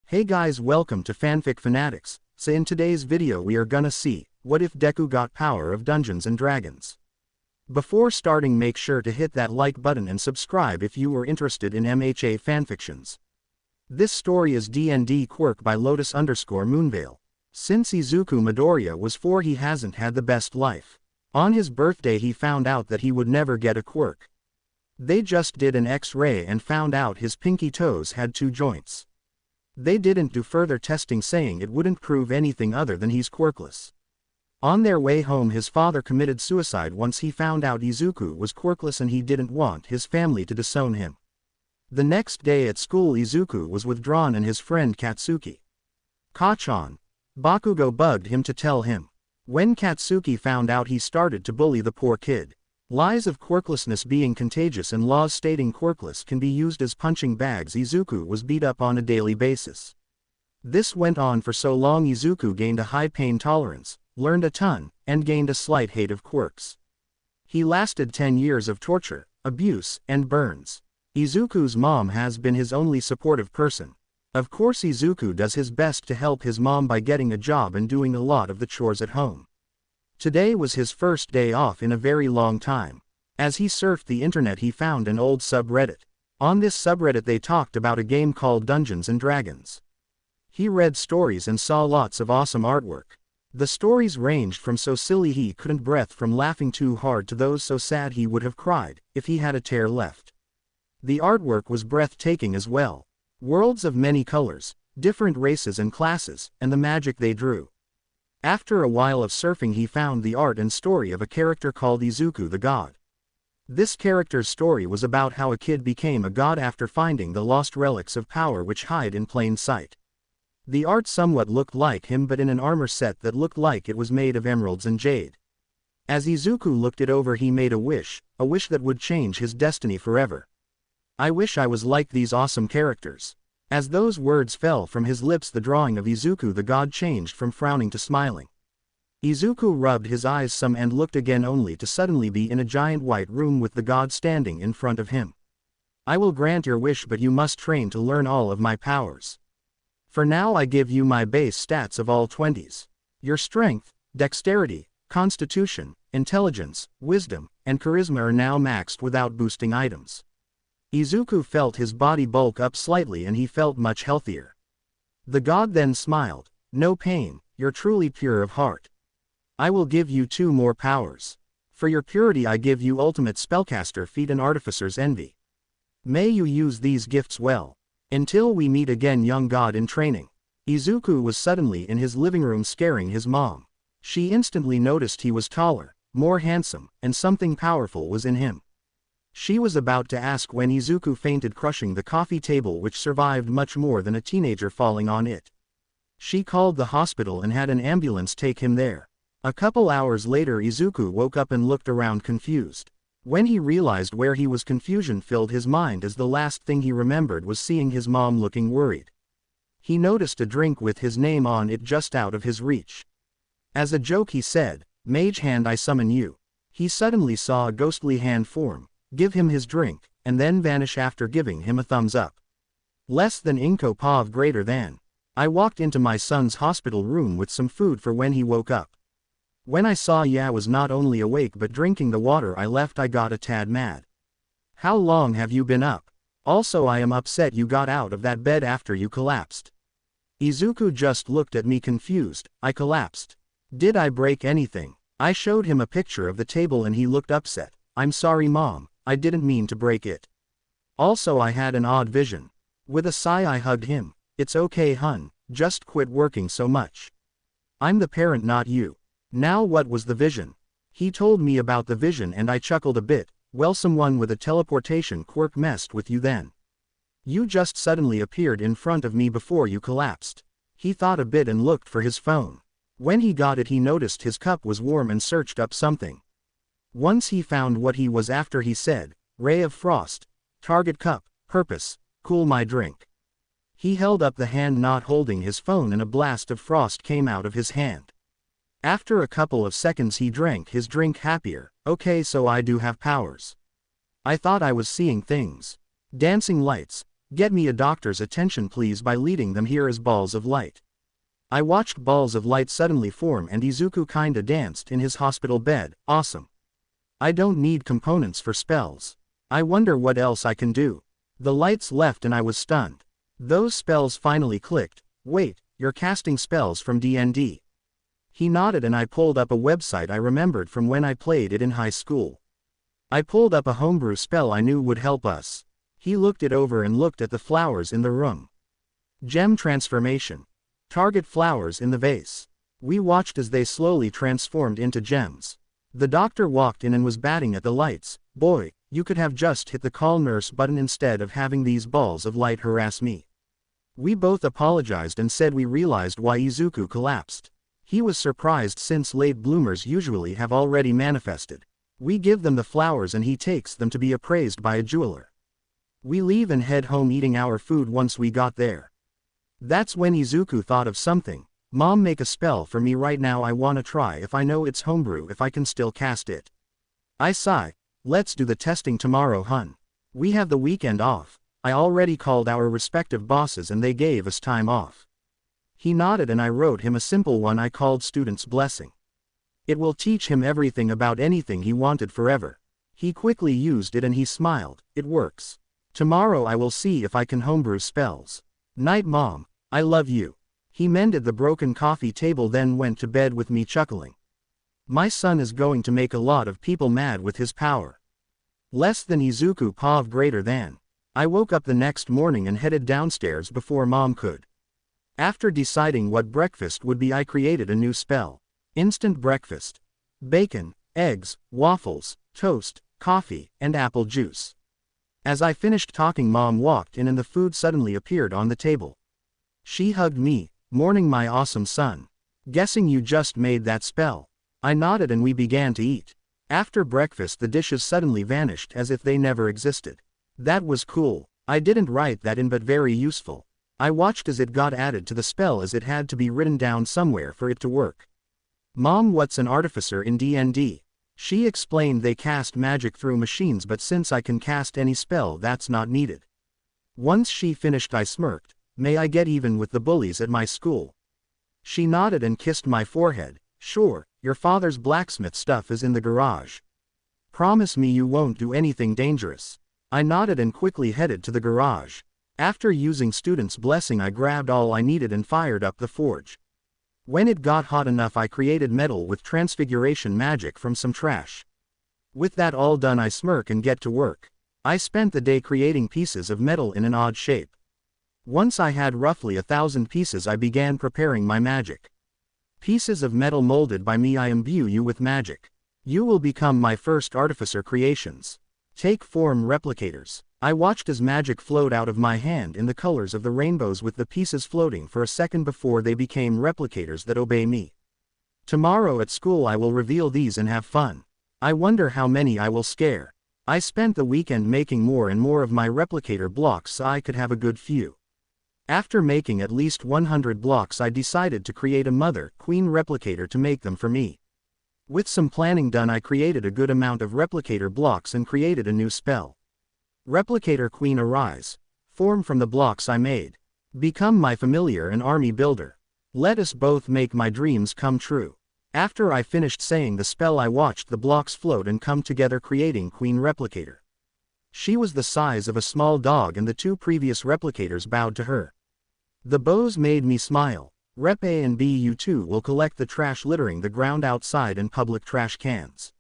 Hey guys, welcome to Fanfic Fanatics. So in today's video we are gonna see, what if Deku got power of Dungeons and Dragons? Before starting, make sure to hit that like button and subscribe if you are interested in MHA fanfictions. This story is D&D Quirk by Lotus_Moonveil. Since Izuku Midoriya was 4, he hasn't had the best life. On his birthday he found out that he would never get a quirk. They just did an X-ray and found out his pinky toes had 2 joints. They didn't do further testing, saying it wouldn't prove anything other than he's quirkless. On their way home his father committed suicide once he found out Izuku was quirkless and he didn't want his family to disown him. The next day at school Izuku was withdrawn and his friend Katsuki. Kachan. Bakugo bugged him to tell him. When Katsuki found out he started to bully the poor kid. Lies of quirklessness being contagious and laws stating quirkless can be used as punching bags. Izuku was beat up on a daily basis. This went on for so long Izuku gained a high pain tolerance, learned a ton, and gained a slight hate of quirks. He lasted 10 years of torture, abuse, and burns. Izuku's mom has been his only supportive person. Of course Izuku does his best to help his mom by getting a job and doing a lot of the chores at home. Today was his first day off in a very long time. As he surfed the internet he found an old subreddit. On this subreddit they talked about a game called Dungeons and Dragons. He read stories and saw lots of awesome artwork. The stories ranged from so silly he couldn't breathe from laughing too hard to those so sad he would have cried if he had a tear left. The artwork was breathtaking as well. Worlds of many colors, different races and classes, and the magic they drew. After a while of surfing he found the art and story of a character called Izuku the God. This character's story was about how a kid became a god after finding the lost relics of power which hide in plain sight. The art somewhat looked like him but in an armor set that looked like it was made of emeralds and jade. As Izuku looked it over he made a wish that would change his destiny forever. I wish I was like these awesome characters. As those words fell from his lips the drawing of Izuku the God changed from frowning to smiling. Izuku rubbed his eyes some and looked again only to suddenly be in a giant white room with the God standing in front of him. I will grant your wish but you must train to learn all of my powers. For now I give you my base stats of all 20s. Your strength, dexterity, constitution, intelligence, wisdom, and charisma are now maxed without boosting items. Izuku felt his body bulk up slightly and he felt much healthier. The god then smiled. No pain, you're truly pure of heart. I will give you 2 more powers. For your purity I give you ultimate spellcaster feat and artificer's envy. May you use these gifts well. Until we meet again, young god in training. Izuku was suddenly in his living room scaring his mom. She instantly noticed he was taller, more handsome, and something powerful was in him. She was about to ask when Izuku fainted crushing the coffee table which survived much more than a teenager falling on it. She called the hospital and had an ambulance take him there. A couple hours later Izuku woke up and looked around confused. When he realized where he was confusion filled his mind as the last thing he remembered was seeing his mom looking worried. He noticed a drink with his name on it just out of his reach. As a joke he said, "Mage hand I summon you." He suddenly saw a ghostly hand form, give him his drink, and then vanish after giving him a thumbs up. Less than Inko Pav greater than. I walked into my son's hospital room with some food for when he woke up. When I saw Ya was not only awake but drinking the water I left I got a tad mad. How long have you been up? Also I am upset you got out of that bed after you collapsed. Izuku just looked at me confused. I collapsed. Did I break anything? I showed him a picture of the table and he looked upset. I'm sorry mom, I didn't mean to break it. Also I had an odd vision. With a sigh I hugged him. It's okay hun, just quit working so much. I'm the parent not you. Now what was the vision? He told me about the vision and I chuckled a bit. Well, someone with a teleportation quirk messed with you then. You just suddenly appeared in front of me before you collapsed. He thought a bit and looked for his phone. When he got it he noticed his cup was warm and searched up something. Once he found what he was after he said, "Ray of Frost, target cup, purpose, cool my drink." He held up the hand not holding his phone and a blast of frost came out of his hand. After a couple of seconds he drank his drink happier. Okay, so I do have powers. I thought I was seeing things. Dancing lights, Get me a doctor's attention please by leading them here as balls of light. I watched balls of light suddenly form and Izuku kinda danced in his hospital bed. Awesome. I don't need components for spells. I wonder what else I can do. The lights left and I was stunned. Those spells finally clicked. Wait, you're casting spells from D&D. He nodded and I pulled up a website I remembered from when I played it in high school. I pulled up a homebrew spell I knew would help us. He looked it over and looked at the flowers in the room. Gem transformation. Target flowers in the vase. We watched as they slowly transformed into gems. The doctor walked in and was batting at the lights. Boy, you could have just hit the call nurse button instead of having these balls of light harass me. We both apologized and said we realized why Izuku collapsed. He was surprised since late bloomers usually have already manifested. We give them the flowers and he takes them to be appraised by a jeweler. We leave and head home eating our food once we got there. That's when Izuku thought of something. Mom, make a spell for me right now, I wanna try if I know it's homebrew if I can still cast it. I sigh. Let's do the testing tomorrow, hun. We have the weekend off. I already called our respective bosses and they gave us time off. He nodded and I wrote him a simple one I called Student's Blessing. It will teach him everything about anything he wanted forever. He quickly used it and he smiled. It works. Tomorrow I will see if I can homebrew spells. Night Mom, I love you. He mended the broken coffee table then went to bed with me chuckling. My son is going to make a lot of people mad with his power. Less than Izuku Pav greater than. I woke up the next morning and headed downstairs before Mom could. After deciding what breakfast would be, I created a new spell. Instant breakfast. Bacon, eggs, waffles, toast, coffee, and apple juice. As I finished talking, Mom walked in and the food suddenly appeared on the table. She hugged me. Morning my awesome son. Guessing you just made that spell. I nodded and we began to eat. After breakfast the dishes suddenly vanished as if they never existed. That was cool. I didn't write that in but very useful. I watched as it got added to the spell as it had to be written down somewhere for it to work. Mom, what's an artificer in D&D? She explained they cast magic through machines but since I can cast any spell that's not needed. Once she finished I smirked. May I get even with the bullies at my school? She nodded and kissed my forehead. Sure, your father's blacksmith stuff is in the garage. Promise me you won't do anything dangerous. I nodded and quickly headed to the garage. After using Student's Blessing I grabbed all I needed and fired up the forge. When it got hot enough I created metal with transfiguration magic from some trash. With that all done I smirk and get to work. I spent the day creating pieces of metal in an odd shape. Once I had roughly 1,000 pieces I began preparing my magic. Pieces of metal molded by me, I imbue you with magic. You will become my first artificer creations. Take form replicators. I watched as magic flowed out of my hand in the colors of the rainbows with the pieces floating for a second before they became replicators that obey me. Tomorrow at school I will reveal these and have fun. I wonder how many I will scare. I spent the weekend making more and more of my replicator blocks so I could have a good few. After making at least 100 blocks I decided to create a Mother Queen replicator to make them for me. With some planning done I created a good amount of replicator blocks and created a new spell. Replicator Queen arise. Form from the blocks I made. Become my familiar and army builder. Let us both make my dreams come true. After I finished saying the spell I watched the blocks float and come together creating Queen Replicator. She was the size of a small dog and the two previous replicators bowed to her. The bows made me smile. Rep A and B, you two will collect the trash littering the ground outside and public trash cans.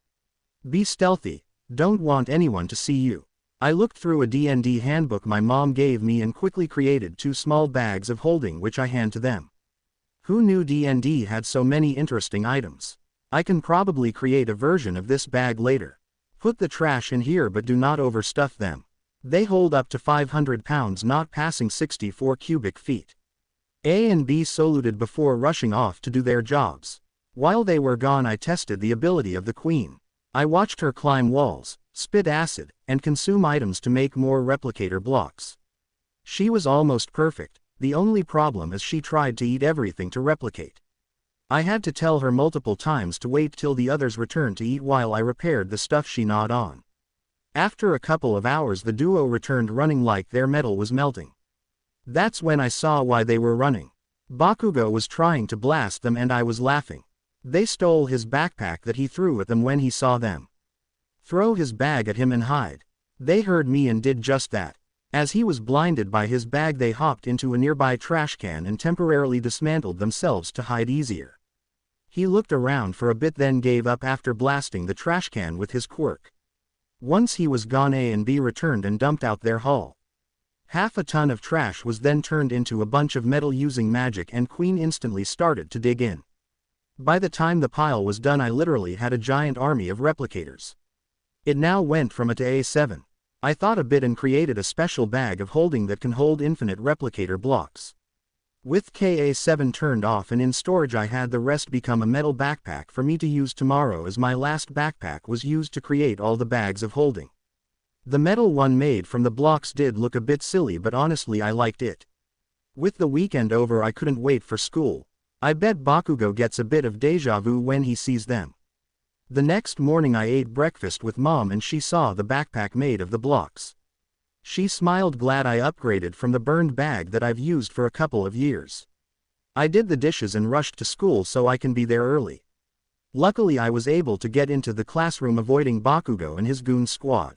Be stealthy. Don't want anyone to see you. I looked through a D&D handbook my mom gave me and quickly created 2 small bags of holding which I hand to them. Who knew D&D had so many interesting items? I can probably create a version of this bag later. Put the trash in here but do not overstuff them. They hold up to 500 pounds not passing 64 cubic feet. A and B saluted before rushing off to do their jobs. While they were gone I tested the ability of the queen. I watched her climb walls, spit acid, and consume items to make more replicator blocks. She was almost perfect, the only problem is she tried to eat everything to replicate. I had to tell her multiple times to wait till the others returned to eat while I repaired the stuff she gnawed on. After a couple of hours the duo returned running like their metal was melting. That's when I saw why they were running. Bakugo was trying to blast them and I was laughing. They stole his backpack that he threw at them when he saw them throw his bag at him and hide. They heard me and did just that. As he was blinded by his bag they hopped into a nearby trash can and temporarily dismantled themselves to hide easier. He looked around for a bit then gave up after blasting the trash can with his quirk. Once he was gone A and B returned and dumped out their haul. Half a ton of trash was then turned into a bunch of metal using magic and Queen instantly started to dig in. By the time the pile was done I literally had a giant army of replicators. It now went from A to A7. I thought a bit and created a special bag of holding that can hold infinite replicator blocks. With KA7 turned off and in storage I had the rest become a metal backpack for me to use tomorrow as my last backpack was used to create all the bags of holding. The metal one made from the blocks did look a bit silly but honestly I liked it. With the weekend over I couldn't wait for school. I bet Bakugo gets a bit of deja vu when he sees them. The next morning I ate breakfast with Mom and she saw the backpack made of the blocks. She smiled glad I upgraded from the burned bag that I've used for a couple of years. I did the dishes and rushed to school so I can be there early. Luckily I was able to get into the classroom avoiding Bakugo and his goon squad.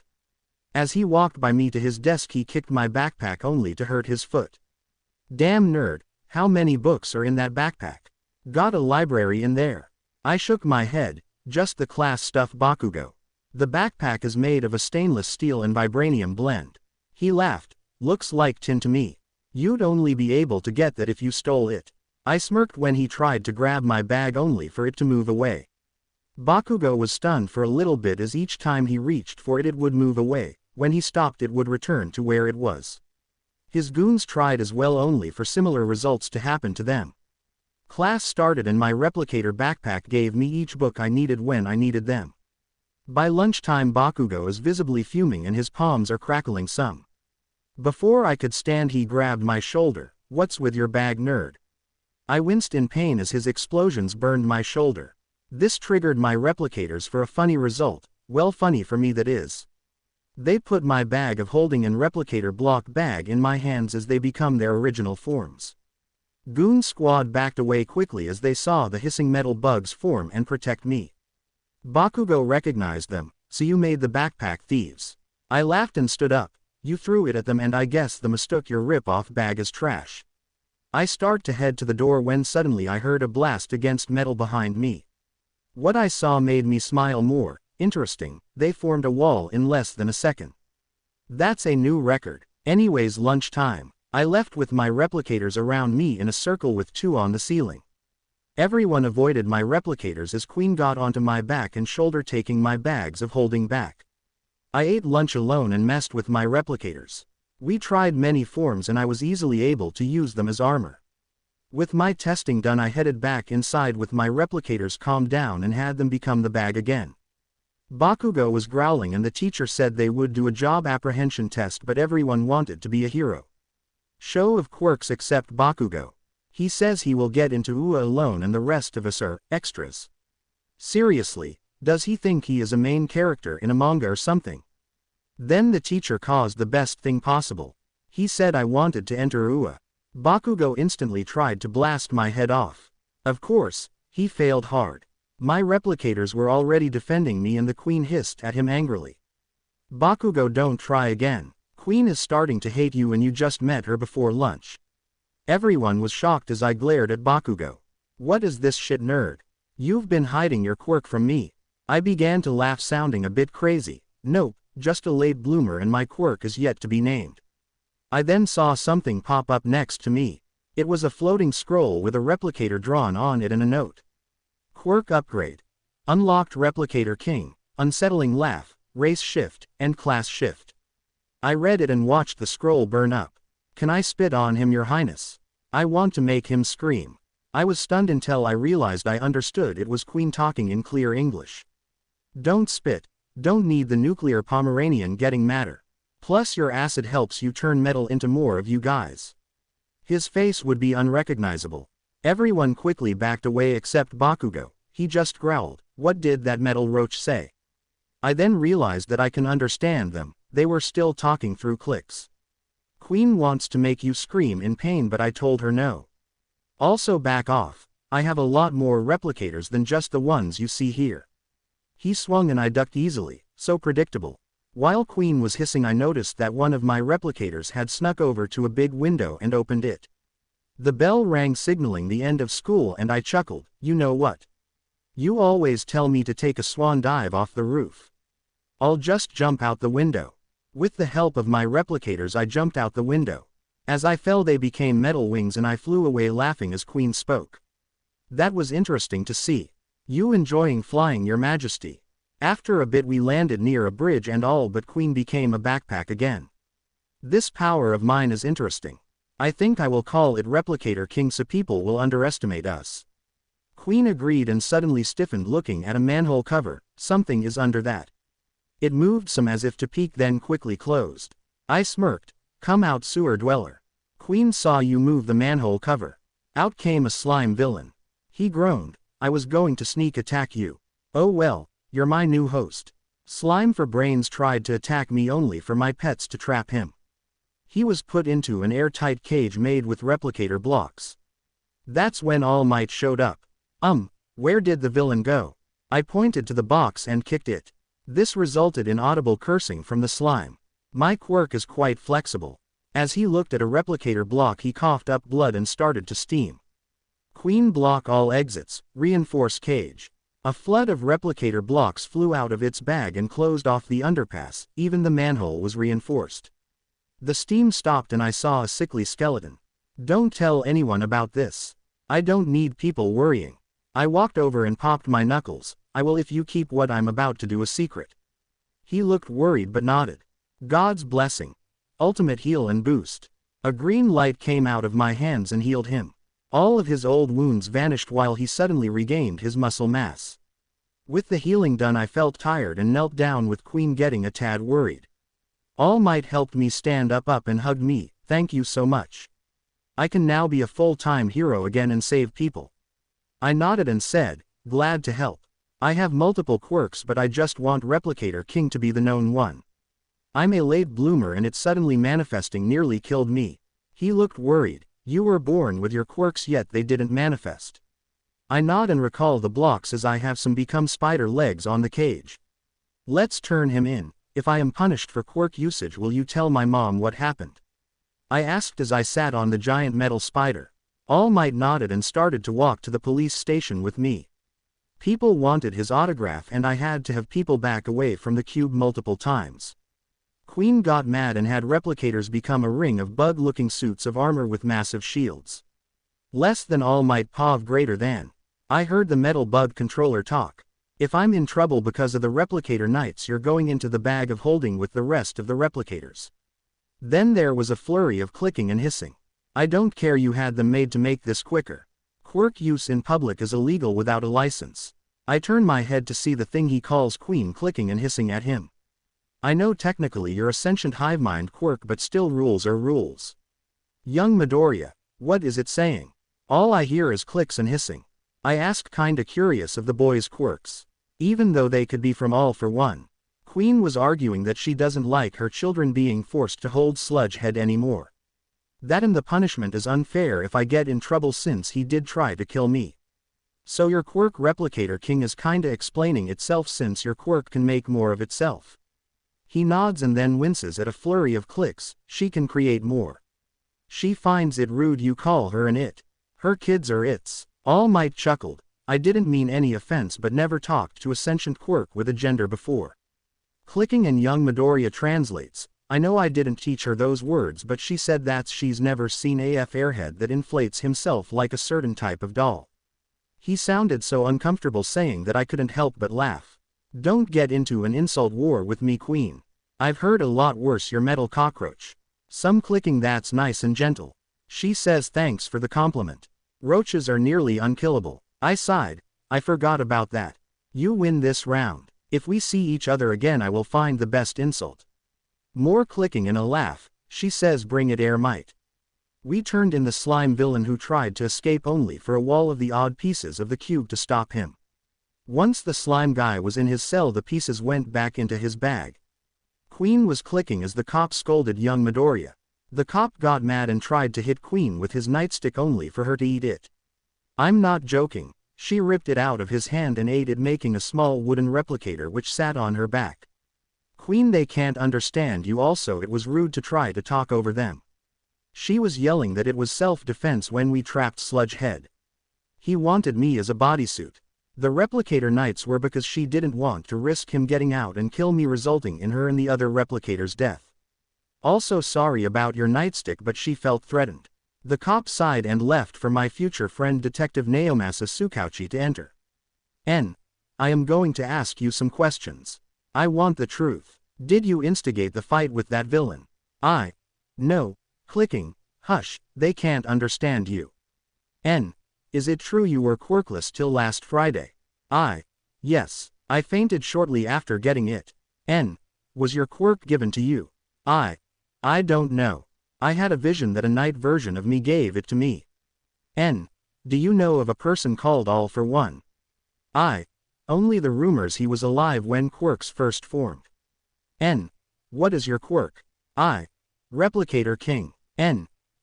As he walked by me to his desk he kicked my backpack only to hurt his foot. Damn nerd, how many books are in that backpack? Got a library in there. I shook my head, just the class stuff Bakugo. The backpack is made of a stainless steel and vibranium blend. He laughed, looks like tin to me. You'd only be able to get that if you stole it. I smirked when he tried to grab my bag only for it to move away. Bakugo was stunned for a little bit as each time he reached for it it would move away. When he stopped it would return to where it was. His goons tried as well only for similar results to happen to them. Class started and my replicator backpack gave me each book I needed when I needed them. By lunchtime Bakugo is visibly fuming and his palms are crackling some. Before I could stand he grabbed my shoulder. What's with your bag, nerd? I winced in pain as his explosions burned my shoulder. This triggered my replicators for a funny result, well funny for me that is. They put my bag of holding and replicator block bag in my hands as they become their original forms. Goon Squad backed away quickly as they saw the hissing metal bugs form and protect me. Bakugo recognized them, so you made the backpack thieves. I laughed and stood up. You threw it at them and I guess the mistook your rip-off bag as trash. I start to head to the door when suddenly I heard a blast against metal behind me. What I saw made me smile more. Interesting, they formed a wall in less than a second. That's a new record. Anyways, lunchtime. I left with my replicators around me in a circle with two on the ceiling. Everyone avoided my replicators as Queen got onto my back and shoulder taking my bags of holding back. I ate lunch alone and messed with my replicators. We tried many forms and I was easily able to use them as armor. With my testing done I headed back inside with my replicators calmed down and had them become the bag again. Bakugo was growling and the teacher said they would do a job apprehension test but everyone wanted to be a hero. Show of quirks except Bakugo. He says he will get into UA alone and the rest of us are extras. Seriously, does he think he is a main character in a manga or something? Then the teacher caused the best thing possible. He said I wanted to enter UA. Bakugo instantly tried to blast my head off. Of course, he failed hard. My replicators were already defending me and the Queen hissed at him angrily. Bakugo, don't try again. Queen is starting to hate you and you just met her before lunch. Everyone was shocked as I glared at Bakugo. What is this shit, nerd? You've been hiding your quirk from me. I began to laugh, sounding a bit crazy. Nope, just a late bloomer and my quirk is yet to be named. I then saw something pop up next to me. It was a floating scroll with a replicator drawn on it and a note. Quirk upgrade. Unlocked replicator king, unsettling laugh, race shift, and class shift. I read it and watched the scroll burn up. Can I spit on him, your highness? I want to make him scream. I was stunned until I realized I understood it was Queen talking in clear English. Don't spit. Don't need the nuclear Pomeranian getting madder. Plus your acid helps you turn metal into more of you guys. His face would be unrecognizable. Everyone quickly backed away except Bakugo. He just growled. What did that metal roach say? I then realized that I can understand them, they were still talking through clicks. Queen wants to make you scream in pain, but I told her no. Also back off, I have a lot more replicators than just the ones you see here. He swung and I ducked easily, so predictable. While Queen was hissing, I noticed that one of my replicators had snuck over to a big window and opened it. The bell rang signaling the end of school and I chuckled, you know what? You always tell me to take a swan dive off the roof. I'll just jump out the window. With the help of my replicators I jumped out the window. As I fell they became metal wings and I flew away laughing as Queen spoke. That was interesting to see. You enjoying flying, Your Majesty. After a bit we landed near a bridge and all but Queen became a backpack again. This power of mine is interesting. I think I will call it Replicator King so people will underestimate us. Queen agreed and suddenly stiffened looking at a manhole cover. Something is under that. It moved some as if to peek then quickly closed. I smirked. Come out, sewer dweller. Queen saw you move the manhole cover. Out came a slime villain. He groaned. I was going to sneak attack you. Oh well, you're my new host. Slime for Brains tried to attack me only for my pets to trap him. He was put into an airtight cage made with replicator blocks. That's when All Might showed up. Where did the villain go? I pointed to the box and kicked it. This resulted in audible cursing from the slime. My Quirk is quite flexible. As he looked at a replicator block he coughed up blood and started to steam. Queen block all exits, reinforce cage. A flood of replicator blocks flew out of its bag and closed off the underpass, even the manhole was reinforced. The steam stopped and I saw a sickly skeleton. Don't tell anyone about this. I don't need people worrying. I walked over and popped my knuckles. I will if you keep what I'm about to do a secret. He looked worried but nodded. God's blessing. Ultimate heal and boost. A green light came out of my hands and healed him. All of his old wounds vanished while he suddenly regained his muscle mass. With the healing done I felt tired and knelt down with Queen getting a tad worried. All Might helped me stand up and hugged me. Thank you so much. I can now be a full-time hero again and save people. I nodded and said, glad to help. I have multiple quirks but I just want Replicator King to be the known one. I'm a late bloomer and it suddenly manifesting nearly killed me. He looked worried. You were born with your quirks yet they didn't manifest. I nod and recall the blocks as I have some become spider legs on the cage. Let's turn him in. If I am punished for quirk usage will you tell my mom what happened? I asked as I sat on the giant metal spider. All Might nodded and started to walk to the police station with me. People wanted his autograph and I had to have people back away from the cube multiple times. Queen got mad and had replicators become a ring of bug-looking suits of armor with massive shields. Less than All Might POV greater than. I heard the metal bug controller talk. If I'm in trouble because of the replicator knights you're going into the bag of holding with the rest of the replicators. Then there was a flurry of clicking and hissing. I don't care, you had them made to make this quicker. Quirk use in public is illegal without a license. I turn my head to see the thing he calls Queen clicking and hissing at him. I know technically you're a sentient hivemind quirk but still rules are rules. Young Midoriya, what is it saying? All I hear is clicks and hissing. I asked kinda curious of the boys' quirks. Even though they could be from All for One. Queen was arguing that she doesn't like her children being forced to hold Sludge Head anymore. That and the punishment is unfair if I get in trouble since he did try to kill me. So your quirk Replicator King is kinda explaining itself since your quirk can make more of itself. He nods and then winces at a flurry of clicks. She can create more. She finds it rude you call her an it. Her kids are its. All Might chuckled. I didn't mean any offense but never talked to a sentient quirk with a gender before. Clicking and young Midoriya translates. I know I didn't teach her those words but she said that she's never seen AF Airhead that inflates himself like a certain type of doll. He sounded so uncomfortable saying that I couldn't help but laugh. Don't get into an insult war with me, Queen. I've heard a lot worse, your metal cockroach. Some clicking that's nice and gentle. She says thanks for the compliment. Roaches are nearly unkillable. I sighed. I forgot about that. You win this round. If we see each other again I will find the best insult. More clicking and a laugh. She says bring it Air Might. We turned in the slime villain who tried to escape only for a wall of the odd pieces of the cube to stop him. Once the slime guy was in his cell, the pieces went back into his bag. Queen was clicking as the cop scolded young Midoriya. The cop got mad and tried to hit Queen with his nightstick only for her to eat it. I'm not joking. She ripped it out of his hand and ate it, making a small wooden replicator which sat on her back. Queen, they can't understand you. Also, it was rude to try to talk over them. She was yelling that it was self-defense when we trapped Sludge Head. He wanted me as a bodysuit. The replicator knights were because she didn't want to risk him getting out and kill me, resulting in her and the other replicator's death. Also sorry about your nightstick, but she felt threatened. The cop sighed and left for my future friend Detective Naomasa Tsukauchi to enter. I am going to ask you some questions. I want the truth. Did you instigate the fight with that villain? No. Clicking. Hush, they can't understand you. Is it true you were quirkless till last Friday? Yes. I fainted shortly after getting it. Was your quirk given to you? I don't know. I had a vision that a night version of me gave it to me. Do you know of a person called All for One? Only the rumors he was alive when quirks first formed. What is your quirk? Replicator King.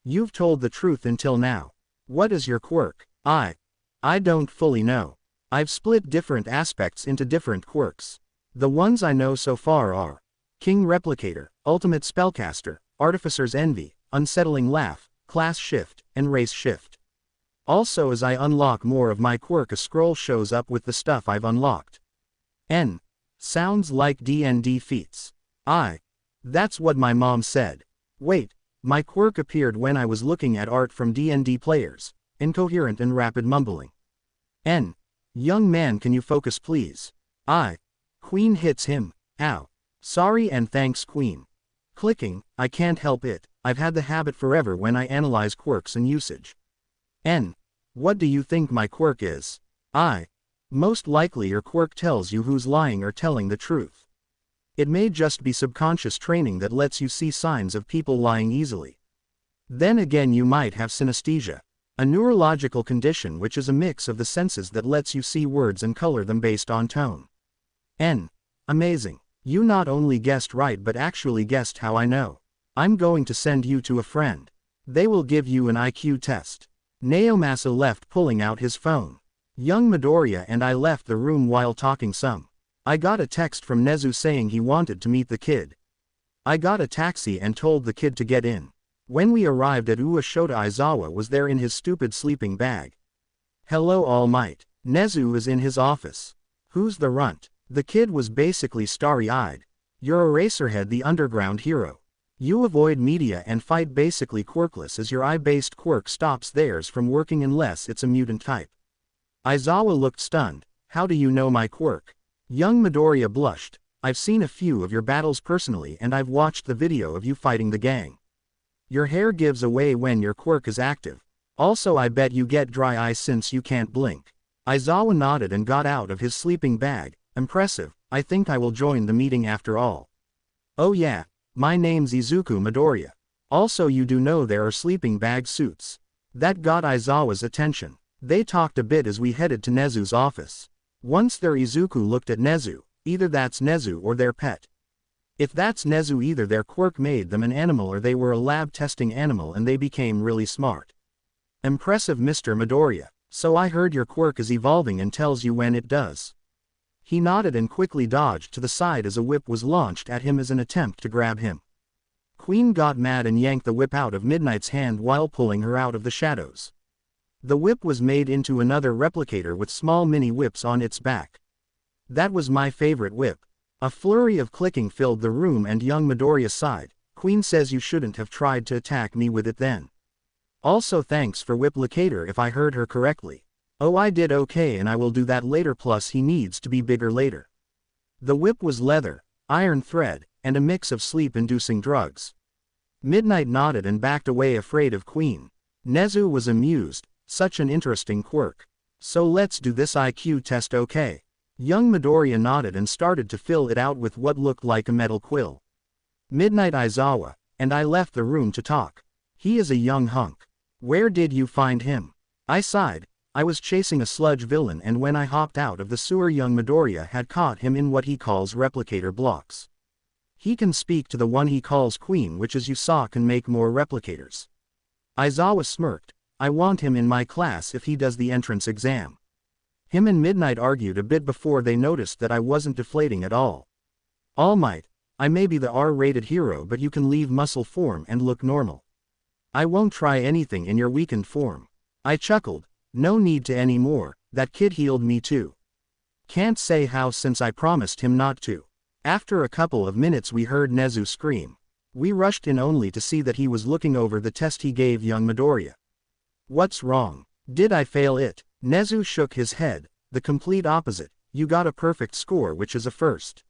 You've told the truth until now. What is your quirk? I don't fully know. I've split different aspects into different quirks. The ones I know so far are King Replicator, Ultimate Spellcaster, Artificer's Envy, Unsettling Laugh, Class Shift, and Race Shift. Also, as I unlock more of my quirk, a scroll shows up with the stuff I've unlocked. Sounds like D&D feats. That's what my mom said. Wait, my quirk appeared when I was looking at art from D&D players. Incoherent and rapid mumbling. Young man, can you focus please? Queen hits him. Ow. Sorry and thanks, Queen. Clicking. I can't help it. I've had the habit forever when I analyze quirks and usage. What do you think my quirk is? Most likely your quirk tells you who's lying or telling the truth. It may just be subconscious training that lets you see signs of people lying easily. Then again, you might have synesthesia, a neurological condition which is a mix of the senses that lets you see words and color them based on tone. Amazing. You not only guessed right but actually guessed how I know. I'm going to send you to a friend. They will give you an IQ test. Naomasa left, pulling out his phone. Young Midoriya and I left the room while talking some. I got a text from Nezu saying he wanted to meet the kid. I got a taxi and told the kid to get in. When we arrived at Ueshota, Aizawa was there in his stupid sleeping bag. Hello, All Might. Nezu is in his office. Who's the runt? The kid was basically starry-eyed. You're Eraserhead, the underground hero. You avoid media and fight basically quirkless as your eye-based quirk stops theirs from working unless it's a mutant type. Aizawa looked stunned. How do you know my quirk? Young Midoriya blushed. I've seen a few of your battles personally and I've watched the video of you fighting the gang. Your hair gives away when your quirk is active. Also, I bet you get dry eyes since you can't blink. Aizawa nodded and got out of his sleeping bag. Impressive. I think I will join the meeting after all. Oh yeah, my name's Izuku Midoriya. Also, you do know there are sleeping bag suits. That got Aizawa's attention. They talked a bit as we headed to Nezu's office. Once there, Izuku looked at Nezu. Either that's Nezu or their pet. If that's Nezu, either their quirk made them an animal or they were a lab testing animal and they became really smart. Impressive, Mr. Midoriya. So I heard your quirk is evolving and tells you when it does. He nodded and quickly dodged to the side as a whip was launched at him as an attempt to grab him. Queen got mad and yanked the whip out of Midnight's hand while pulling her out of the shadows. The whip was made into another replicator with small mini whips on its back. That was my favorite whip. A flurry of clicking filled the room and young Midoriya sighed. Queen says you shouldn't have tried to attack me with it then. Also, thanks for whiplicator if I heard her correctly. Oh, I did okay and I will do that later, plus he needs to be bigger later. The whip was leather, iron thread, and a mix of sleep-inducing drugs. Midnight nodded and backed away, afraid of Queen. Nezu was amused. Such an interesting quirk. So let's do this IQ test, okay? Young Midoriya nodded and started to fill it out with what looked like a metal quill. Midnight, Aizawa and I left the room to talk. He is a young hunk. Where did you find him? I sighed. I was chasing a sludge villain, and when I hopped out of the sewer, young Midoriya had caught him in what he calls replicator blocks. He can speak to the one he calls Queen, which as you saw can make more replicators. Aizawa smirked. I want him in my class if he does the entrance exam. Him and Midnight argued a bit before they noticed that I wasn't deflating at all. All Might, I may be the R-rated hero, but you can leave muscle form and look normal. I won't try anything in your weakened form. I chuckled. No need to any more, that kid healed me too. Can't say how since I promised him not to. After a couple of minutes we heard Nezu scream. We rushed in only to see that he was looking over the test he gave young Midoriya. What's wrong? Did I fail it? Nezu shook his head. The complete opposite. You got a perfect score, which is a first.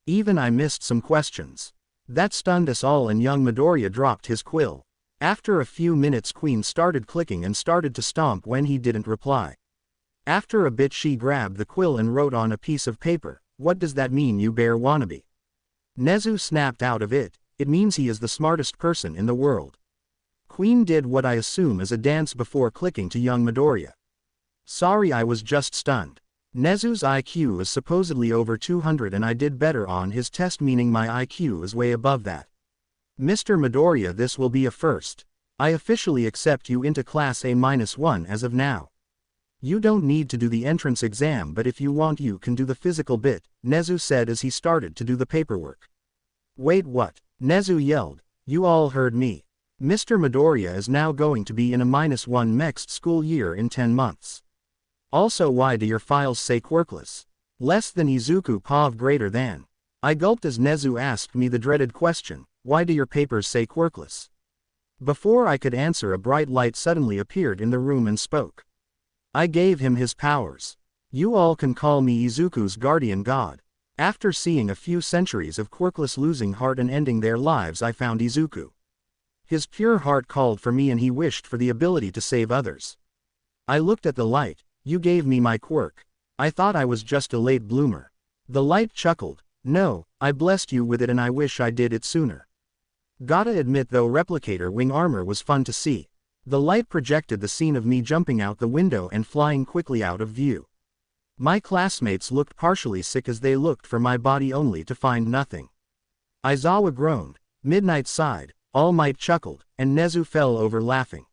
Even I missed some questions. That stunned us all and young Midoriya dropped his quill. After a few minutes Queen started clicking and started to stomp when he didn't reply. After a bit she grabbed the quill and wrote on a piece of paper, "What does that mean, you bear wannabe?" Nezu snapped out of it. It means he is the smartest person in the world. Queen did what I assume is a dance before clicking to young Midoriya. Sorry, I was just stunned. Nezu's IQ is supposedly over 200 and I did better on his test, meaning my IQ is way above that. Mr. Midoriya, this will be a first. I officially accept you into class A-1 as of now. You don't need to do the entrance exam, but if you want you can do the physical bit, Nezu said as he started to do the paperwork. Wait, what? Nezu yelled. You all heard me. Mr. Midoriya is now going to be in a -1 next school year in 10 months. Also, why do your files say Quirkless? Less than Izuku Pav greater than. I gulped as Nezu asked me the dreaded question, why do your papers say Quirkless? Before I could answer, a bright light suddenly appeared in the room and spoke. I gave him his powers. You all can call me Izuku's guardian god. After seeing a few centuries of Quirkless losing heart and ending their lives, I found Izuku. His pure heart called for me and he wished for the ability to save others. I looked at the light. You gave me my quirk. I thought I was just a late bloomer. The light chuckled. No, I blessed you with it and I wish I did it sooner. Gotta admit though, replicator wing armor was fun to see. The light projected the scene of me jumping out the window and flying quickly out of view. My classmates looked partially sick as they looked for my body only to find nothing. Aizawa groaned. Midnight sighed. All Might chuckled, and Nezu fell over laughing.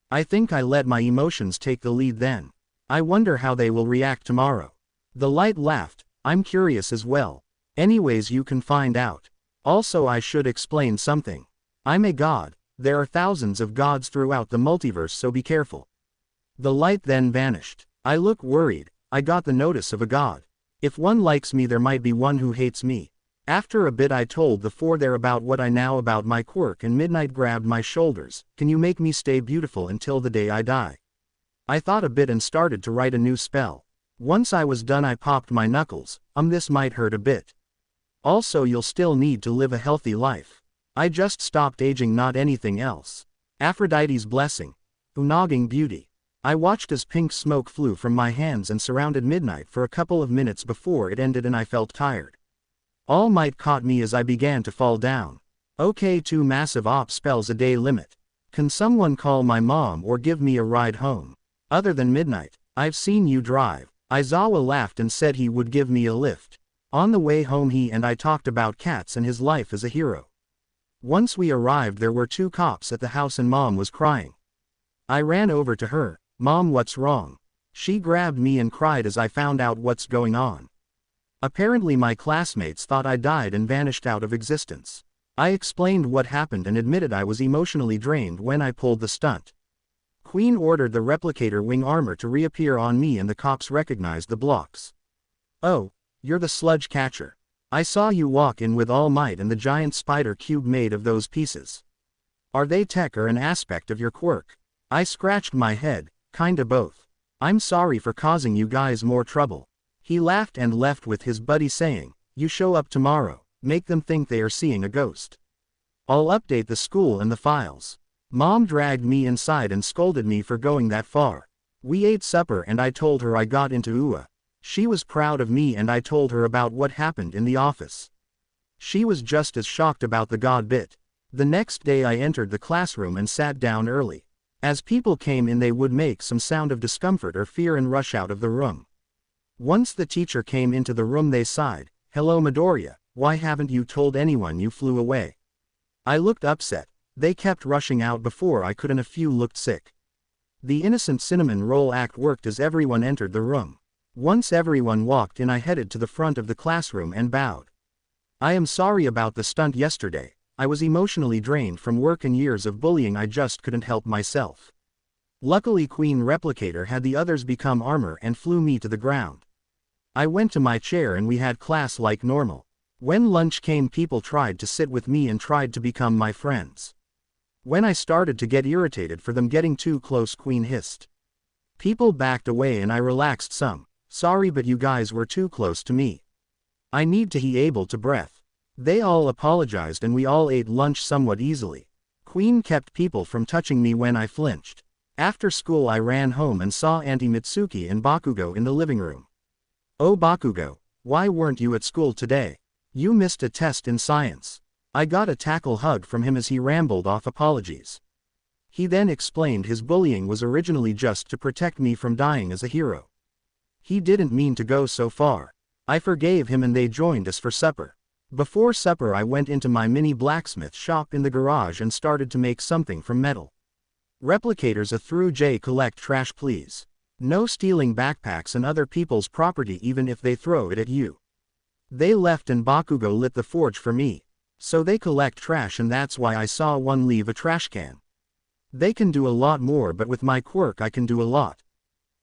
I think I let my emotions take the lead then. I wonder how they will react tomorrow. The light laughed. I'm curious as well. Anyways, you can find out. Also, I should explain something. I'm a god. There are thousands of gods throughout the multiverse, so be careful. The light then vanished. I look worried. I got the notice of a god. If one likes me, there might be one who hates me. After a bit I told the four there about what I know about my quirk, and Midnight grabbed my shoulders. Can you make me stay beautiful until the day I die? I thought a bit and started to write a new spell. Once I was done I popped my knuckles. This might hurt a bit. Also, you'll still need to live a healthy life. I just stopped aging, not anything else. Aphrodite's blessing. Unaging beauty. I watched as pink smoke flew from my hands and surrounded Midnight for a couple of minutes before it ended and I felt tired. All Might caught me as I began to fall down. Okay, 2 massive op spells a day limit. Can someone call my mom or give me a ride home? Other than Midnight, I've seen you drive. Aizawa laughed and said he would give me a lift. On the way home he and I talked about cats and his life as a hero. Once we arrived there were 2 cops at the house and Mom was crying. I ran over to her. Mom, what's wrong? She grabbed me and cried as I found out what's going on. Apparently my classmates thought I died and vanished out of existence. I explained what happened and admitted I was emotionally drained when I pulled the stunt. Queen ordered the replicator wing armor to reappear on me and the cops recognized the blocks. Oh, you're the sludge catcher. I saw you walk in with All Might and the giant spider cube made of those pieces. Are they tech or an aspect of your quirk? I scratched my head, kinda both. I'm sorry for causing you guys more trouble. He laughed and left with his buddy saying, you show up tomorrow, make them think they are seeing a ghost. I'll update the school and the files. Mom dragged me inside and scolded me for going that far. We ate supper and I told her I got into UA. She was proud of me and I told her about what happened in the office. She was just as shocked about the god bit. The next day I entered the classroom and sat down early. As people came in they would make some sound of discomfort or fear and rush out of the room. Once the teacher came into the room they sighed, "Hello Midoriya, why haven't you told anyone you flew away?" I looked upset. They kept rushing out before I could and a few looked sick. The innocent cinnamon roll act worked as everyone entered the room. Once everyone walked in I headed to the front of the classroom and bowed. "I am sorry about the stunt yesterday. I was emotionally drained from work and years of bullying. I just couldn't help myself." Luckily Queen Replicator had the others become armor and flew me to the ground. I went to my chair and we had class like normal. When lunch came people tried to sit with me and tried to become my friends. When I started to get irritated for them getting too close, Queen hissed. People backed away and I relaxed some. "Sorry but you guys were too close to me. I need to be able to breath." They all apologized and we all ate lunch somewhat easily. Queen kept people from touching me when I flinched. After school I ran home and saw Auntie Mitsuki and Bakugo in the living room. "Oh Bakugo, why weren't you at school today? You missed a test in science." I got a tackle hug from him as he rambled off apologies. He then explained his bullying was originally just to protect me from dying as a hero. He didn't mean to go so far. I forgave him and they joined us for supper. Before supper I went into my mini blacksmith shop in the garage and started to make something from metal. Replicators through J collect trash please. No stealing backpacks and other people's property even if they throw it at you. They left and Bakugo lit the forge for me. So they collect trash and that's why I saw one leave a trash can. They can do a lot more but with my quirk I can do a lot.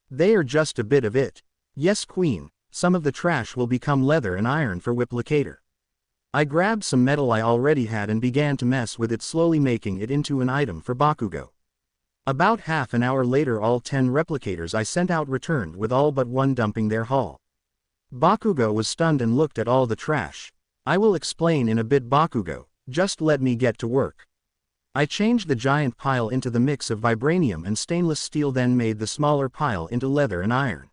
They are just a bit of it. Yes Queen, some of the trash will become leather and iron for Whiplicator. I grabbed some metal I already had and began to mess with it, slowly making it into an item for Bakugo. About half an hour later all 10 replicators I sent out returned with all but one dumping their haul. Bakugo was stunned and looked at all the trash. "I will explain in a bit Bakugo, just let me get to work." I changed the giant pile into the mix of vibranium and stainless steel, then made the smaller pile into leather and iron.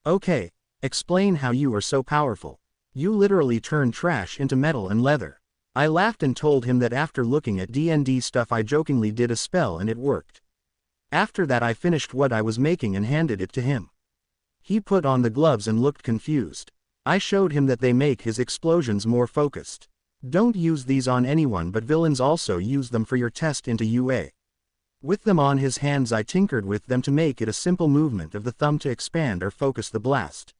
"Okay, explain how you are so powerful. You literally turn trash into metal and leather." I laughed and told him that after looking at D&D stuff I jokingly did a spell and it worked. After that I finished what I was making and handed it to him. He put on the gloves and looked confused. I showed him that they make his explosions more focused. Don't use these on anyone but villains, also use them for your test into UA. With them on his hands I tinkered with them to make it a simple movement of the thumb to expand or focus the blast.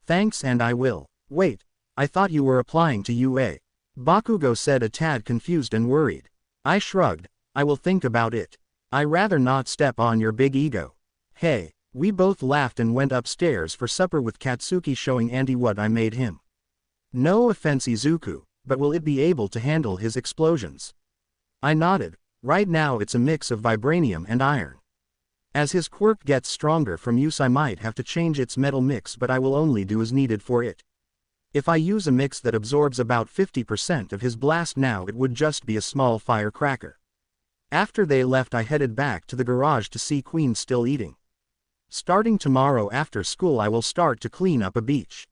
"Thanks and I will." "Wait, I thought you were applying to UA." Bakugo said, a tad confused and worried. I shrugged. "I will think about it. I rather not step on your big ego." "Hey." We both laughed and went upstairs for supper with Katsuki showing Andy what I made him. No offense Izuku, but will it be able to handle his explosions? I nodded. Right now it's a mix of vibranium and iron. As his quirk gets stronger from use I might have to change its metal mix, but I will only do as needed for it. If I use a mix that absorbs about 50% of his blast now it would just be a small firecracker. After they left I headed back to the garage to see Queen still eating. Starting tomorrow after school I will start to clean up a beach.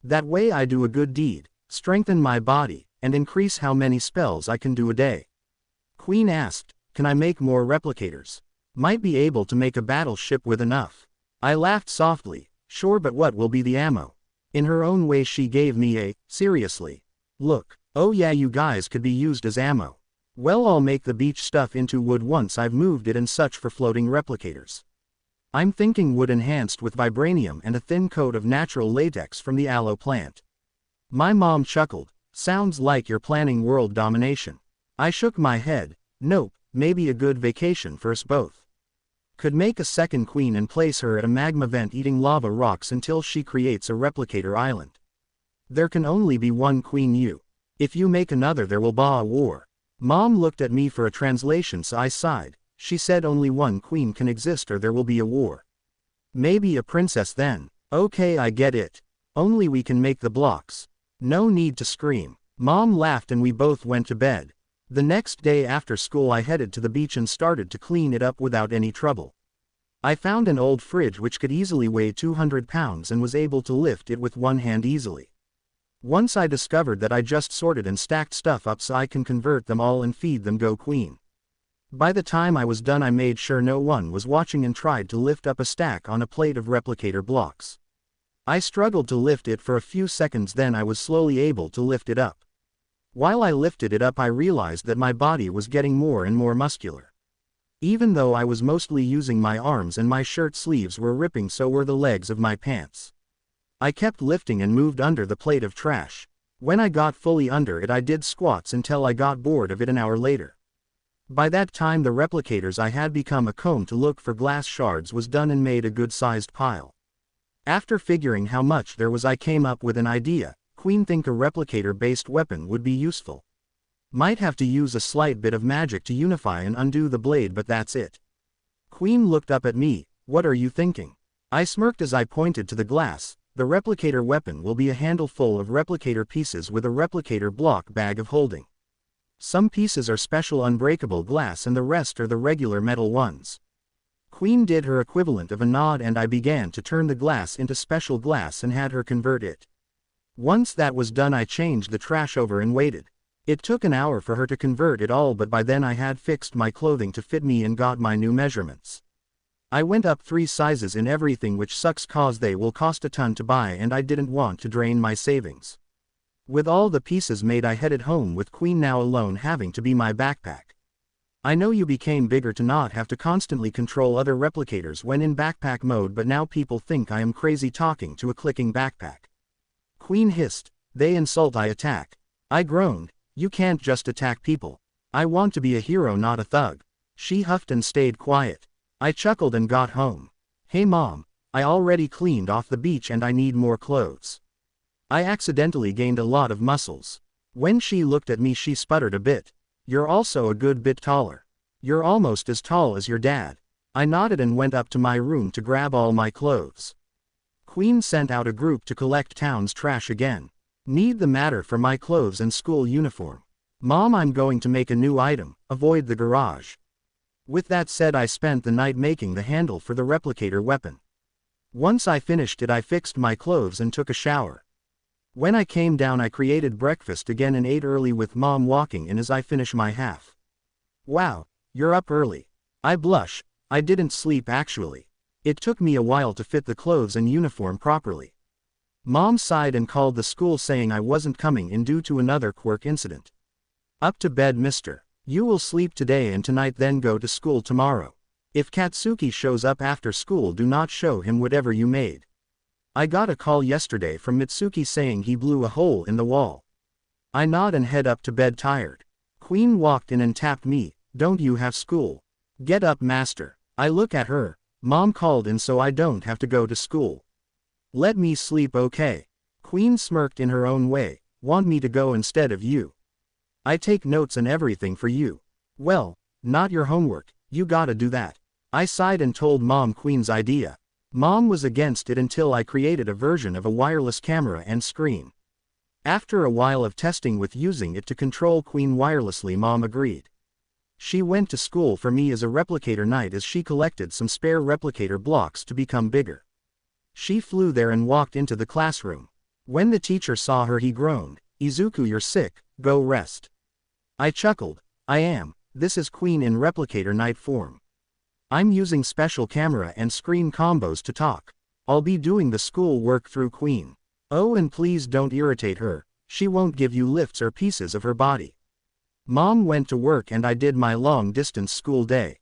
That way I do a good deed, strengthen my body, and increase how many spells I can do a day. Queen asked, "Can I make more replicators? Might be able to make a battleship with enough." I laughed softly, "Sure, but what will be the ammo?" In her own way she gave me a, "Seriously? Look, oh yeah, you guys could be used as ammo." Well, I'll make the beach stuff into wood once I've moved it and such for floating replicators. I'm thinking wood enhanced with vibranium and a thin coat of natural latex from the aloe plant. My mom chuckled, "Sounds like you're planning world domination." I shook my head, "Nope, maybe a good vacation for us both. Could make a second queen and place her at a magma vent eating lava rocks until she creates a replicator island. There can only be one queen you. If you make another there will be a war." Mom looked at me for a translation so I sighed. She said only one queen can exist or there will be a war. Maybe a princess then. Okay, I get it. Only we can make the blocks. No need to scream. Mom laughed and we both went to bed. The next day after school I headed to the beach and started to clean it up without any trouble. I found an old fridge which could easily weigh 200 pounds and was able to lift it with one hand easily. Once I discovered that I just sorted and stacked stuff up so I can convert them all and feed them. Go Queen. By the time I was done I made sure no one was watching and tried to lift up a stack on a plate of replicator blocks. I struggled to lift it for a few seconds, then I was slowly able to lift it up. While I lifted it up I realized that my body was getting more and more muscular. Even though I was mostly using my arms and my shirt sleeves were ripping, so were the legs of my pants. I kept lifting and moved under the plate of trash. When I got fully under it I did squats until I got bored of it an hour later. By that time the replicators I had become a comb to look for glass shards was done and made a good-sized pile. After figuring how much there was I came up with an idea. Queen think a replicator-based weapon would be useful. Might have to use a slight bit of magic to unify and undo the blade, but that's it. Queen looked up at me. What are you thinking? I smirked as I pointed to the glass. The replicator weapon will be a handle full of replicator pieces with a replicator block bag of holding. Some pieces are special unbreakable glass and the rest are the regular metal ones. Queen did her equivalent of a nod and I began to turn the glass into special glass and had her convert it. Once that was done I changed the trash over and waited. It took an hour for her to convert it all, but by then I had fixed my clothing to fit me and got my new measurements. I went up 3 sizes in everything, which sucks cause they will cost a ton to buy and I didn't want to drain my savings. With all the pieces made I headed home with Queen now alone having to be my backpack. I know you became bigger to not have to constantly control other replicators when in backpack mode, but now people think I am crazy talking to a clicking backpack. Queen hissed. They insult, I attack. I groaned. You can't just attack people. I want to be a hero, not a thug. She huffed and stayed quiet. I chuckled and got home. Hey mom, I already cleaned off the beach and I need more clothes. I accidentally gained a lot of muscles. When she looked at me she sputtered a bit. You're also a good bit taller. You're almost as tall as your dad. I nodded and went up to my room to grab all my clothes. Queen sent out a group to collect town's trash again. Need the matter for my clothes and school uniform. Mom, I'm going to make a new item, avoid the garage. With that said I spent the night making the handle for the replicator weapon. Once I finished it I fixed my clothes and took a shower. When I came down I created breakfast again and ate early with mom walking in as I finish my half. Wow, you're up early. I blush. I didn't sleep actually. It took me a while to fit the clothes and uniform properly. Mom sighed and called the school saying I wasn't coming in due to another Quirk incident. Up to bed, mister. You will sleep today and tonight, then go to school tomorrow. If Katsuki shows up after school do not show him whatever you made. I got a call yesterday from Mitsuki saying he blew a hole in the wall. I nod and head up to bed tired. Queen walked in and tapped me. Don't you have school? Get up, master. I look at her. Mom called in so I don't have to go to school. Let me sleep, okay? Queen smirked in her own way. Want me to go instead of you? I take notes and everything for you. Well, not your homework, you gotta do that. I sighed and told Mom Queen's idea. Mom was against it until I created a version of a wireless camera and screen. After a while of testing with using it to control Queen wirelessly, Mom agreed. She went to school for me as a replicator night as she collected some spare replicator blocks to become bigger. She flew there and walked into the classroom. When the teacher saw her he groaned, "Izuku, you're sick, go rest." I chuckled. I am. This is Queen in replicator night form. I'm using special camera and screen combos to talk. I'll be doing the school work through Queen. Oh, and please don't irritate her, she won't give you lifts or pieces of her body. Mom went to work and I did my long-distance school day.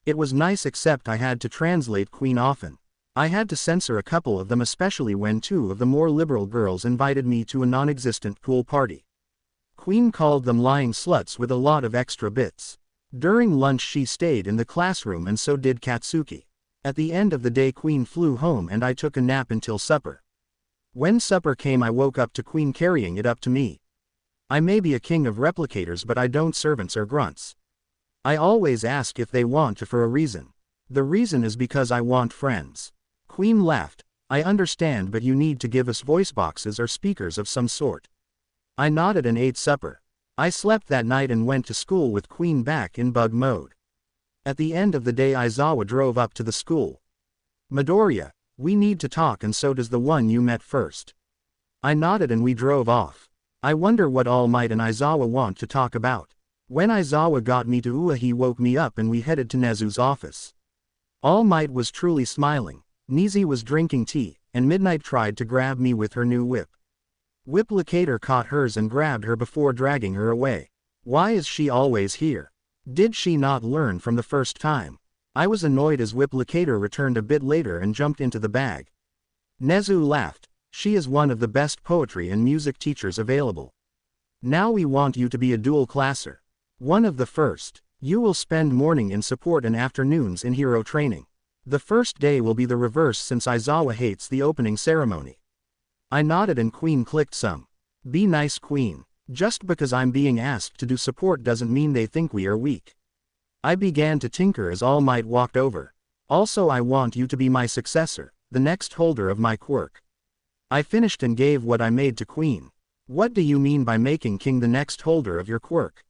It was nice, except I had to translate Queen often. I had to censor a couple of them, especially when 2 of the more liberal girls invited me to a non-existent pool party. Queen called them lying sluts with a lot of extra bits. During lunch she stayed in the classroom and so did Katsuki. At the end of the day Queen flew home and I took a nap until supper. When supper came I woke up to Queen carrying it up to me. I may be a king of replicators but I don't servants or grunts. I always ask if they want to for a reason. The reason is because I want friends. Queen laughed. I understand, but you need to give us voice boxes or speakers of some sort. I nodded and ate supper. I slept that night and went to school with Queen back in bug mode. At the end of the day Aizawa drove up to the school. Midoriya, we need to talk, and so does the one you met first. I nodded and we drove off. I wonder what All Might and Aizawa want to talk about. When Aizawa got me to Ua, he woke me up and we headed to Nezu's office. All Might was truly smiling, Nizi was drinking tea, and Midnight tried to grab me with her new whip. Whiplicator caught hers and grabbed her before dragging her away. Why is she always here? Did she not learn from the first time? I was annoyed as Whiplicator returned a bit later and jumped into the bag. Nezu laughed. She is one of the best poetry and music teachers available. Now we want you to be a dual classer. One of the first. You will spend morning in support and afternoons in hero training. The first day will be the reverse since Aizawa hates the opening ceremony. I nodded and Queen clicked some. Be nice, Queen. Just because I'm being asked to do support doesn't mean they think we are weak. I began to tinker as All Might walked over. Also, I want you to be my successor, the next holder of my quirk. I finished and gave what I made to Queen. What do you mean by making King the next holder of your quirk?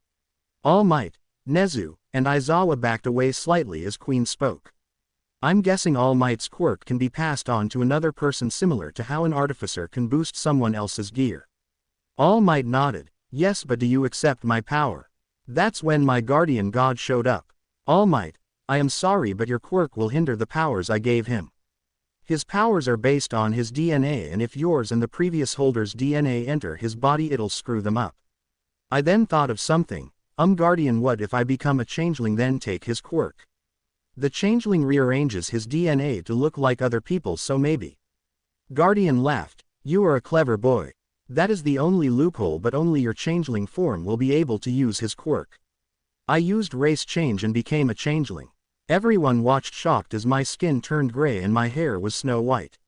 All Might, Nezu, and Aizawa backed away slightly as Queen spoke. I'm guessing All Might's quirk can be passed on to another person, similar to how an artificer can boost someone else's gear. All Might nodded. Yes, but do you accept my power? That's when my guardian god showed up. All Might, I am sorry, but your quirk will hinder the powers I gave him. His powers are based on his DNA, and if yours and the previous holder's DNA enter his body, it'll screw them up. I then thought of something. Guardian, what if I become a changeling then take his quirk? The changeling rearranges his DNA to look like other people's, so maybe. Guardian laughed. You are a clever boy. That is the only loophole, but only your changeling form will be able to use his quirk. I used race change and became a changeling. Everyone watched shocked as my skin turned gray and my hair was snow white.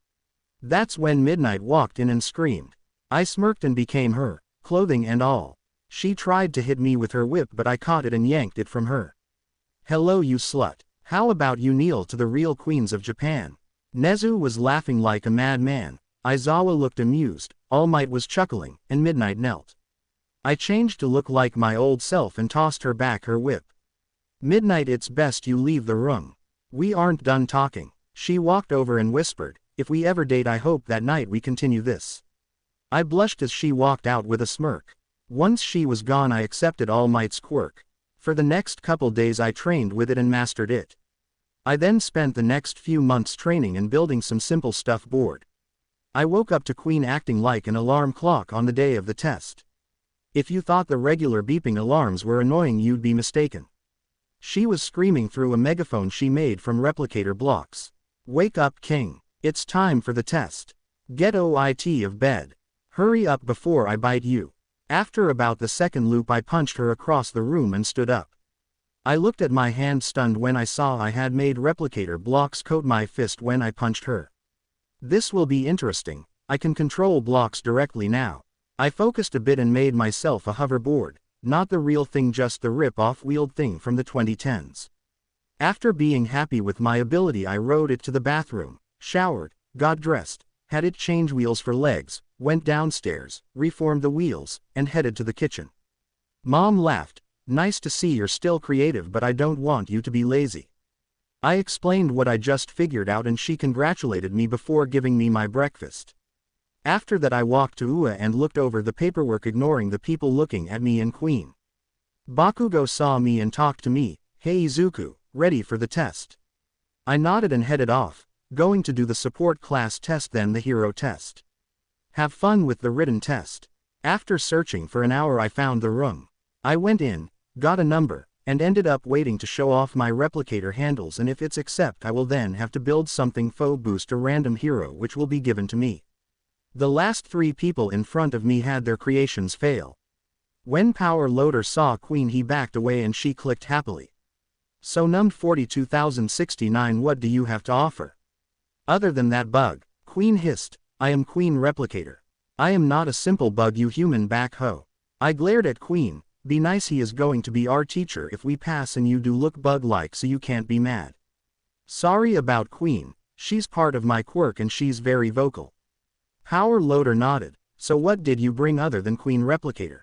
That's when Midnight walked in and screamed. I smirked and became her, clothing and all. She tried to hit me with her whip, but I caught it and yanked it from her. Hello, you slut. How about you kneel to the real queens of Japan? Nezu was laughing like a madman. Aizawa looked amused, All Might was chuckling, and Midnight knelt. I changed to look like my old self and tossed her back her whip. Midnight, it's best you leave the room. We aren't done talking. She walked over and whispered, if we ever date, I hope that night we continue this. I blushed as she walked out with a smirk. Once she was gone, I accepted All Might's quirk. For the next couple days I trained with it and mastered it. I then spent the next few months training and building some simple stuff board. I woke up to Queen acting like an alarm clock on the day of the test. If you thought the regular beeping alarms were annoying, you'd be mistaken. She was screaming through a megaphone she made from replicator blocks. Wake up, King. It's time for the test. Get out of bed. Hurry up before I bite you. After about the second loop, I punched her across the room and stood up. I looked at my hand, stunned when I saw I had made replicator blocks coat my fist when I punched her. This will be interesting. I can control blocks directly now. I focused a bit and made myself a hoverboard. Not the real thing, just the rip-off wheeled thing from the 2010s. After being happy with my ability, I rode it to the bathroom, showered, got dressed, had it change wheels for legs, went downstairs, reformed the wheels, and headed to the kitchen. Mom laughed. Nice to see you're still creative, but I don't want you to be lazy. I explained what I just figured out and she congratulated me before giving me my breakfast. After that I walked to Ua and looked over the paperwork, ignoring the people looking at me and Queen. Bakugo saw me and talked to me. Hey Izuku, ready for the test? I nodded and headed off, going to do the support class test, then the hero test. Have fun with the written test. After searching for an hour I found the room. I went in, got a number, and ended up waiting to show off my replicator handles, and if it's accept I will then have to build something faux boost a random hero which will be given to me. The last 3 people in front of me had their creations fail. When Power Loader saw Queen he backed away and she clicked happily. So numbed 42,069, what do you have to offer? Other than that bug, Queen hissed. I am Queen Replicator. I am not a simple bug, you human backhoe. I glared at Queen. Be nice, he is going to be our teacher if we pass, and you do look bug-like, so you can't be mad. Sorry about Queen, she's part of my quirk and she's very vocal. Power Loader nodded. So what did you bring other than Queen Replicator?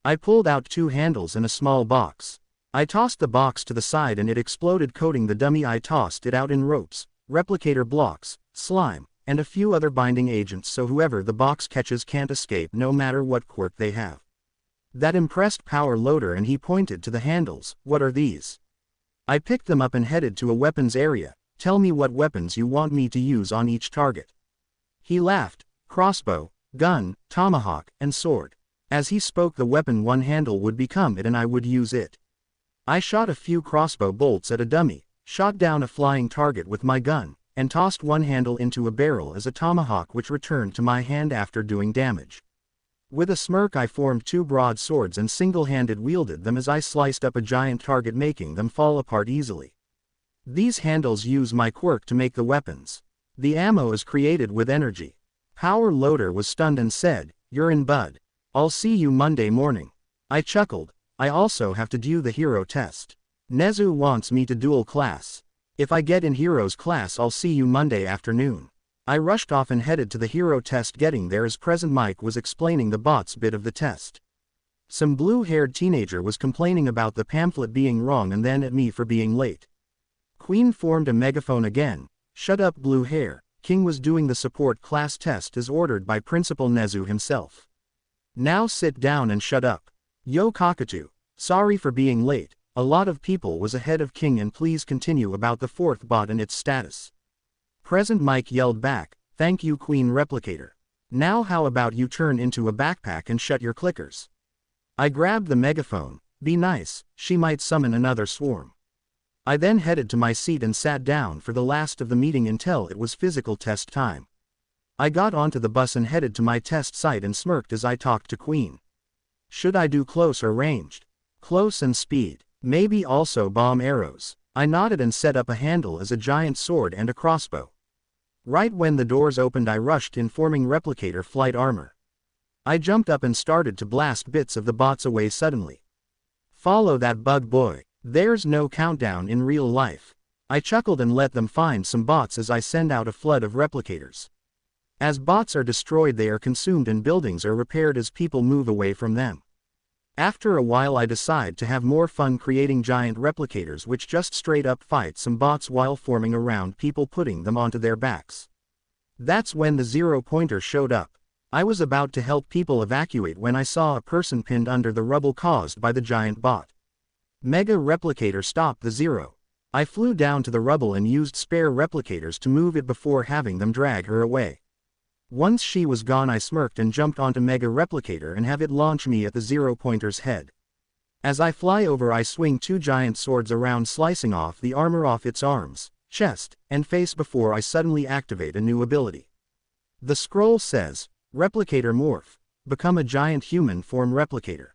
I pulled out 2 handles and a small box. I tossed the box to the side and it exploded, coating the dummy. I tossed it out in ropes, replicator blocks, slime, and a few other binding agents, so whoever the box catches can't escape no matter what quirk they have. That impressed Power Loader and he pointed to the handles. What are these? I picked them up and headed to a weapons area. Tell me what weapons you want me to use on each target. He laughed. Crossbow, gun, tomahawk, and sword. As he spoke, the weapon one handle would become it and I would use it. I shot a few crossbow bolts at a dummy, shot down a flying target with my gun, and tossed one handle into a barrel as a tomahawk which returned to my hand after doing damage. With a smirk I formed two broadswords and single-handed wielded them as I sliced up a giant target, making them fall apart easily. These handles use my quirk to make the weapons. The ammo is created with energy. Power Loader was stunned and said, "You're in, bud. I'll see you Monday morning." I chuckled. I also have to do the hero test. Nezu wants me to dual class. If I get in hero's class, I'll see you Monday afternoon. I rushed off and headed to the hero test. Getting there as present Mike was explaining the bots bit of the test. Some blue-haired teenager was complaining about the pamphlet being wrong and then at me for being late. Queen formed a megaphone again. "Shut up, blue hair." King was doing the support class test as ordered by Principal Nezu himself. "Now sit down and shut up." Yo Cockatoo. Sorry for being late. A lot of people was ahead of King, and please continue about the fourth bot and its status. Present Mike yelled back, "Thank you, Queen Replicator. Now how about you turn into a backpack and shut your clickers?" I grabbed the megaphone. "Be nice, she might summon another swarm." I then headed to my seat and sat down for the last of the meeting until it was physical test time. I got onto the bus and headed to my test site and smirked as I talked to Queen. Should I do close or ranged? Close and speed. Maybe also bomb arrows. I nodded and set up a handle as a giant sword and a crossbow. Right when the doors opened, I rushed in, forming replicator flight armor. I jumped up and started to blast bits of the bots away suddenly. Follow that bug, boy. There's no countdown in real life. I chuckled and let them find some bots as I send out a flood of replicators. As bots are destroyed, they are consumed and buildings are repaired as people move away from them. After a while I decide to have more fun creating giant replicators which just straight up fight some bots while forming around people, putting them onto their backs. That's when the 0-pointer showed up. I was about to help people evacuate when I saw a person pinned under the rubble caused by the giant bot. Mega Replicator stopped the 0. I flew down to the rubble and used spare replicators to move it before having them drag her away. Once she was gone, I smirked and jumped onto Mega Replicator and have it launch me at the 0-pointer's head. As I fly over, I swing two giant swords around, slicing off the armor off its arms, chest, and face before I suddenly activate a new ability. The scroll says, "Replicator Morph. Become a giant human form replicator."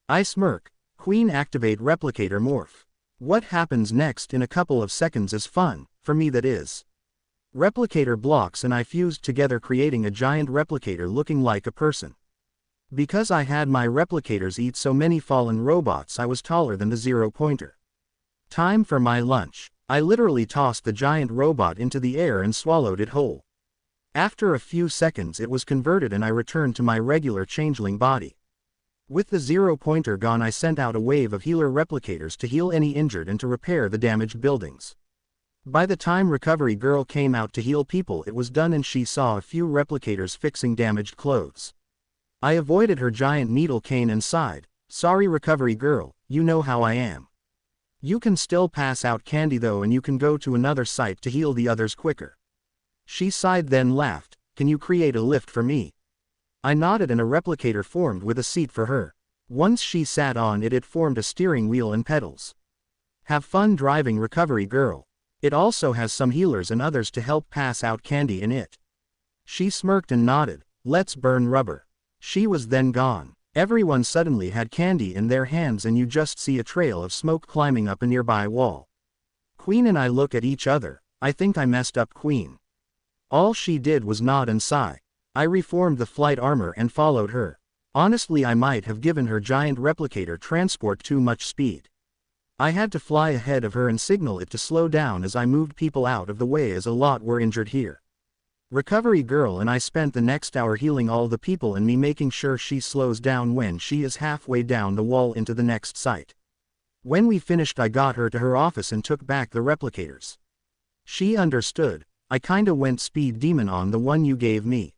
I smirk. Queen, activate Replicator Morph. What happens next in a couple of seconds is fun, for me that is. Replicator blocks and I fused together, creating a giant replicator looking like a person. Because I had my replicators eat so many fallen robots, I was taller than the 0-pointer. Time for my lunch. I literally tossed the giant robot into the air and swallowed it whole. After a few seconds it was converted and I returned to my regular changeling body. With the 0-pointer gone, I sent out a wave of healer replicators to heal any injured and to repair the damaged buildings. By the time Recovery Girl came out to heal people, it was done and she saw a few replicators fixing damaged clothes. I avoided her giant needle cane and sighed, "Sorry, Recovery Girl, you know how I am. You can still pass out candy though, and you can go to another site to heal the others quicker." She sighed then laughed, "Can you create a lift for me?" I nodded and a replicator formed with a seat for her. Once she sat on it, it formed a steering wheel and pedals. Have fun driving, Recovery Girl. It also has some healers and others to help pass out candy in it. She smirked and nodded, "Let's burn rubber." She was then gone. Everyone suddenly had candy in their hands and you just see a trail of smoke climbing up a nearby wall. Queen and I look at each other. I think I messed up Queen. All she did was nod and sigh. I reformed the flight armor and followed her. Honestly, I might have given her giant replicator transport too much speed. I had to fly ahead of her and signal it to slow down as I moved people out of the way, as a lot were injured here. Recovery Girl and I spent the next hour healing all the people and me making sure she slows down when she is halfway down the wall into the next site. When we finished, I got her to her office and took back the replicators. She understood. I kinda went speed demon on the one you gave me.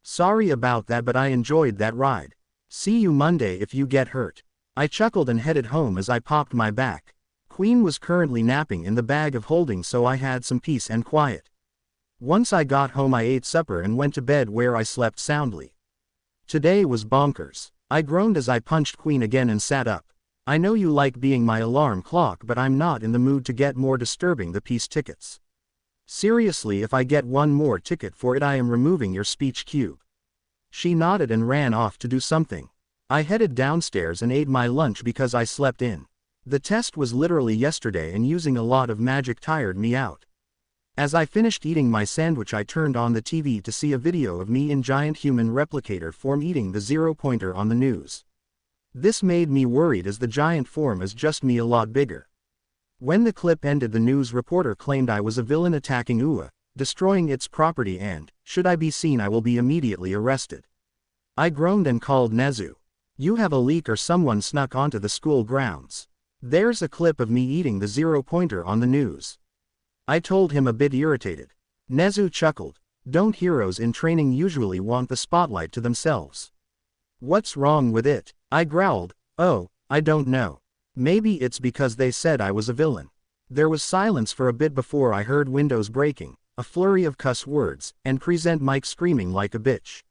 Sorry about that, but I enjoyed that ride. See you Monday if you get hurt. I chuckled and headed home as I popped my back. Queen was currently napping in the bag of holding, so I had some peace and quiet. Once I got home I ate supper and went to bed where I slept soundly. Today was bonkers. I groaned as I punched Queen again and sat up. I know you like being my alarm clock, but I'm not in the mood to get more disturbing the peace tickets. Seriously, if I get one more ticket for it I am removing your speech cube. She nodded and ran off to do something. I headed downstairs and ate my lunch because I slept in. The test was literally yesterday and using a lot of magic tired me out. As I finished eating my sandwich I turned on the TV to see a video of me in giant human replicator form eating the zero-pointer on the news. This made me worried as the giant form is just me a lot bigger. When the clip ended the news reporter claimed I was a villain attacking UA, destroying its property and, should I be seen I will be immediately arrested. I groaned and called Nezu. You have a leak or someone snuck onto the school grounds. There's a clip of me eating the zero-pointer on the news. I told him a bit irritated. Nezu chuckled. Don't heroes in training usually want the spotlight to themselves? What's wrong with it? I growled. Oh, I don't know. Maybe it's because they said I was a villain. There was silence for a bit before I heard windows breaking, a flurry of cuss words, and present Mike screaming like a bitch.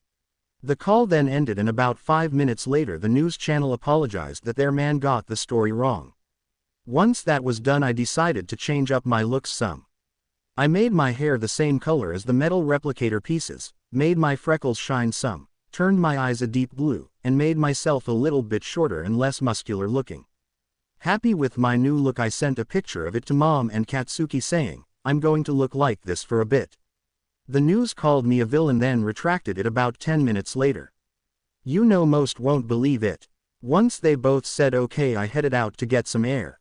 The call then ended and about 5 minutes later the news channel apologized that their man got the story wrong. Once that was done I decided to change up my looks some. I made my hair the same color as the metal replicator pieces, made my freckles shine some, turned my eyes a deep blue, and made myself a little bit shorter and less muscular looking. Happy with my new look I sent a picture of it to Mom and Katsuki saying, I'm going to look like this for a bit. The news called me a villain then retracted it about 10 minutes later. You know most won't believe it. Once they both said okay I headed out to get some air.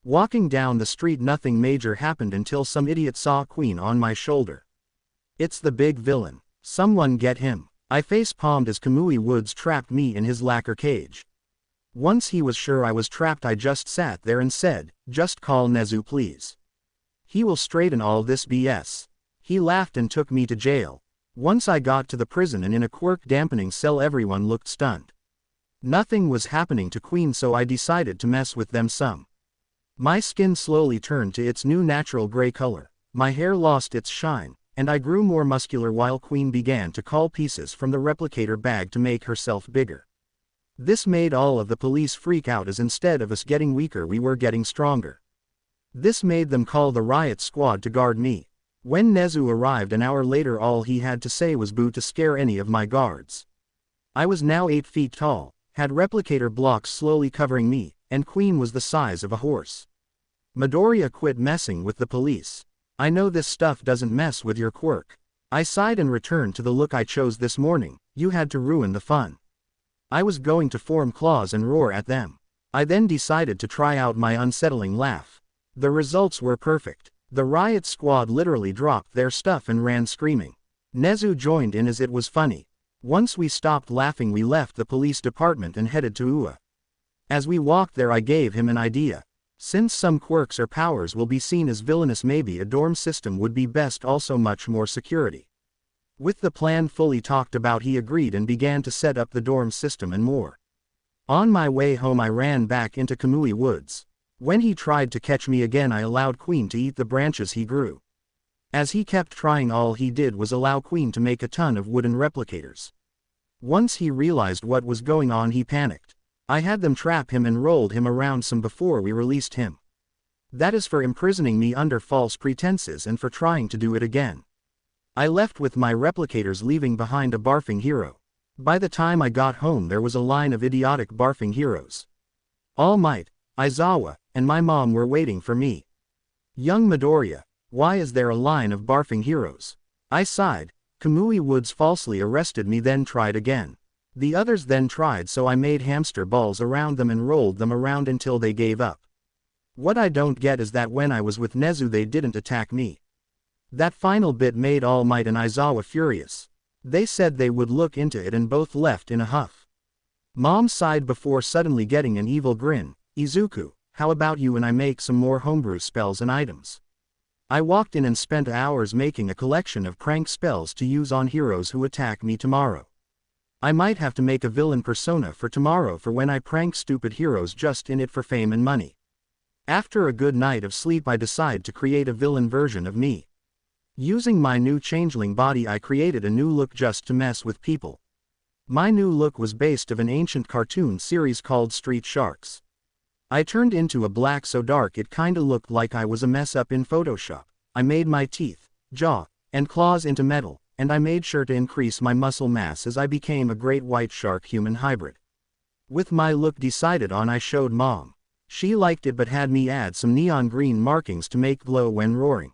Walking down the street nothing major happened until some idiot saw Queen on my shoulder. It's the big villain. Someone get him. I face-palmed as Kamui Woods trapped me in his lacquer cage. Once he was sure I was trapped I just sat there and said, just call Nezu please. He will straighten all this BS. He laughed and took me to jail. Once I got to the prison and in a Quirk dampening cell everyone looked stunned. Nothing was happening to Queen so I decided to mess with them some. My skin slowly turned to its new natural gray color, my hair lost its shine, and I grew more muscular while Queen began to call pieces from the replicator bag to make herself bigger. This made all of the police freak out as instead of us getting weaker we were getting stronger. This made them call the riot squad to guard me. When Nezu arrived an hour later all he had to say was boo to scare any of my guards. I was now 8 feet tall, had replicator blocks slowly covering me, and Queen was the size of a horse. Midoriya quit messing with the police. I know this stuff doesn't mess with your Quirk. I sighed and returned to the look I chose this morning. You had to ruin the fun. I was going to form claws and roar at them. I then decided to try out my unsettling laugh. The results were perfect. The riot squad literally dropped their stuff and ran screaming. Nezu joined in as it was funny. Once we stopped laughing we left the police department and headed to UA. As we walked there I gave him an idea. Since some quirks or powers will be seen as villainous maybe a dorm system would be best, also much more security. With the plan fully talked about he agreed and began to set up the dorm system and more. On my way home I ran back into Kamui Woods. When he tried to catch me again I allowed Queen to eat the branches he grew. As he kept trying all he did was allow Queen to make a ton of wooden replicators. Once he realized what was going on he panicked. I had them trap him and rolled him around some before we released him. That is for imprisoning me under false pretenses and for trying to do it again. I left with my replicators leaving behind a barfing hero. By the time I got home there was a line of idiotic barfing heroes. All Might, Aizawa, and my mom were waiting for me. Young Midoriya, why is there a line of barfing heroes? I sighed. Kamui Woods falsely arrested me then tried again. The others then tried so I made hamster balls around them and rolled them around until they gave up. What I don't get is that when I was with Nezu they didn't attack me. That final bit made All Might and Aizawa furious. They said they would look into it and both left in a huff. Mom sighed before suddenly getting an evil grin. Izuku, how about you and I make some more homebrew spells and items? I walked in and spent hours making a collection of prank spells to use on heroes who attack me tomorrow. I might have to make a villain persona for tomorrow for when I prank stupid heroes just in it for fame and money. After a good night of sleep I decide to create a villain version of me. Using my new changeling body I created a new look just to mess with people. My new look was based of an ancient cartoon series called Street Sharks. I turned into a black so dark it kinda looked like I was a mess up in Photoshop. I made my teeth, jaw, and claws into metal, and I made sure to increase my muscle mass as I became a great white shark human hybrid. With my look decided on I showed Mom. She liked it but had me add some neon green markings to make glow when roaring.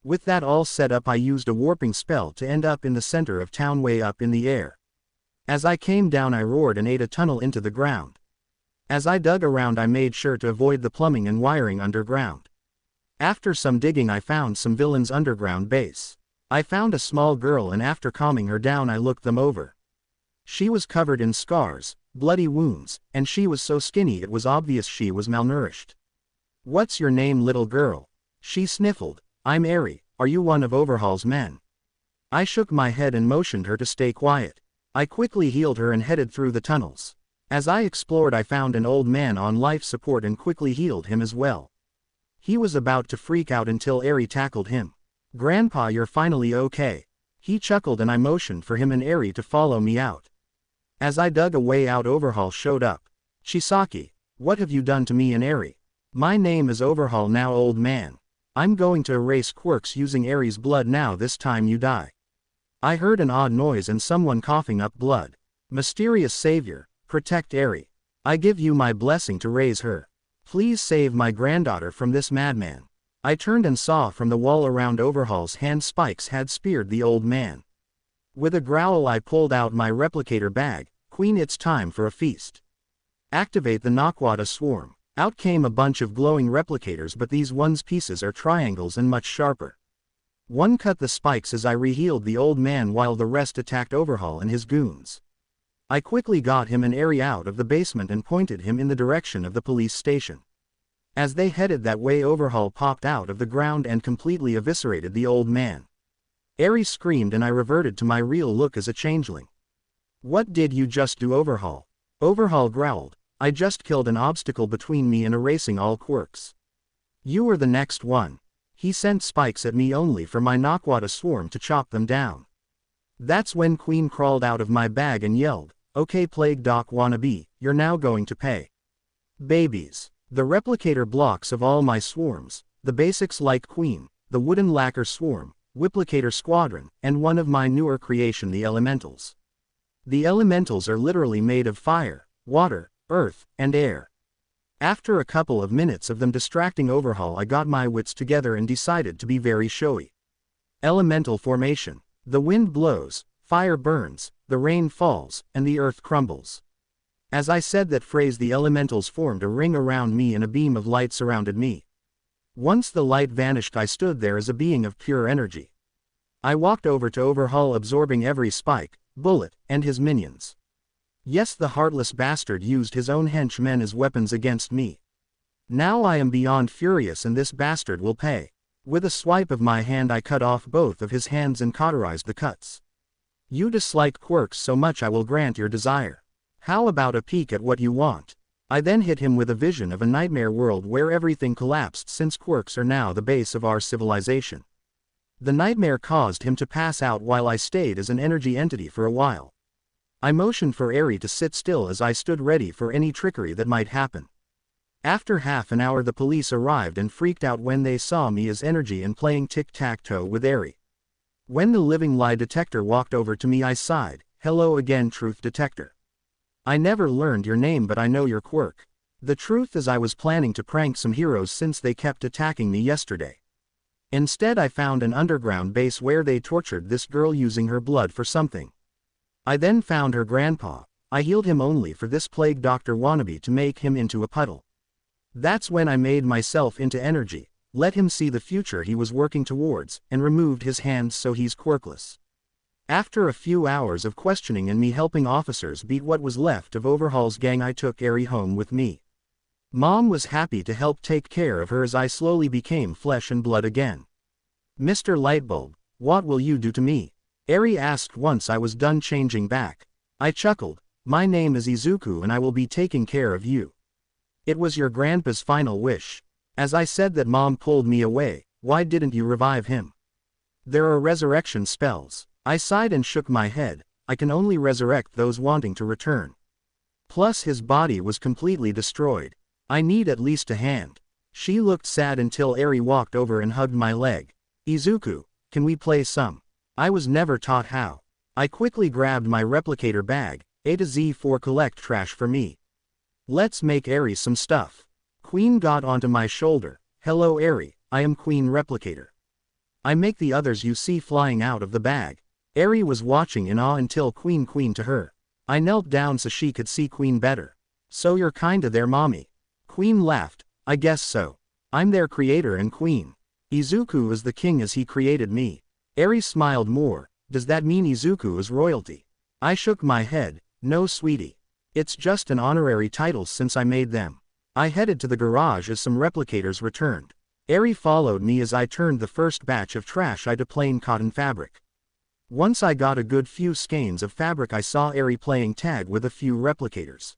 With that all set up I used a warping spell to end up in the center of town way up in the air. As I came down I roared and ate a tunnel into the ground. As I dug around I made sure to avoid the plumbing and wiring underground. After some digging I found some villains' underground base. I found a small girl and after calming her down I looked them over. She was covered in scars, bloody wounds, and she was so skinny it was obvious she was malnourished. "What's your name, little girl?" She sniffled. "I'm Eri, are you one of Overhaul's men?" I shook my head and motioned her to stay quiet. I quickly healed her and headed through the tunnels. As I explored I found an old man on life support and quickly healed him as well. He was about to freak out until Eri tackled him. "Grandpa, you're finally okay." He chuckled and I motioned for him and Eri to follow me out. As I dug a way out Overhaul showed up. "Chisaki, what have you done to me and Eri?" "My name is Overhaul now, old man. I'm going to erase quirks using Eri's blood now, this time you die." I heard an odd noise and someone coughing up blood. "Mysterious savior, protect Eri. I give you my blessing to raise her. Please save my granddaughter from this madman." I turned and saw from the wall around Overhaul's hand spikes had speared the old man. With a growl I pulled out my replicator bag. "Queen, it's time for a feast. Activate the Naquata swarm." Out came a bunch of glowing replicators but these one's pieces are triangles and much sharper. One cut the spikes as I re-healed the old man while the rest attacked Overhaul and his goons. I quickly got him and Eri out of the basement and pointed him in the direction of the police station. As they headed that way Overhaul popped out of the ground and completely eviscerated the old man. Eri screamed and I reverted to my real look as a changeling. "What did you just do, Overhaul?" Overhaul growled. "I just killed an obstacle between me and erasing all quirks. You were the next one." He sent spikes at me only for my Naquata swarm to chop them down. That's when Queen crawled out of my bag and yelled, "Okay, Plague Doc wannabe, you're now going to pay." Babies. The replicator blocks of all my swarms, the basics like Queen, the wooden lacquer swarm, Whiplicator squadron, and one of my newer creation, the elementals. The elementals are literally made of fire, water, earth, and air. After a couple of minutes of them distracting Overhaul I got my wits together and decided to be very showy. Elemental formation. The wind blows, fire burns, the rain falls, and the earth crumbles. As I said that phrase the elementals formed a ring around me and a beam of light surrounded me. Once the light vanished I stood there as a being of pure energy. I walked over to Overhaul absorbing every spike, bullet, and his minions. Yes, the heartless bastard used his own henchmen as weapons against me. Now I am beyond furious and this bastard will pay. With a swipe of my hand I cut off both of his hands and cauterized the cuts. "You dislike quirks so much I will grant your desire. How about a peek at what you want?" I then hit him with a vision of a nightmare world where everything collapsed since quirks are now the base of our civilization. The nightmare caused him to pass out while I stayed as an energy entity for a while. I motioned for Eri to sit still as I stood ready for any trickery that might happen. After half an hour the police arrived and freaked out when they saw me as energy and playing tic-tac-toe with Eri. When the living lie detector walked over to me I sighed, "Hello again, truth detector. I never learned your name but I know your quirk. The truth is I was planning to prank some heroes since they kept attacking me yesterday. Instead I found an underground base where they tortured this girl using her blood for something. I then found her grandpa. I healed him only for this plague doctor wannabe to make him into a puddle. That's when I made myself into energy, let him see the future he was working towards, and removed his hands so he's quirkless." After a few hours of questioning and me helping officers beat what was left of Overhaul's gang I took Eri home with me. Mom was happy to help take care of her as I slowly became flesh and blood again. "Mr. Lightbulb, what will you do to me?" Eri asked once I was done changing back. I chuckled. My name is Izuku and I will be taking care of you. It was your grandpa's final wish. As I said that, Mom pulled me away. Why didn't you revive him? There are resurrection spells. I sighed and shook my head. I can only resurrect those wanting to return. Plus his body was completely destroyed. I need at least a hand. She looked sad until Eri walked over and hugged my leg. Izuku, can we play some? I was never taught how. I quickly grabbed my replicator bag, A to Z for collect trash for me. Let's make Eri some stuff. Queen got onto my shoulder. Hello Eri, I am Queen Replicator. I make the others you see flying out of the bag. Eri was watching in awe until Queen to her. I knelt down so she could see Queen better. So you're kinda their mommy. Queen laughed. I guess so. I'm their creator and queen. Izuku is the king as he created me. Eri smiled more. Does that mean Izuku is royalty? I shook my head. No sweetie. It's just an honorary title since I made them. I headed to the garage as some replicators returned. Eri followed me as I turned the first batch of trash into plain cotton fabric. Once I got a good few skeins of fabric, I saw Eri playing tag with a few replicators.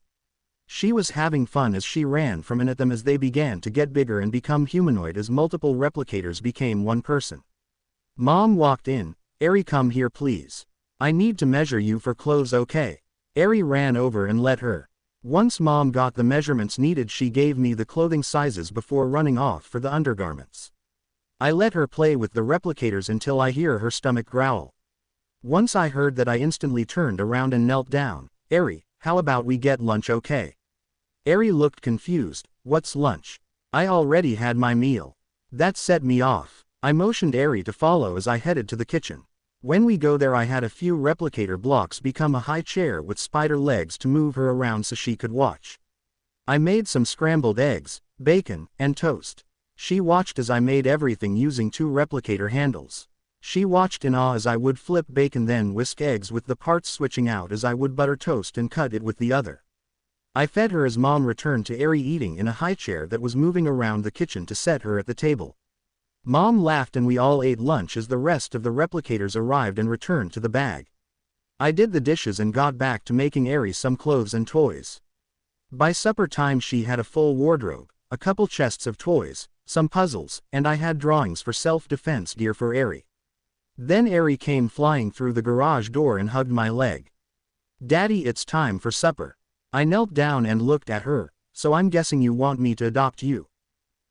She was having fun as she ran from and at them as they began to get bigger and become humanoid as multiple replicators became one person. Mom walked in. Eri, come here please. I need to measure you for clothes, okay? Eri ran over and let her. Once Mom got the measurements needed, she gave me the clothing sizes before running off for the undergarments. I let her play with the replicators until I hear her stomach growl. Once I heard that, I instantly turned around and knelt down. Eri, how about we get lunch, okay? Eri looked confused. What's lunch? I already had my meal. That set me off. I motioned Eri to follow as I headed to the kitchen. When we go there, I had a few replicator blocks become a high chair with spider legs to move her around so she could watch. I made some scrambled eggs, bacon, and toast. She watched as I made everything using 2 replicator handles. She watched in awe as I would flip bacon, then whisk eggs with the parts switching out as I would butter toast and cut it with the other. I fed her as Mom returned to Eri eating in a high chair that was moving around the kitchen to set her at the table. Mom laughed and we all ate lunch as the rest of the replicators arrived and returned to the bag. I did the dishes and got back to making Eri some clothes and toys. By supper time she had a full wardrobe, a couple chests of toys, some puzzles, and I had drawings for self-defense gear for Eri. Then Eri came flying through the garage door and hugged my leg. Daddy, it's time for supper. I knelt down and looked at her. So I'm guessing you want me to adopt you?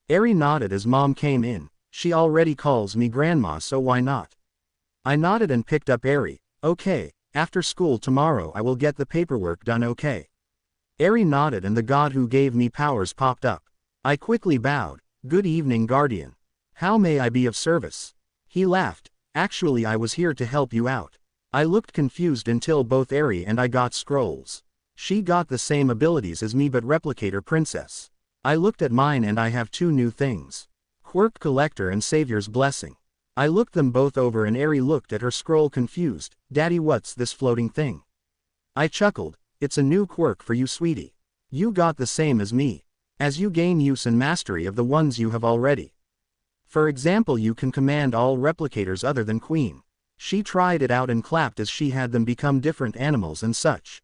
Eri nodded as Mom came in. She already calls me grandma, so why not? I nodded and picked up Eri. Okay, after school tomorrow I will get the paperwork done, okay? Eri nodded and the god who gave me powers popped up. I quickly bowed. Good evening, Guardian. How may I be of service? He laughed. Actually, I was here to help you out. I looked confused until both Eri and I got scrolls. She got the same abilities as me but replicator princess. I looked at mine and I have 2 new things. Quirk Collector and Savior's Blessing. I looked them both over and Eri looked at her scroll confused. Daddy, what's this floating thing? I chuckled. It's a new quirk for you, sweetie. You got the same as me. As you gain use and mastery of the ones you have already. For example, you can command all replicators other than Queen. She tried it out and clapped as she had them become different animals and such.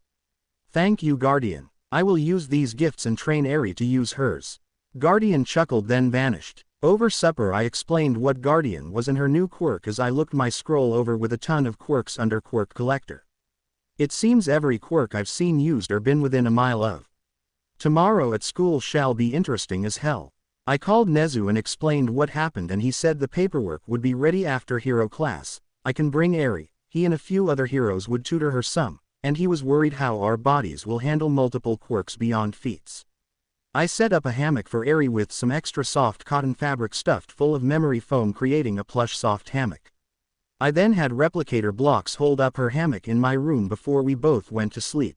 Thank you, Guardian. I will use these gifts and train Eri to use hers. Guardian chuckled then vanished. Over supper I explained what Guardian was and her new quirk as I looked my scroll over with a ton of quirks under Quirk Collector. It seems every quirk I've seen used or been within a mile of. Tomorrow at school shall be interesting as hell. I called Nezu and explained what happened and he said the paperwork would be ready after hero class. I can bring Eri, he and a few other heroes would tutor her some, and he was worried how our bodies will handle multiple quirks beyond feats. I set up a hammock for Eri with some extra soft cotton fabric stuffed full of memory foam, creating a plush soft hammock. I then had replicator blocks hold up her hammock in my room before we both went to sleep.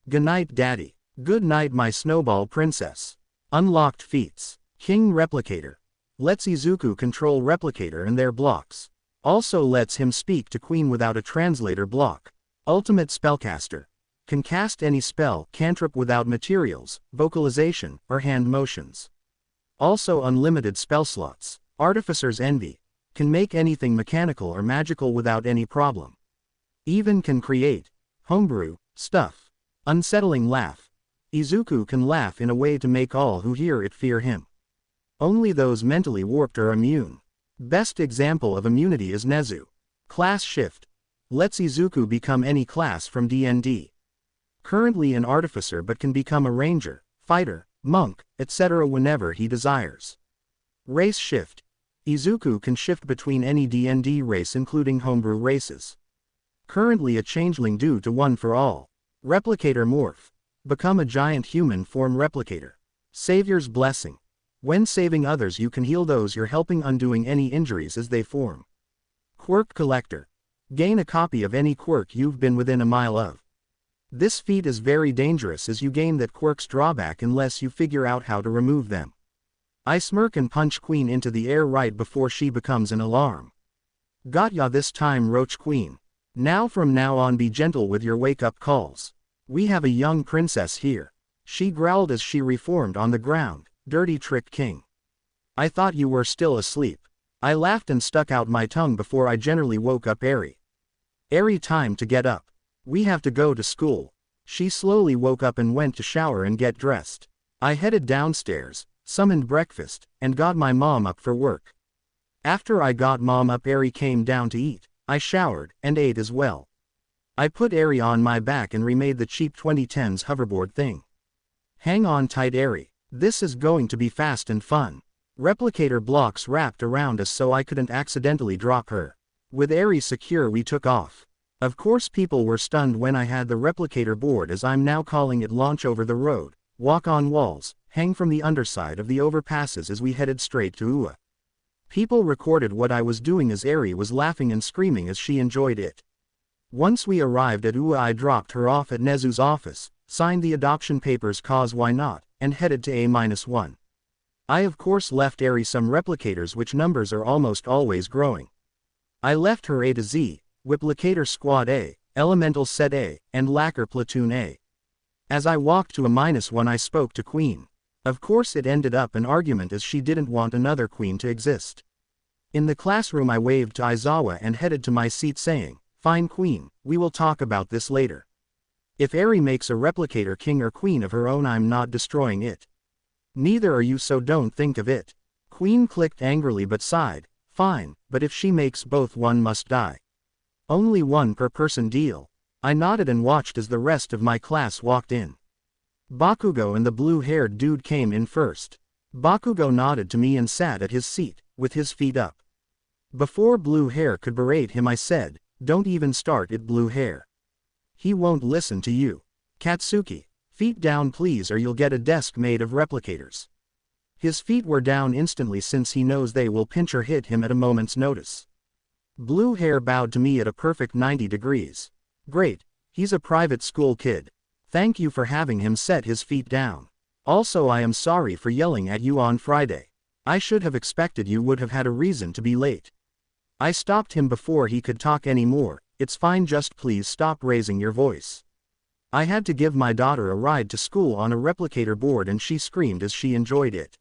Good night, Daddy. Good night, my snowball princess. Unlocked feats. King Replicator. Lets Izuku control Replicator and their blocks. Also lets him speak to Queen without a translator block. Ultimate Spellcaster. Can cast any spell, cantrip without materials, vocalization, or hand motions. Also unlimited spell slots. Artificer's Envy. Can make anything mechanical or magical without any problem. Even can create. Homebrew, Stuff. Unsettling laugh. Izuku can laugh in a way to make all who hear it fear him. Only those mentally warped are immune. Best example of immunity is Nezu. Class shift. Lets Izuku become any class from D&D. Currently an artificer but can become a ranger, fighter, monk, etc. whenever he desires. Race shift. Izuku can shift between any D&D race including homebrew races. Currently a changeling due to One for All. Replicator morph. Become a giant human form replicator. Savior's blessing. When saving others you can heal those you're helping, undoing any injuries as they form. Quirk collector. Gain a copy of any quirk you've been within a mile of. This feat is very dangerous as you gain that quirk's drawback unless you figure out how to remove them. I smirk and punch Queen into the air right before she becomes an alarm. Got ya this time, Roach Queen. Now from now on be gentle with your wake-up calls. We have a young princess here. She growled as she reformed on the ground. Dirty trick king. I thought you were still asleep. I laughed and stuck out my tongue before I generally woke up Eri. Eri, time to get up. We have to go to school. She slowly woke up and went to shower and get dressed. I headed downstairs, summoned breakfast, and got my mom up for work. After I got mom up, Eri came down to eat. I showered, and ate as well. I put Eri on my back and remade the cheap 2010s hoverboard thing. Hang on tight, Eri. This is going to be fast and fun. Replicator blocks wrapped around us so I couldn't accidentally drop her. With Eri secure we took off. Of course people were stunned when I had the replicator board, as I'm now calling it, launch over the road, walk on walls, hang from the underside of the overpasses as we headed straight to Ua. People recorded what I was doing as Eri was laughing and screaming as she enjoyed it. Once we arrived at Ua I dropped her off at Nezu's office, signed the adoption papers cause why not, and headed to A-1. I of course left Eri some replicators which numbers are almost always growing. I left her A to Z, Whiplicator Squad A, Elemental Set A, and Lacquer Platoon A. As I walked to A-1 I spoke to Queen. Of course it ended up an argument as she didn't want another queen to exist. In the classroom I waved to Aizawa and headed to my seat saying, "Fine Queen, we will talk about this later. If Eri makes a replicator king or queen of her own I'm not destroying it. Neither are you, so don't think of it." Queen clicked angrily but sighed, "Fine, but if she makes both one must die. Only one per person deal." I nodded and watched as the rest of my class walked in. Bakugo and the blue-haired dude came in first. Bakugo nodded to me and sat at his seat, with his feet up. Before Blue Hair could berate him I said, "Don't even start it, Blue Hair. He won't listen to you. Katsuki, feet down please or you'll get a desk made of replicators." His feet were down instantly since he knows they will pinch or hit him at a moment's notice. Blue Hair bowed to me at a perfect 90 degrees. "Great, he's a private school kid. Thank you for having him set his feet down. Also I am sorry for yelling at you on Friday. I should have expected you would have had a reason to be late." I stopped him before he could talk anymore. "It's fine, just please stop raising your voice. I had to give my daughter a ride to school on a replicator board and she screamed as she enjoyed it.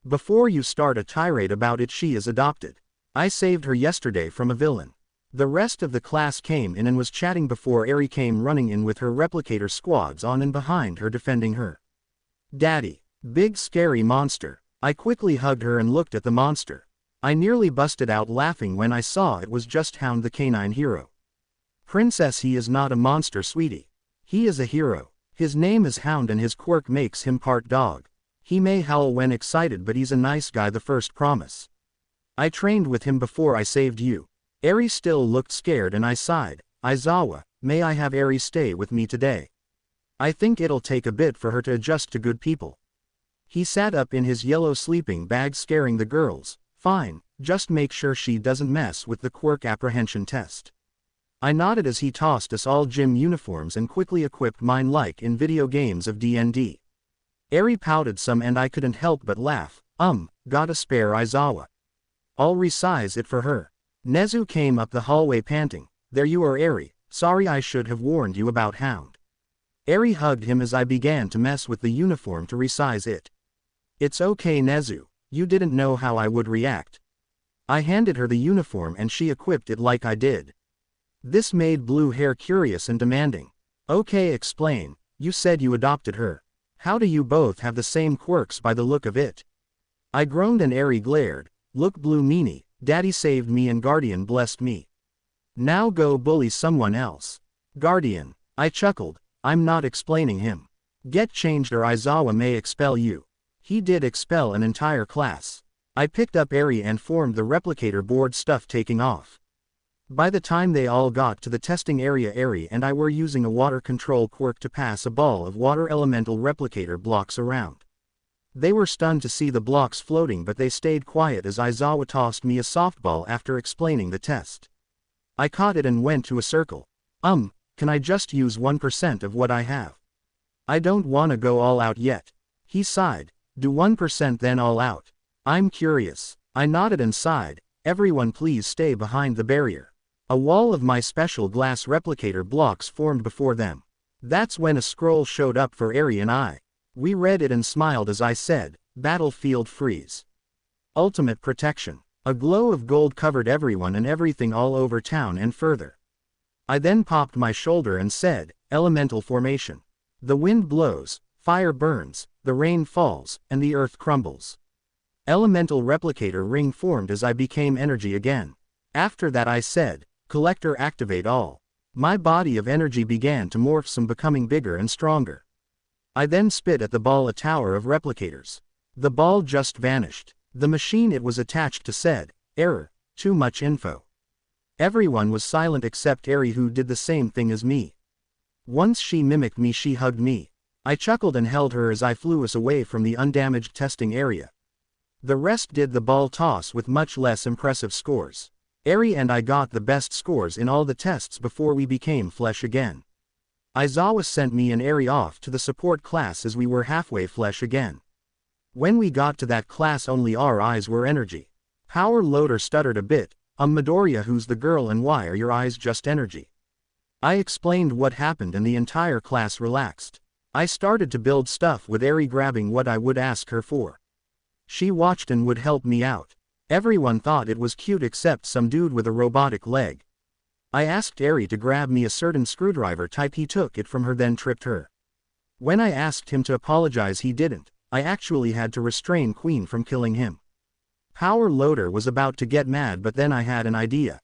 Before you start a tirade about it, she is adopted. I saved her yesterday from a villain." The rest of the class came in and was chatting before Eri came running in with her replicator squads on and behind her defending her. "Daddy, big scary monster." I quickly hugged her and looked at the monster. I nearly busted out laughing when I saw it was just Hound the canine hero. "Princess, he is not a monster, sweetie. He is a hero. His name is Hound and his quirk makes him part dog. He may howl when excited but he's a nice guy, the first promise. I trained with him before I saved you." Eri still looked scared and I sighed. "Aizawa, may I have Eri stay with me today? I think it'll take a bit for her to adjust to good people." He sat up in his yellow sleeping bag scaring the girls. "Fine, just make sure she doesn't mess with the quirk apprehension test." I nodded as he tossed us all gym uniforms and quickly equipped mine like in video games of D&D. Eri pouted some and I couldn't help but laugh. Gotta spare Aizawa. I'll resize it for her." Nezu came up the hallway panting. "There you are, Eri. Sorry, I should have warned you about Hound." Eri hugged him as I began to mess with the uniform to resize it. "It's okay, Nezu. You didn't know how I would react." I handed her the uniform and she equipped it like I did. This made Blue Hair curious and demanding. Okay, explain. You said you adopted her. How do you both have the same quirks by the look of it? I groaned and Eri glared. Look blue meanie, Daddy saved me and Guardian blessed me. Now go bully someone else. Guardian. I chuckled. I'm not explaining him. Get changed or Aizawa may expel you. He did expel an entire class. I picked up Eri and formed the replicator board, stuff taking off. By the time they all got to the testing area, Eri and I were using a water control quirk to pass a ball of water elemental replicator blocks around. They were stunned to see the blocks floating, but they stayed quiet as Aizawa tossed me a softball after explaining the test. I caught it and went to a circle. Can I just use 1% of what I have? I don't wanna go all out yet. He sighed. Do 1% then all out. I'm curious. I nodded and sighed. Everyone please stay behind the barrier. A wall of my special glass replicator blocks formed before them. That's when a scroll showed up for Eri and I. We read it and smiled as I said, Battlefield freeze. Ultimate protection. A glow of gold covered everyone and everything all over town and further. I then popped my shoulder and said, Elemental formation. The wind blows, fire burns, the rain falls, and the earth crumbles. Elemental replicator ring formed as I became energy again. After that I said, Collector activate all. My body of energy began to morph, some becoming bigger and stronger. I then spit at the ball, a tower of replicators. The ball just vanished. The machine it was attached to said, Error, too much info. Everyone was silent except Eri, who did the same thing as me. Once she mimicked me, she hugged me. I chuckled and held her as I flew us away from the undamaged testing area. The rest did the ball toss with much less impressive scores. Eri and I got the best scores in all the tests before we became flesh again. Aizawa sent me and Eri off to the support class as we were halfway flesh again. When we got to that class, only our eyes were energy. Power Loader stuttered a bit. Midoriya, who's the girl, and why are your eyes just energy? I explained what happened and the entire class relaxed. I started to build stuff with Eri, grabbing what I would ask her for. She watched and would help me out. Everyone thought it was cute except some dude with a robotic leg. I asked Eri to grab me a certain screwdriver type, he took it from her then tripped her. When I asked him to apologize, he didn't. I actually had to restrain Queen from killing him. Power Loader was about to get mad, but then I had an idea.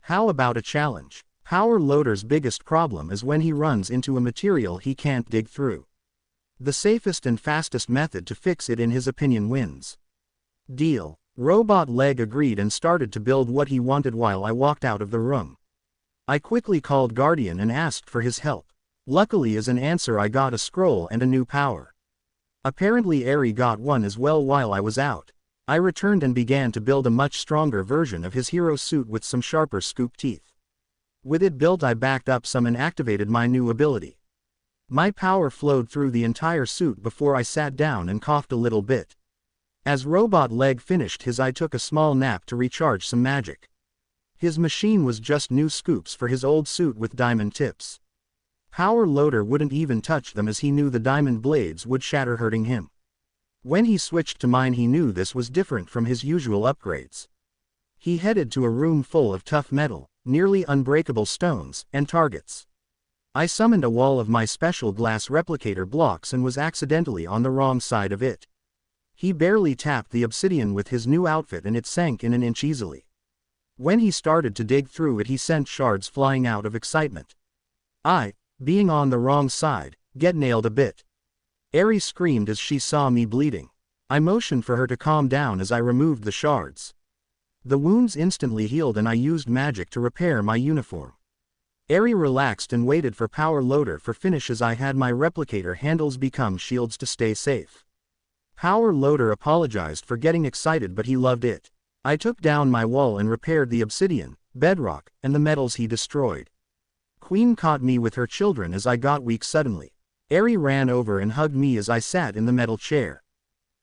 How about a challenge? Power Loader's biggest problem is when he runs into a material he can't dig through. The safest and fastest method to fix it, in his opinion, wins. Deal. Robot Leg agreed and started to build what he wanted while I walked out of the room. I quickly called Guardian and asked for his help. Luckily, as an answer, I got a scroll and a new power. Apparently Eri got one as well while I was out. I returned and began to build a much stronger version of his hero suit with some sharper scoop teeth. With it built, I backed up some and activated my new ability. My power flowed through the entire suit before I sat down and coughed a little bit. As Robot Leg finished his, I took a small nap to recharge some magic. His machine was just new scoops for his old suit with diamond tips. Power Loader wouldn't even touch them as he knew the diamond blades would shatter, hurting him. When he switched to mine, he knew this was different from his usual upgrades. He headed to a room full of tough metal, nearly unbreakable stones, and targets. I summoned a wall of my special glass replicator blocks and was accidentally on the wrong side of it. He barely tapped the obsidian with his new outfit and it sank in an inch easily. When he started to dig through it, he sent shards flying out of excitement. I, being on the wrong side, get nailed a bit. Eri screamed as she saw me bleeding. I motioned for her to calm down as I removed the shards. The wounds instantly healed and I used magic to repair my uniform. Eri relaxed and waited for Power Loader for finish as I had my replicator handles become shields to stay safe. Power Loader apologized for getting excited, but he loved it. I took down my wall and repaired the obsidian, bedrock, and the metals he destroyed. Queen caught me with her children as I got weak suddenly. Eri ran over and hugged me as I sat in the metal chair.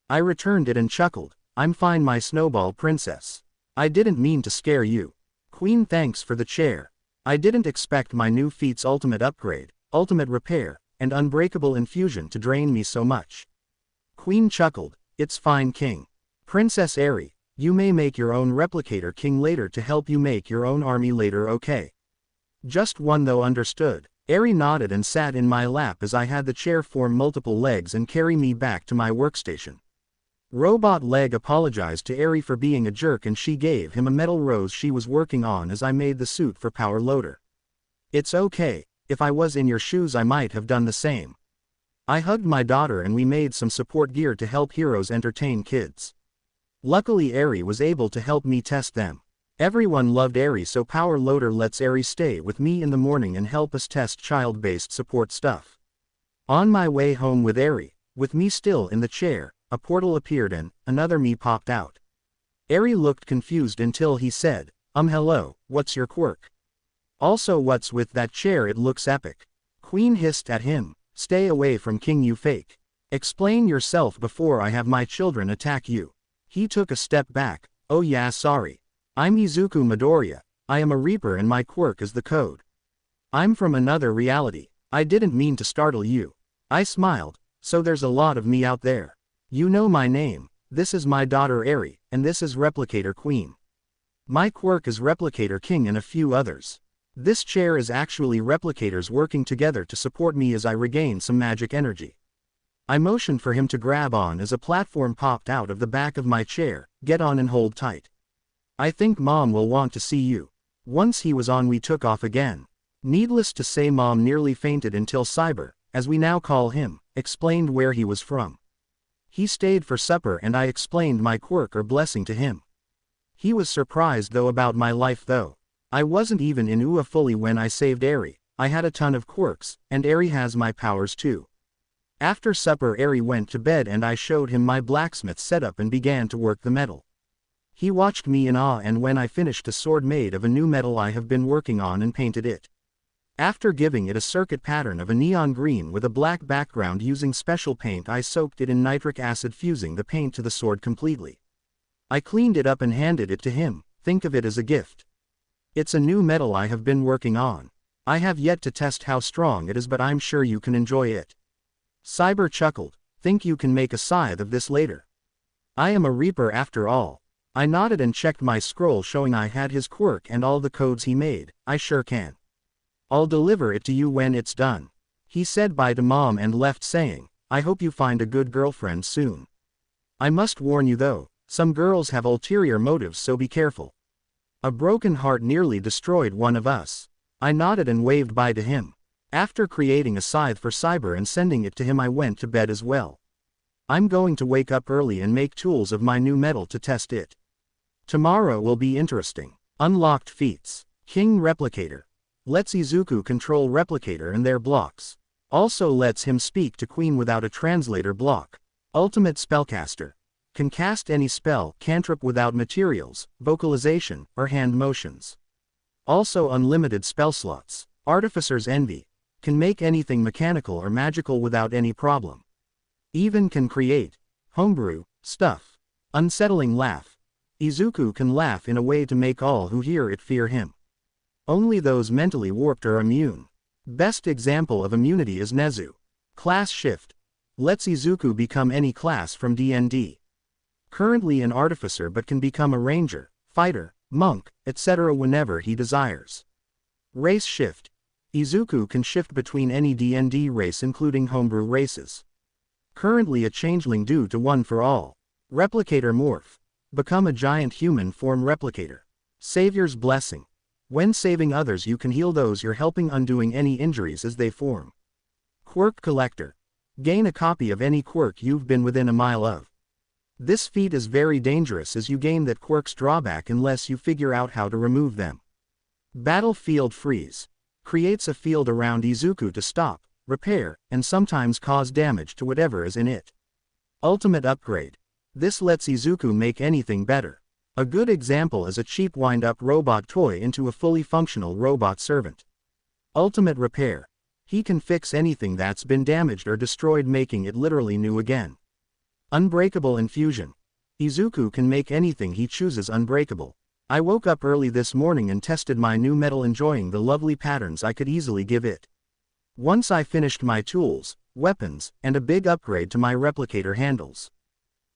I returned it and chuckled. I'm fine, my snowball princess. I didn't mean to scare you. Queen, thanks for the chair. I didn't expect my new feat's ultimate upgrade, ultimate repair, and unbreakable infusion to drain me so much. Queen chuckled. It's fine, King. Princess Eri, you may make your own replicator king later to help you make your own army later, okay? Just one though, understood. Eri nodded and sat in my lap as I had the chair form multiple legs and carry me back to my workstation. Robot Leg apologized to Eri for being a jerk and she gave him a metal rose she was working on as I made the suit for Power Loader. It's okay, if I was in your shoes I might have done the same. I hugged my daughter and we made some support gear to help heroes entertain kids. Luckily Eri was able to help me test them. Everyone loved Eri, so Power Loader lets Eri stay with me in the morning and help us test child-based support stuff. On my way home with Eri, with me still in the chair, a portal appeared and another me popped out. Eri looked confused until he said, hello, what's your quirk? Also what's with that chair, it looks epic. Queen hissed at him, stay away from King you fake. Explain yourself before I have my children attack you. He took a step back, oh yeah sorry. I'm Izuku Midoriya, I am a Reaper and my quirk is the code. I'm from another reality, I didn't mean to startle you. I smiled, so there's a lot of me out there. You know my name, this is my daughter Eri, and this is Replicator Queen. My quirk is Replicator King and a few others. This chair is actually replicators working together to support me as I regain some magic energy. I motioned for him to grab on as a platform popped out of the back of my chair, get on and hold tight. I think Mom will want to see you. Once he was on we took off again. Needless to say Mom nearly fainted until Cyber, as we now call him, explained where he was from. He stayed for supper and I explained my quirk or blessing to him. He was surprised though about my life though. I wasn't even in UA fully when I saved Eri, I had a ton of quirks, and Eri has my powers too. After supper Eri went to bed and I showed him my blacksmith setup and began to work the metal. He watched me in awe and when I finished a sword made of a new metal I have been working on and painted it. After giving it a circuit pattern of a neon green with a black background using special paint I soaked it in nitric acid fusing the paint to the sword completely. I cleaned it up and handed it to him, think of it as a gift. It's a new metal I have been working on. I have yet to test how strong it is but I'm sure you can enjoy it. Cyber chuckled, think you can make a scythe of this later. I am a Reaper after all. I nodded and checked my scroll showing I had his quirk and all the codes he made, I sure can. I'll deliver it to you when it's done. He said bye to Mom and left saying, I hope you find a good girlfriend soon. I must warn you though, some girls have ulterior motives so be careful. A broken heart nearly destroyed one of us. I nodded and waved bye to him. After creating a scythe for Cyber and sending it to him I went to bed as well. I'm going to wake up early and make tools of my new metal to test it. Tomorrow will be interesting. Unlocked feats. King Replicator. Lets Izuku control Replicator and their blocks. Also lets him speak to Queen without a translator block. Ultimate Spellcaster. Can cast any spell, cantrip without materials, vocalization, or hand motions. Also unlimited spell slots. Artificer's Envy. Can make anything mechanical or magical without any problem. Even can create homebrew stuff. Unsettling Laugh. Izuku can laugh in a way to make all who hear it fear him. Only those mentally warped are immune. Best example of immunity is Nezu. Class Shift. Lets Izuku become any class from D&D. Currently an artificer but can become a ranger, fighter, monk, etc. whenever he desires. Race Shift. Izuku can shift between any D&D race including homebrew races. Currently a changeling due to One for All. Replicator Morph. Become a giant human form replicator. Savior's Blessing. When saving others you can heal those you're helping, undoing any injuries as they form. Quirk Collector. Gain a copy of any quirk you've been within a mile of. This feat is very dangerous as you gain that quirk's drawback unless you figure out how to remove them. Battlefield Freeze. Creates a field around Izuku to stop, repair, and sometimes cause damage to whatever is in it. Ultimate Upgrade. This lets Izuku make anything better. A good example is a cheap wind-up robot toy into a fully functional robot servant. Ultimate Repair. He can fix anything that's been damaged or destroyed, making it literally new again. Unbreakable Infusion. Izuku can make anything he chooses unbreakable. I woke up early this morning and tested my new metal, enjoying the lovely patterns I could easily give it. Once I finished my tools, weapons, and a big upgrade to my replicator handles.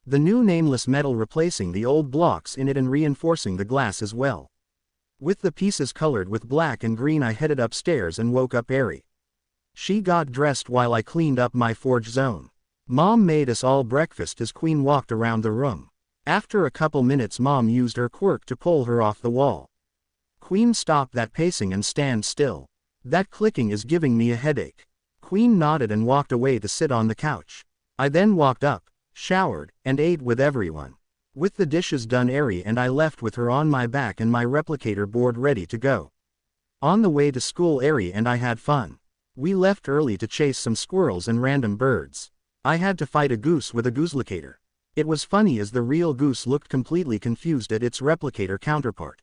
The new nameless metal replacing the old blocks in it and reinforcing the glass as well. With the pieces colored with black and green I headed upstairs and woke up Eri. She got dressed while I cleaned up my forge zone. Mom made us all breakfast as Queen walked around the room. After a couple minutes Mom used her quirk to pull her off the wall. Queen, stop that pacing and stand still. That clicking is giving me a headache. Queen nodded and walked away to sit on the couch. I then walked up, showered, and ate with everyone. With the dishes done, Eri and I left with her on my back and my replicator board ready to go. On the way to school, Eri and I had fun. We left early to chase some squirrels and random birds. I had to fight a goose with a gooselicator. It was funny as the real goose looked completely confused at its replicator counterpart.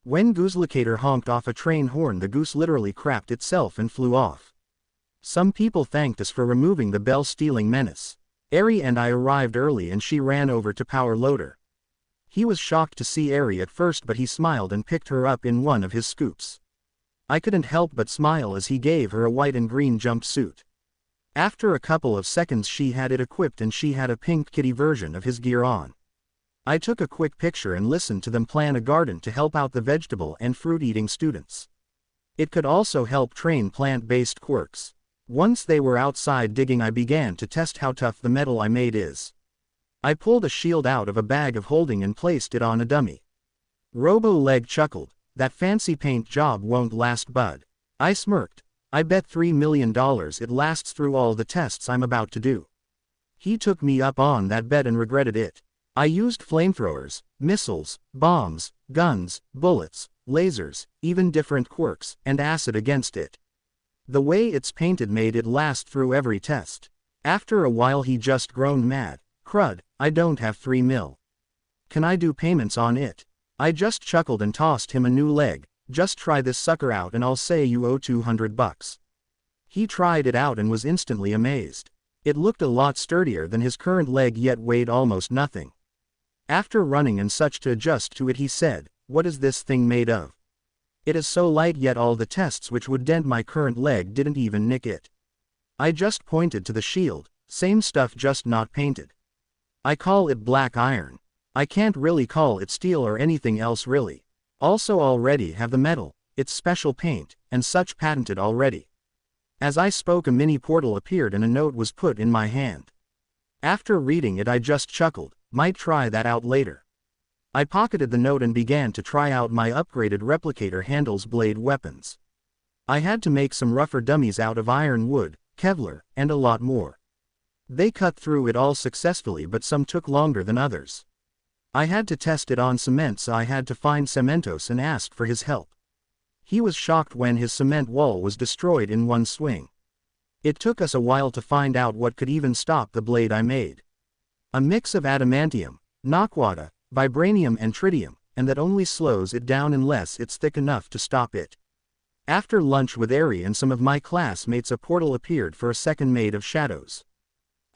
When gooselicator honked off a train horn, the goose literally crapped itself and flew off. Some people thanked us for removing the bell-stealing menace. Eri and I arrived early and she ran over to Power Loader. He was shocked to see Eri at first, but he smiled and picked her up in one of his scoops. I couldn't help but smile as he gave her a white and green jumpsuit. After a couple of seconds she had it equipped and she had a pink kitty version of his gear on. I took a quick picture and listened to them plan a garden to help out the vegetable and fruit-eating students. It could also help train plant-based quirks. Once they were outside digging, I began to test how tough the metal I made is. I pulled a shield out of a bag of holding and placed it on a dummy. Robo-Leg chuckled, "That fancy paint job won't last, bud." I smirked. "I bet $3 million it lasts through all the tests I'm about to do." He took me up on that bet and regretted it. I used flamethrowers, missiles, bombs, guns, bullets, lasers, even different quirks, and acid against it. The way it's painted made it last through every test. After a while he just groaned, "Mad, crud, I don't have 3 mil. Can I do payments on it?" I just chuckled and tossed him a new leg. "Just try this sucker out and I'll say you owe $200. He tried it out and was instantly amazed. It looked a lot sturdier than his current leg, yet weighed almost nothing. After running and such to adjust to it, he said, "What is this thing made of? It is so light, yet all the tests which would dent my current leg didn't even nick it." I just pointed to the shield. "Same stuff, just not painted. I call it black iron. I can't really call it steel or anything else really. Also already have the metal, its special paint, and such patented already." As I spoke, a mini portal appeared and a note was put in my hand. After reading it I just chuckled, "Might try that out later." I pocketed the note and began to try out my upgraded replicator handles blade weapons. I had to make some rougher dummies out of iron, wood, Kevlar, and a lot more. They cut through it all successfully, but some took longer than others. I had to test it on cement, so I had to find Cementos and ask for his help. He was shocked when his cement wall was destroyed in one swing. It took us a while to find out what could even stop the blade I made. A mix of adamantium, naquata, vibranium and tritium, and that only slows it down unless it's thick enough to stop it. After lunch with Eri and some of my classmates, a portal appeared for a second made of shadows.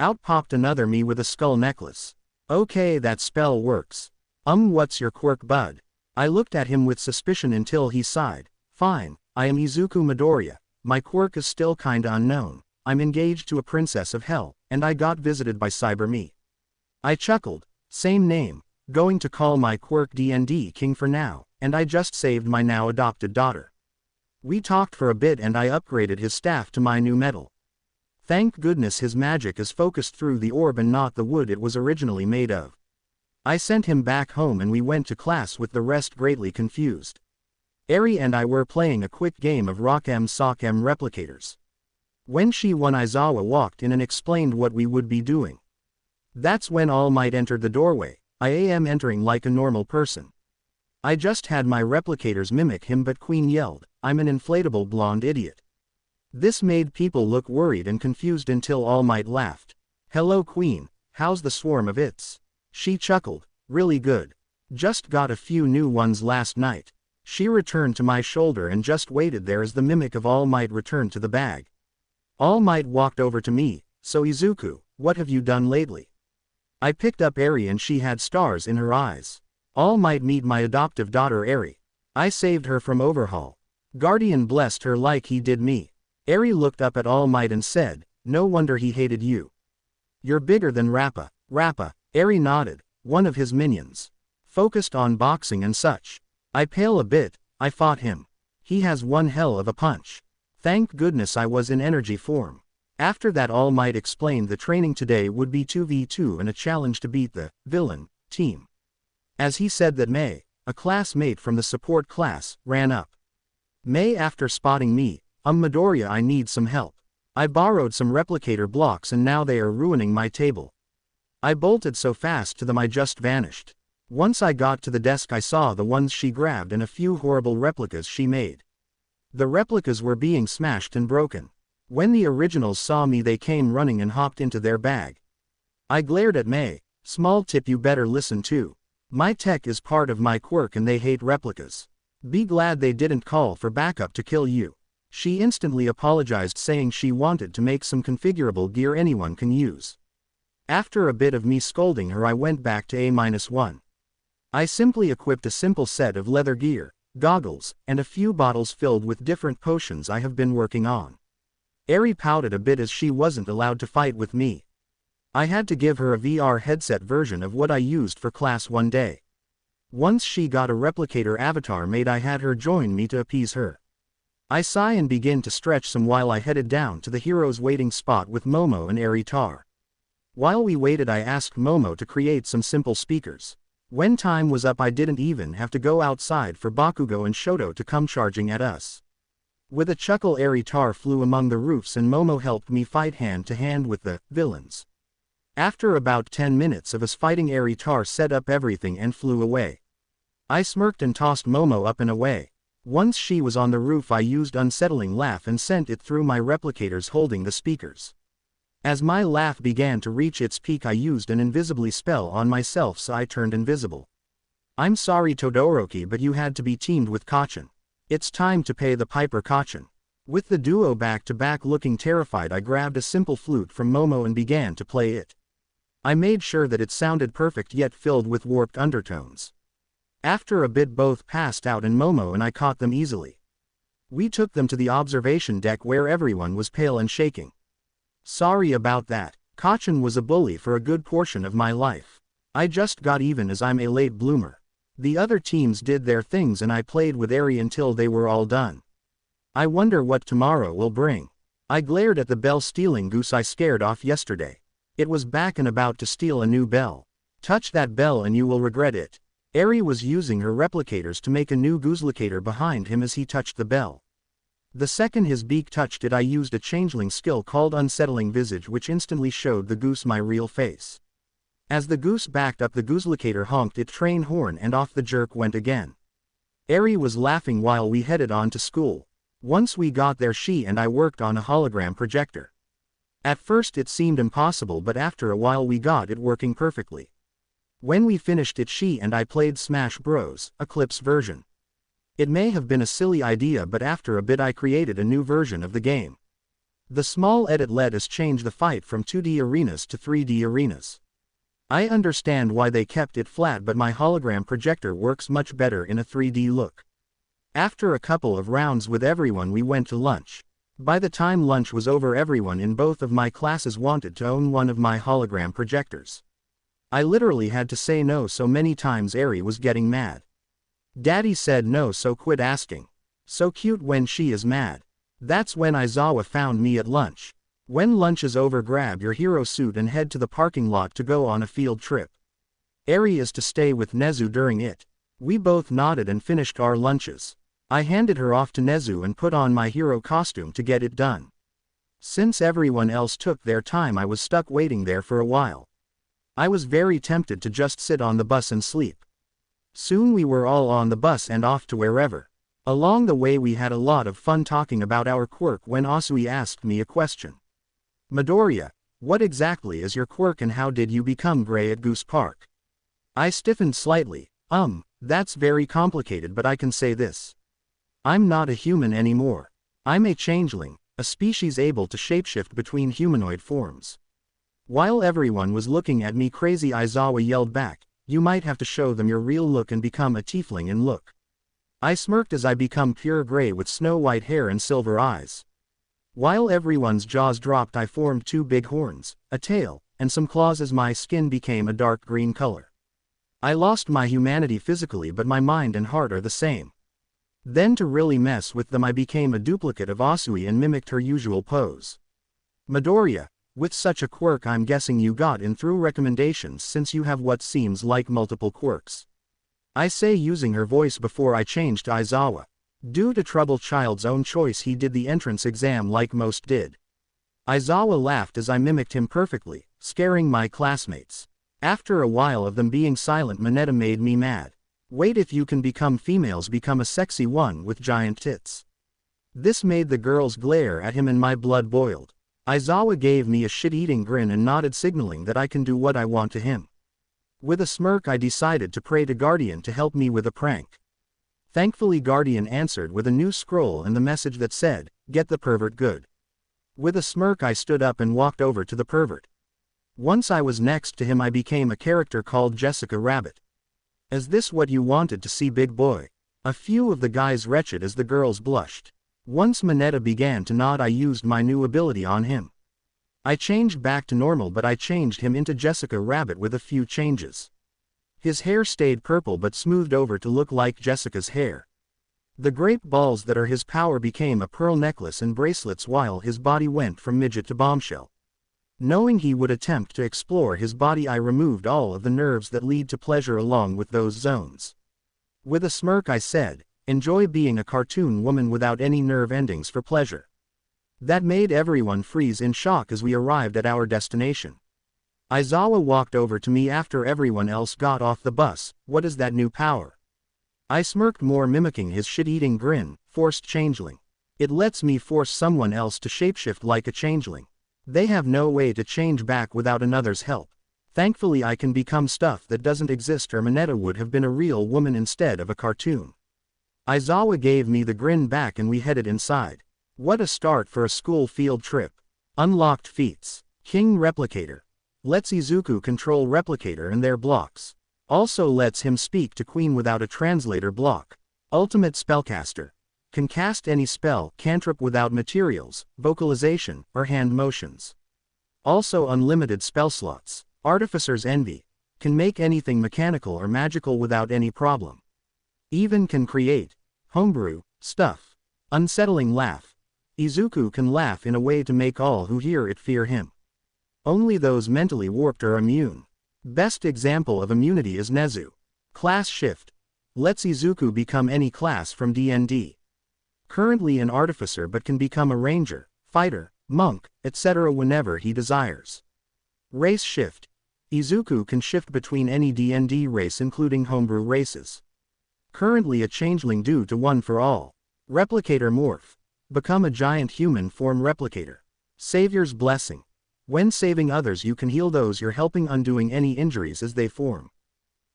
Out popped another me with a skull necklace. "Okay, that spell works. What's your quirk, bud?" I looked at him with suspicion until he sighed. "Fine, I am Izuku Midoriya. My quirk is still kinda unknown. I'm engaged to a princess of hell, and I got visited by Cyber Me." I chuckled. "Same name. Going to call my quirk D&D King for now, and I just saved my now adopted daughter." We talked for a bit and I upgraded his staff to my new metal. Thank goodness his magic is focused through the orb and not the wood it was originally made of. I sent him back home and we went to class with the rest greatly confused. Eri and I were playing a quick game of Rock'em Sock'em replicators. When she won, Aizawa walked in and explained what we would be doing. That's when All Might entered the doorway. I am entering like a normal person. I just had my replicators mimic him, but Queen yelled, "I'm an inflatable blonde idiot." This made people look worried and confused until All Might laughed. "Hello Queen, how's the swarm of its?" She chuckled, "Really good. Just got a few new ones last night." She returned to my shoulder and just waited there as the mimic of All Might returned to the bag. All Might walked over to me. "So Izuku, what have you done lately?" I picked up Eri and she had stars in her eyes. "All Might, meet my adoptive daughter Eri. I saved her from overhaul. Guardian blessed her like he did me." Eri looked up at All Might and said, "No wonder he hated you. You're bigger than Rappa." "Rappa," Eri nodded, "one of his minions. Focused on boxing and such. I pale a bit, I fought him. He has one hell of a punch. Thank goodness I was in energy form. After that All Might explained the training today would be 2v2 and a challenge to beat the villain team. As he said that May, a classmate from the support class, ran up. May after spotting me, Midoriya, I need some help. I borrowed some replicator blocks and now they are ruining my table. I bolted so fast to them I just vanished. Once I got to the desk I saw the ones she grabbed and a few horrible replicas she made. The replicas were being smashed and broken. When the originals saw me they came running and hopped into their bag. I glared at May. Small tip, you better listen to. My tech is part of my quirk and they hate replicas. Be glad they didn't call for backup to kill you. She instantly apologized saying she wanted to make some configurable gear anyone can use. After a bit of me scolding her I went back to A-1. I simply equipped a simple set of leather gear, goggles, and a few bottles filled with different potions I have been working on. Eri pouted a bit as she wasn't allowed to fight with me. I had to give her a VR headset version of what I used for class one day. Once she got a replicator avatar made I had her join me to appease her. I sigh and begin to stretch some while I headed down to the hero's waiting spot with Momo and Eri Tar. While we waited I asked Momo to create some simple speakers. When time was up I didn't even have to go outside for Bakugo and Shoto to come charging at us. With a chuckle Eri Tar flew among the roofs and Momo helped me fight hand to hand with the villains. After about 10 minutes of us fighting Eri Tar set up everything and flew away. I smirked and tossed Momo up and away. Once she was on the roof I used unsettling laugh and sent it through my replicators holding the speakers. As my laugh began to reach its peak I used an invisibly spell on myself so I turned invisible. I'm sorry Todoroki but you had to be teamed with Kacchan. It's time to pay the piper Kacchan. With the duo back to back looking terrified I grabbed a simple flute from Momo and began to play it. I made sure that it sounded perfect yet filled with warped undertones. After a bit both passed out and Momo and I caught them easily. We took them to the observation deck where everyone was pale and shaking. Sorry about that. Kacchan was a bully for a good portion of my life. I just got even as I'm a late bloomer. The other teams did their things and I played with Eri until they were all done. I wonder what tomorrow will bring. I glared at the bell-stealing goose I scared off yesterday. It was back and about to steal a new bell. Touch that bell and you will regret it. Eri was using her replicators to make a new gooselocator behind him as he touched the bell. The second his beak touched it I used a changeling skill called Unsettling Visage which instantly showed the goose my real face. As the goose backed up the gooselocator honked its train horn and off the jerk went again. Eri was laughing while we headed on to school. Once we got there she and I worked on a hologram projector. At first it seemed impossible but after a while we got it working perfectly. When we finished it she and I played Smash Bros, Eclipse version. It may have been a silly idea but after a bit I created a new version of the game. The small edit let us change the fight from 2D arenas to 3D arenas. I understand why they kept it flat but my hologram projector works much better in a 3D look. After a couple of rounds with everyone we went to lunch. By the time lunch was over everyone in both of my classes wanted to own one of my hologram projectors. I literally had to say no so many times Eri was getting mad. Daddy said no so quit asking. So cute when she is mad. That's when Aizawa found me at lunch. When lunch is over grab your hero suit and head to the parking lot to go on a field trip. Eri is to stay with Nezu during it. We both nodded and finished our lunches. I handed her off to Nezu and put on my hero costume to get it done. Since everyone else took their time I was stuck waiting there for a while. I was very tempted to just sit on the bus and sleep. Soon we were all on the bus and off to wherever. Along the way we had a lot of fun talking about our quirk when Asui asked me a question. Midoriya, what exactly is your quirk and how did you become gray at Goose Park? I stiffened slightly. That's very complicated but I can say this. I'm not a human anymore. I'm a changeling, a species able to shapeshift between humanoid forms. While everyone was looking at me crazy Aizawa yelled back, you might have to show them your real look and become a tiefling in look. I smirked as I become pure gray with snow white hair and silver eyes. While everyone's jaws dropped I formed two big horns, a tail, and some claws as my skin became a dark green color. I lost my humanity physically but my mind and heart are the same. Then to really mess with them I became a duplicate of Asui and mimicked her usual pose. Midoriya, with such a quirk I'm guessing you got in through recommendations since you have what seems like multiple quirks. I say, using her voice before I changed to Aizawa. Due to trouble child's own choice he did the entrance exam like most did. Aizawa laughed as I mimicked him perfectly, scaring my classmates. After a while of them being silent, Mineta made me mad. Wait, if you can become females, become a sexy one with giant tits. This made the girls glare at him and my blood boiled. Aizawa gave me a shit-eating grin and nodded, signaling that I can do what I want to him. With a smirk I decided to pray to Guardian to help me with a prank. Thankfully Guardian answered with a new scroll and the message that said, "Get the pervert good." With a smirk I stood up and walked over to the pervert. Once I was next to him I became a character called Jessica Rabbit. Is this what you wanted to see, big boy? A few of the guys wretched as the girls blushed. Once Mineta began to nod I used my new ability on him. I changed back to normal, but I changed him into Jessica Rabbit with a few changes. His hair stayed purple but smoothed over to look like Jessica's hair. The grape balls that are his power became a pearl necklace and bracelets, while his body went from midget to bombshell. Knowing he would attempt to explore his body I removed all of the nerves that lead to pleasure along with those zones. With a smirk I said, "Enjoy being a cartoon woman without any nerve endings for pleasure." That made everyone freeze in shock as we arrived at our destination. Aizawa walked over to me after everyone else got off the bus. "What is that new power?" I smirked more, mimicking his shit-eating grin. "Forced changeling. It lets me force someone else to shapeshift like a changeling. They have no way to change back without another's help. Thankfully I can become stuff that doesn't exist, or Mineta would have been a real woman instead of a cartoon." Aizawa gave me the grin back and we headed inside. What a start for a school field trip. Unlocked feats. King Replicator. Lets Izuku control Replicator and their blocks. Also lets him speak to Queen without a translator block. Ultimate Spellcaster. Can cast any spell, cantrip without materials, vocalization, or hand motions. Also unlimited spell slots. Artificer's Envy. Can make anything mechanical or magical without any problem. Even can create homebrew stuff. Unsettling Laugh. Izuku can laugh in a way to make all who hear it fear him. Only those mentally warped are immune. Best example of immunity is Nezu. Class Shift. Lets Izuku become any class from D&D. Currently an artificer but can become a ranger, fighter, monk, etc. whenever he desires. Race Shift. Izuku can shift between any D&D race including homebrew races. Currently a changeling due to One for All. Replicator Morph. Become a giant human form replicator. Savior's Blessing. When saving others you can heal those you're helping, undoing any injuries as they form.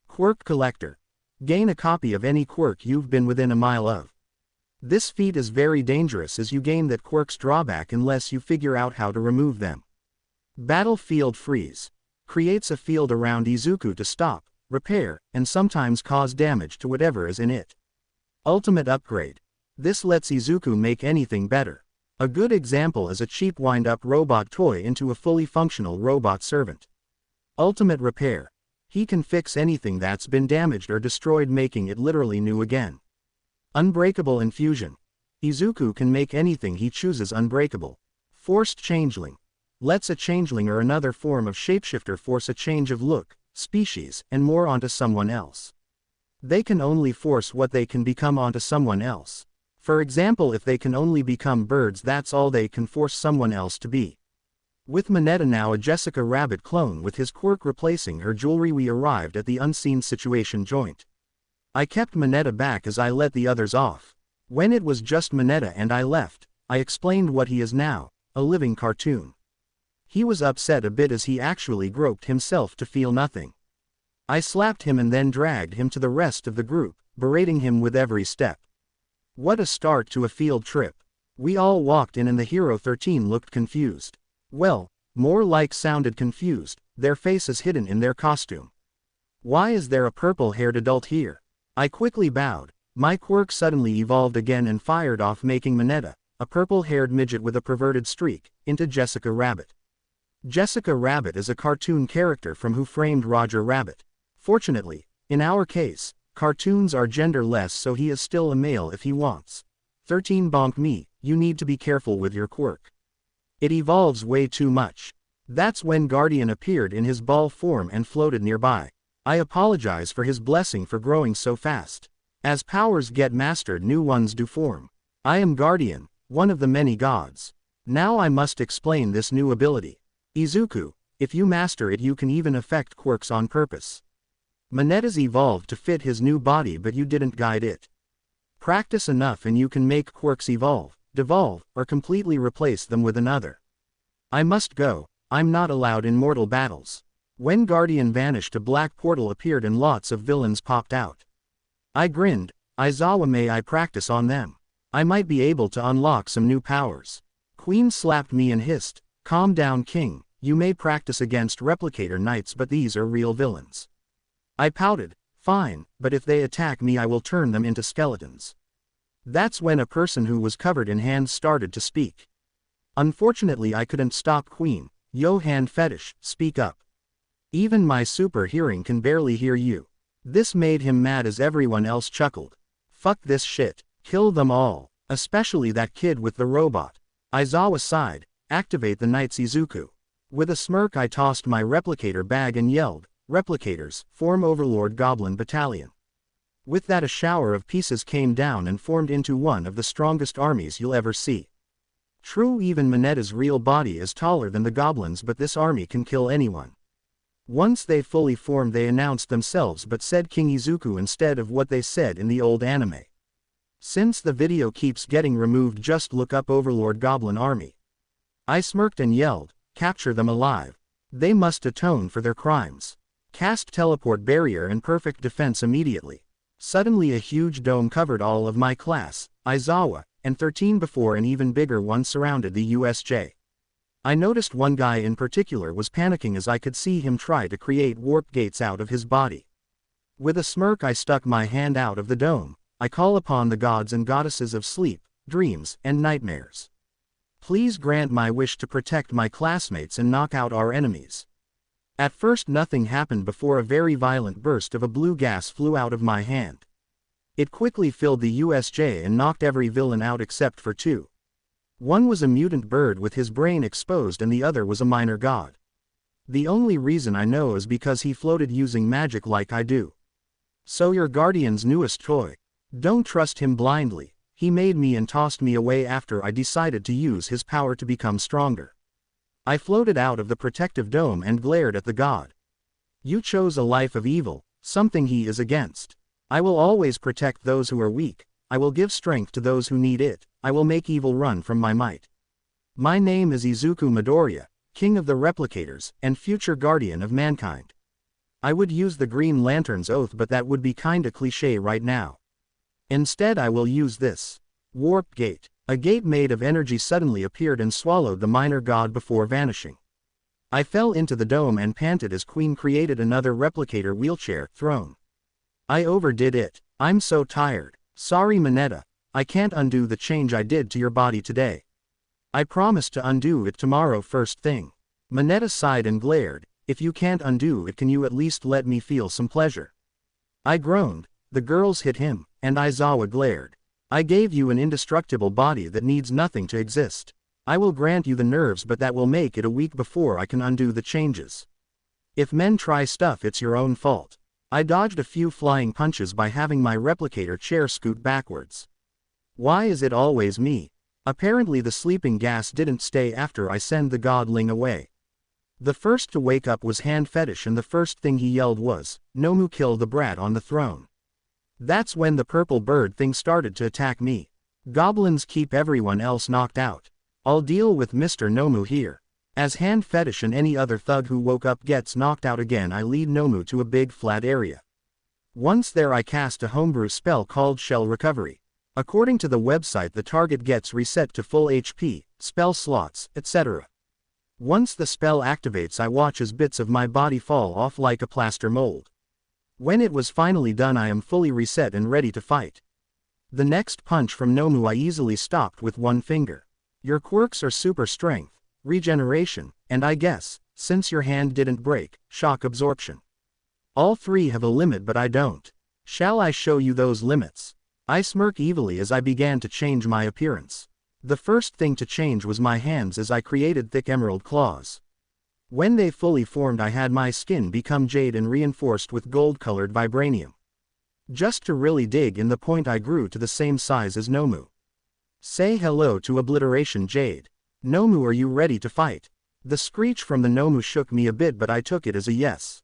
Quirk Collector. Gain a copy of any quirk you've been within a mile of. This feat is very dangerous as you gain that quirk's drawback unless you figure out how to remove them. Battlefield Freeze. Creates a field around Izuku to stop, repair, and sometimes cause damage to whatever is in it. Ultimate Upgrade. This lets Izuku make anything better. A good example is a cheap wind-up robot toy into a fully functional robot servant. Ultimate Repair. He can fix anything that's been damaged or destroyed, making it literally new again. Unbreakable Infusion. Izuku can make anything he chooses unbreakable. Forced Changeling. Lets a changeling or another form of shapeshifter force a change of look, species, and more onto someone else. They can only force what they can become onto someone else. For example, if they can only become birds, that's all they can force someone else to be. With Mineta now a Jessica Rabbit clone with his quirk replacing her jewelry, we arrived at the unseen situation joint. I kept Mineta back as I let the others off. When it was just Mineta and I left, I explained what he is now, a living cartoon. He was upset a bit as he actually groped himself to feel nothing. I slapped him and then dragged him to the rest of the group, berating him with every step. What a start to a field trip. We all walked in and the Hero 13 looked confused. Well, more like sounded confused, their faces hidden in their costume. Why is there a purple-haired adult here? I quickly bowed. My quirk suddenly evolved again and fired off, making Mineta, a purple-haired midget with a perverted streak, into Jessica Rabbit. Jessica Rabbit is a cartoon character from Who Framed Roger Rabbit. Fortunately, in our case, Cartoons are genderless, so he is still a male if he wants. 13 Bonk me, you need to be careful with your quirk. It evolves way too much. That's when Guardian appeared in his ball form and floated nearby. I apologize for his blessing for growing so fast. As powers get mastered, new ones do form. I am Guardian, one of the many gods. Now I must explain this new ability. Izuku, if you master it you can even affect quirks on purpose. Monetta's evolved to fit his new body, but you didn't guide it. Practice enough and you can make quirks evolve, devolve, or completely replace them with another. I must go, I'm not allowed in mortal battles. When Guardian vanished, a black portal appeared and lots of villains popped out. I grinned. Aizawa, may I practice on them? I might be able to unlock some new powers. Queen slapped me and hissed, calm down king, you may practice against replicator knights but these are real villains. I pouted, fine, but if they attack me I will turn them into skeletons. That's when a person who was covered in hands started to speak. Unfortunately I couldn't stop Queen. Yo hand fetish, speak up. Even my super hearing can barely hear you. This made him mad as everyone else chuckled. Fuck this shit, kill them all, especially that kid with the robot. Aizawa sighed, activate the Knight's Izuku. With a smirk I tossed my replicator bag and yelled, replicators, form Overlord Goblin Battalion. With that a shower of pieces came down and formed into one of the strongest armies you'll ever see. True, even Monetta's real body is taller than the goblins, but this army can kill anyone. Once they fully formed they announced themselves but said King Izuku instead of what they said in the old anime. Since the video keeps getting removed, just look up Overlord Goblin Army. I smirked and yelled, capture them alive. They must atone for their crimes. Cast teleport barrier and perfect defense immediately. Suddenly a huge dome covered all of my class, Aizawa, and 13 before an even bigger one surrounded the USJ. I noticed one guy in particular was panicking as I could see him try to create warp gates out of his body. With a smirk I stuck my hand out of the dome. I call upon the gods and goddesses of sleep, dreams, and nightmares. Please grant my wish to protect my classmates and knock out our enemies. At first nothing happened before a very violent burst of a blue gas flew out of my hand. It quickly filled the USJ and knocked every villain out except for two. One was a mutant bird with his brain exposed and the other was a minor god. The only reason I know is because he floated using magic like I do. So your Guardian's newest toy. Don't trust him blindly. He made me and tossed me away after I decided to use his power to become stronger. I floated out of the protective dome and glared at the god. You chose a life of evil, something he is against. I will always protect those who are weak. I will give strength to those who need it. I will make evil run from my might. My name is Izuku Midoriya, King of the Replicators, and future Guardian of Mankind. I would use the Green Lantern's oath, but that would be kinda cliche right now. Instead I will use this. Warp Gate. A gate made of energy suddenly appeared and swallowed the minor god before vanishing. I fell into the dome and panted as Queen created another replicator wheelchair throne. I overdid it. I'm so tired. Sorry Moneta. I can't undo the change I did to your body today. I promise to undo it tomorrow first thing. Moneta sighed and glared. If you can't undo it, can you at least let me feel some pleasure? I groaned. The girls hit him, and Aizawa glared. I gave you an indestructible body that needs nothing to exist. I will grant you the nerves, but that will make it a week before I can undo the changes. If men try stuff, it's your own fault. I dodged a few flying punches by having my replicator chair scoot backwards. Why is it always me? Apparently the sleeping gas didn't stay after I sent the godling away. The first to wake up was Hand Fetish, and the first thing he yelled was, "Nomu, kill the brat on the throne." That's when the purple bird thing started to attack me. Goblins keep everyone else knocked out. I'll deal with Mr. Nomu here. As Hand Fetish and any other thug who woke up gets knocked out again, I lead Nomu to a big flat area. Once there I cast a homebrew spell called Shell Recovery. According to the website, the target gets reset to full HP, spell slots, etc. Once the spell activates, I watch as bits of my body fall off like a plaster mold. When it was finally done, I am fully reset and ready to fight. The next punch from Nomu I easily stopped with one finger. Your quirks are super strength, regeneration, and I guess, since your hand didn't break, shock absorption. All three have a limit, but I don't. Shall I show you those limits? I smirked evilly as I began to change my appearance. The first thing to change was my hands as I created thick emerald claws. When they fully formed I had my skin become jade and reinforced with gold-colored vibranium. Just to really dig in the point I grew to the same size as Nomu. Say hello to Obliteration Jade. Nomu, are you ready to fight? The screech from the Nomu shook me a bit, but I took it as a yes.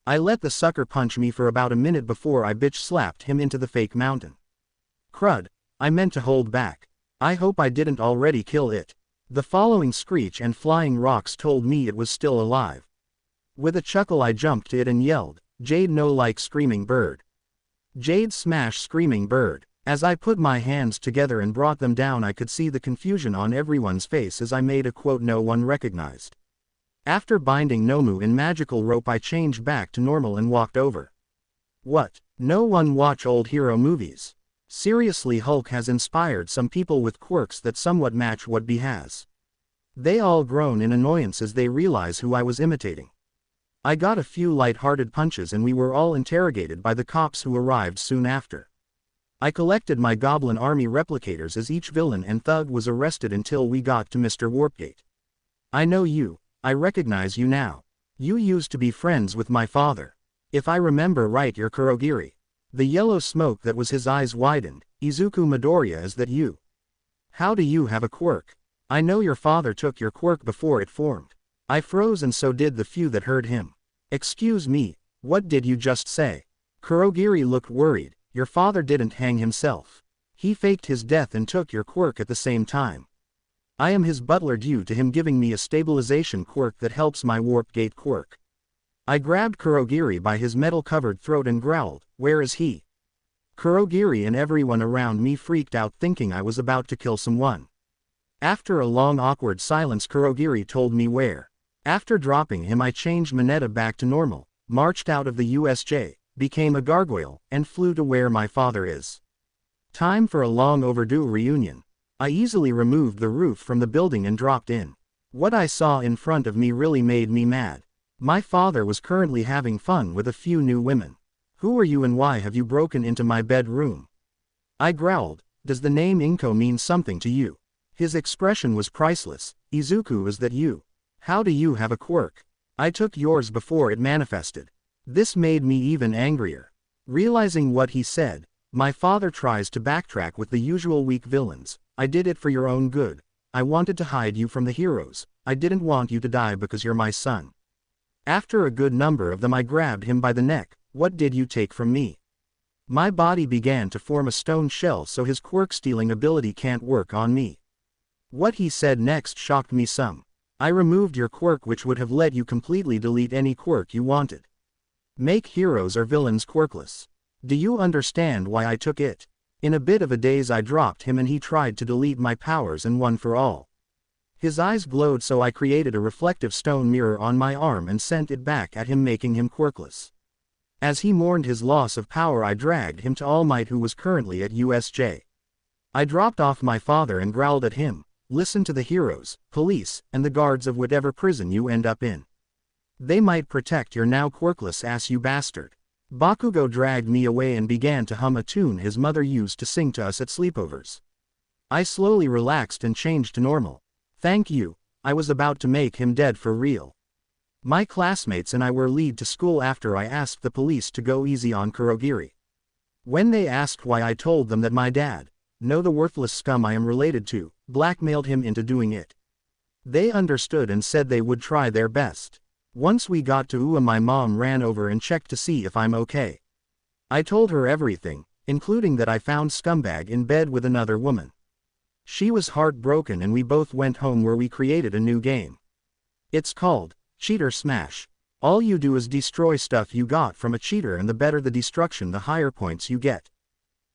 I let the sucker punch me for about a minute before I bitch slapped him into the fake mountain. Crud, I meant to hold back. I hope I didn't already kill it. The following screech and flying rocks told me it was still alive. With a chuckle I jumped to it and yelled, Jade no like screaming bird. Jade smash screaming bird. As I put my hands together and brought them down I could see the confusion on everyone's face as I made a quote no one recognized. After binding Nomu in magical rope I changed back to normal and walked over. What? No one watch old hero movies? Seriously, Hulk has inspired some people with quirks that somewhat match what B has. They all groan in annoyance as they realize who I was imitating. I got a few light-hearted punches and we were all interrogated by the cops who arrived soon after. I collected my goblin army replicators as each villain and thug was arrested until we got to Mr. Warpgate. I know you, I recognize you now. You used to be friends with my father. If I remember right, you're Kurogiri. The yellow smoke that was his eyes widened. Izuku Midoriya, is that you? How do you have a quirk? I know your father took your quirk before it formed. I froze and so did the few that heard him. Excuse me, what did you just say? Kurogiri looked worried. Your father didn't hang himself. He faked his death and took your quirk at the same time. I am his butler due to him giving me a stabilization quirk that helps my warp gate quirk. I grabbed Kurogiri by his metal-covered throat and growled, where is he? Kurogiri and everyone around me freaked out thinking I was about to kill someone. After a long awkward silence Kurogiri told me where. After dropping him I changed Mineta back to normal, marched out of the USJ, became a gargoyle, and flew to where my father is. Time for a long overdue reunion. I easily removed the roof from the building and dropped in. What I saw in front of me really made me mad. My father was currently having fun with a few new women. Who are you and why have you broken into my bedroom? I growled, does the name Inko mean something to you? His expression was priceless. Izuku, is that you? How do you have a quirk? I took yours before it manifested. This made me even angrier. Realizing what he said, my father tries to backtrack with the usual weak villains. I did it for your own good. I wanted to hide you from the heroes. I didn't want you to die because you're my son. After a good number of them I grabbed him by the neck. What did you take from me? My body began to form a stone shell so his quirk-stealing ability can't work on me. What he said next shocked me some. I removed your quirk, which would have let you completely delete any quirk you wanted. Make heroes or villains quirkless. Do you understand why I took it? In a bit of a daze I dropped him and he tried to delete my powers and one for all. His eyes glowed so I created a reflective stone mirror on my arm and sent it back at him, making him quirkless. As he mourned his loss of power I dragged him to All Might, who was currently at USJ. I dropped off my father and growled at him, listen to the heroes, police, and the guards of whatever prison you end up in. They might protect your now quirkless ass, you bastard. Bakugo dragged me away and began to hum a tune his mother used to sing to us at sleepovers. I slowly relaxed and changed to normal. Thank you, I was about to make him dead for real. My classmates and I were led to school after I asked the police to go easy on Kurogiri. When they asked why I told them that my dad, no, the worthless scum I am related to, blackmailed him into doing it. They understood and said they would try their best. Once we got to UA my mom ran over and checked to see if I'm okay. I told her everything, including that I found Scumbag in bed with another woman. She was heartbroken and we both went home where we created a new game. It's called Cheater Smash. All you do is destroy stuff you got from a cheater, and the better the destruction the higher points you get.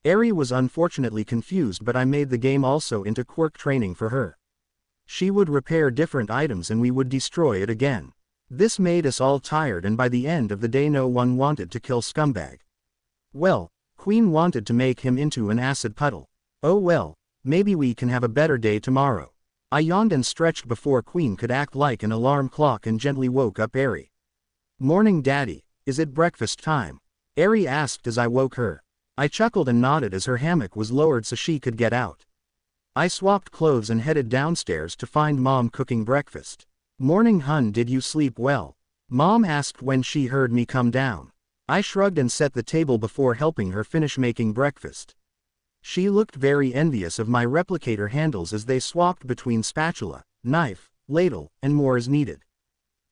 Eri was unfortunately confused, but I made the game also into quirk training for her. She would repair different items and we would destroy it again. This made us all tired and by the end of the day no one wanted to kill Scumbag. Well, Queen wanted to make him into an acid puddle. Oh well, maybe we can have a better day tomorrow. I yawned and stretched before Queen could act like an alarm clock and gently woke up Eri. Morning, Daddy, is it breakfast time? Eri asked as I woke her. I chuckled and nodded as her hammock was lowered so she could get out. I swapped clothes and headed downstairs to find Mom cooking breakfast. "Morning hun, did you sleep well?" Mom asked when she heard me come down. I shrugged and set the table before helping her finish making breakfast. She looked very envious of my replicator handles as they swapped between spatula, knife, ladle, and more as needed.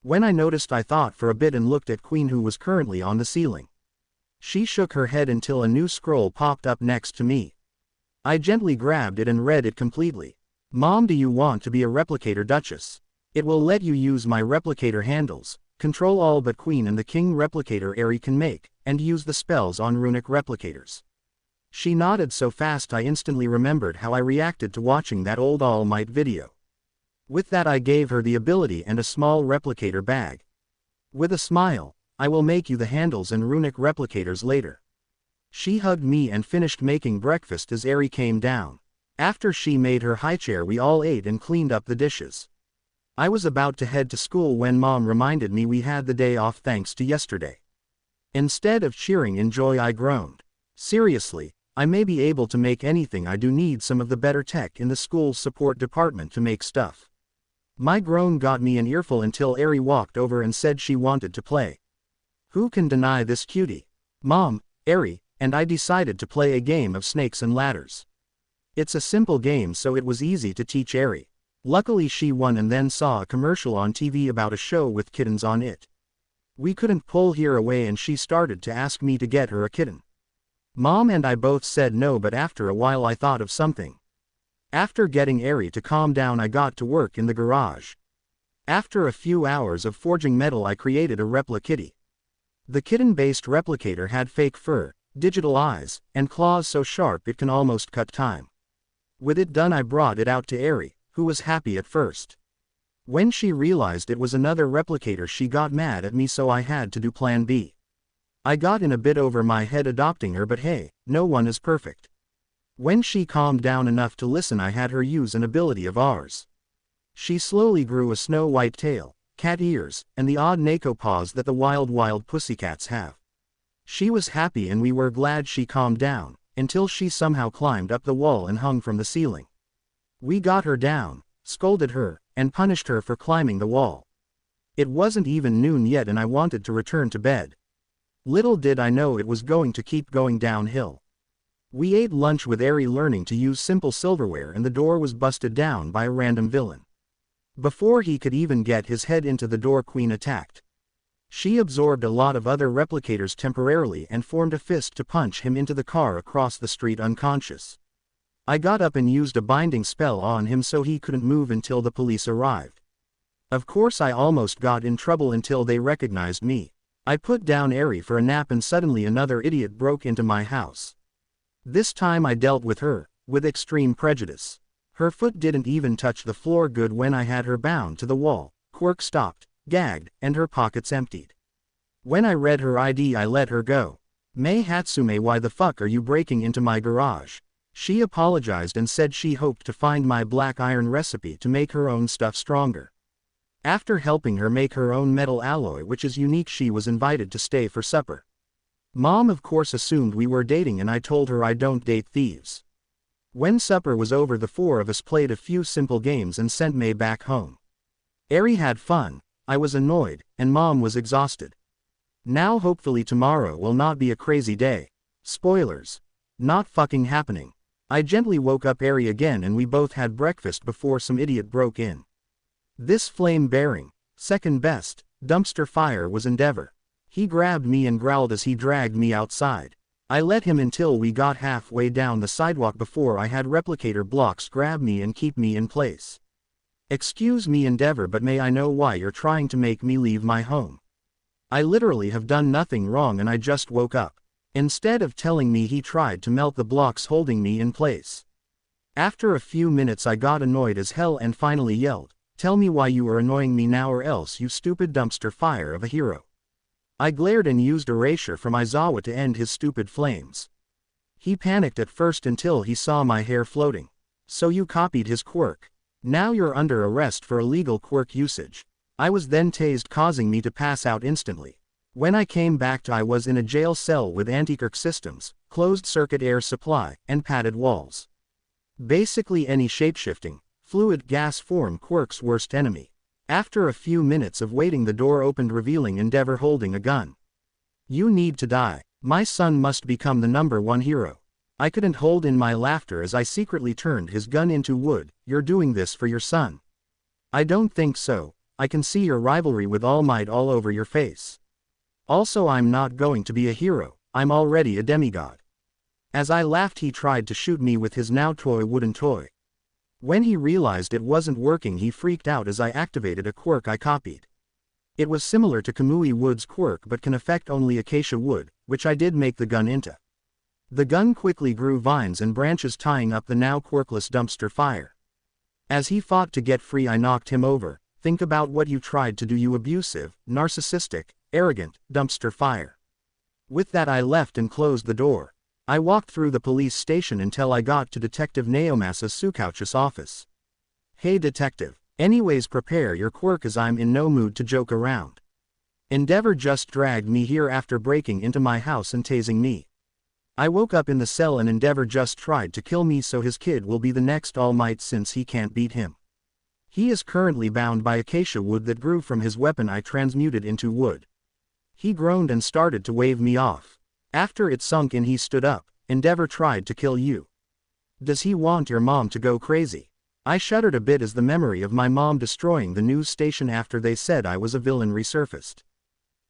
When I noticed, I thought for a bit and looked at Queen, who was currently on the ceiling. She shook her head until a new scroll popped up next to me. I gently grabbed it and read it completely. "Mom, do you want to be a replicator duchess? It will let you use my replicator handles, control all but Queen and the king replicator Eri can make, and use the spells on runic replicators." She nodded so fast I instantly remembered how I reacted to watching that old All Might video. With that, I gave her the ability and a small replicator bag. With a smile, "I will make you the handles and runic replicators later." She hugged me and finished making breakfast as Eri came down. After she made her high chair, we all ate and cleaned up the dishes. I was about to head to school when Mom reminded me we had the day off thanks to yesterday. Instead of cheering in joy, I groaned. Seriously, I may be able to make anything. I do need some of the better tech in the school support department to make stuff. My groan got me an earful until Eri walked over and said she wanted to play. Who can deny this cutie? Mom, Eri, and I decided to play a game of snakes and ladders. It's a simple game, so it was easy to teach Eri. Luckily she won and then saw a commercial on TV about a show with kittens on it. We couldn't pull her away and she started to ask me to get her a kitten. Mom and I both said no, but after a while I thought of something. After getting Eri to calm down, I got to work in the garage. After a few hours of forging metal, I created a replica kitty. The kitten-based replicator had fake fur, digital eyes, and claws so sharp it can almost cut time. With it done, I brought it out to Eri, who was happy at first. When she realized it was another replicator, she got mad at me, so I had to do plan B. I got in a bit over my head adopting her, but hey, no one is perfect. When she calmed down enough to listen, I had her use an ability of ours. She slowly grew a snow-white tail, cat ears, and the odd Neko paws that the wild pussycats have. She was happy and we were glad she calmed down, until she somehow climbed up the wall and hung from the ceiling. We got her down, scolded her, and punished her for climbing the wall. It wasn't even noon yet and I wanted to return to bed. Little did I know it was going to keep going downhill. We ate lunch with Eri, learning to use simple silverware, and the door was busted down by a random villain. Before he could even get his head into the door, Queen attacked. She absorbed a lot of other replicators temporarily and formed a fist to punch him into the car across the street unconscious. I got up and used a binding spell on him so he couldn't move until the police arrived. Of course I almost got in trouble until they recognized me. I put down Eri for a nap and suddenly another idiot broke into my house. This time I dealt with her, with extreme prejudice. Her foot didn't even touch the floor. Good. When I had her bound to the wall, Quirk stopped, gagged, and her pockets emptied. When I read her ID, I let her go. "Mei Hatsume, why the fuck are you breaking into my garage?" She apologized and said she hoped to find my black iron recipe to make her own stuff stronger. After helping her make her own metal alloy, which is unique, she was invited to stay for supper. Mom of course assumed we were dating and I told her I don't date thieves. When supper was over, the four of us played a few simple games and sent Mei back home. Eri had fun, I was annoyed, and Mom was exhausted. Now hopefully tomorrow will not be a crazy day. Spoilers. Not fucking happening. I gently woke up Eri again and we both had breakfast before some idiot broke in. This flame-bearing, second best, dumpster fire was Endeavor. He grabbed me and growled as he dragged me outside. I let him until we got halfway down the sidewalk before I had replicator blocks grab me and keep me in place. "Excuse me Endeavor, but may I know why you're trying to make me leave my home? I literally have done nothing wrong and I just woke up." Instead of telling me, he tried to melt the blocks holding me in place. After a few minutes I got annoyed as hell and finally yelled, "Tell me why you are annoying me now, or else, you stupid dumpster fire of a hero." I glared and used erasure from Aizawa to end his stupid flames. He panicked at first until he saw my hair floating. "So you copied his quirk. Now you're under arrest for illegal quirk usage." I was then tased, causing me to pass out instantly. When I came back I was in a jail cell with anti-Quirk systems, closed-circuit air supply, and padded walls. Basically any shapeshifting, fluid gas form Quirk's worst enemy. After a few minutes of waiting the door opened revealing Endeavor holding a gun. You need to die. My son must become the #1 hero. I couldn't hold in my laughter as I secretly turned his gun into wood. You're doing this for your son. I don't think so. I can see your rivalry with All Might all over your face. Also I'm not going to be a hero, I'm already a demigod. As I laughed he tried to shoot me with his now toy wooden toy. When he realized it wasn't working he freaked out as I activated a quirk I copied. It was similar to Kamui Wood's quirk but can affect only acacia wood, which I did make the gun into. The gun quickly grew vines and branches tying up the now quirkless dumpster fire. As he fought to get free I knocked him over. Think about what you tried to do, you abusive, narcissistic, arrogant, dumpster fire. With that I left and closed the door. I walked through the police station until I got to Detective Naomasa Tsukauchi's office. Hey detective. Anyways prepare your quirk as I'm in no mood to joke around. Endeavor just dragged me here after breaking into my house and tasing me. I woke up in the cell and Endeavor just tried to kill me so his kid will be the next All Might since he can't beat him. He is currently bound by acacia wood that grew from his weapon I transmuted into wood. He groaned and started to wave me off. After it sunk in he stood up. Endeavor tried to kill you. Does he want your mom to go crazy? I shuddered a bit as the memory of my mom destroying the news station after they said I was a villain resurfaced.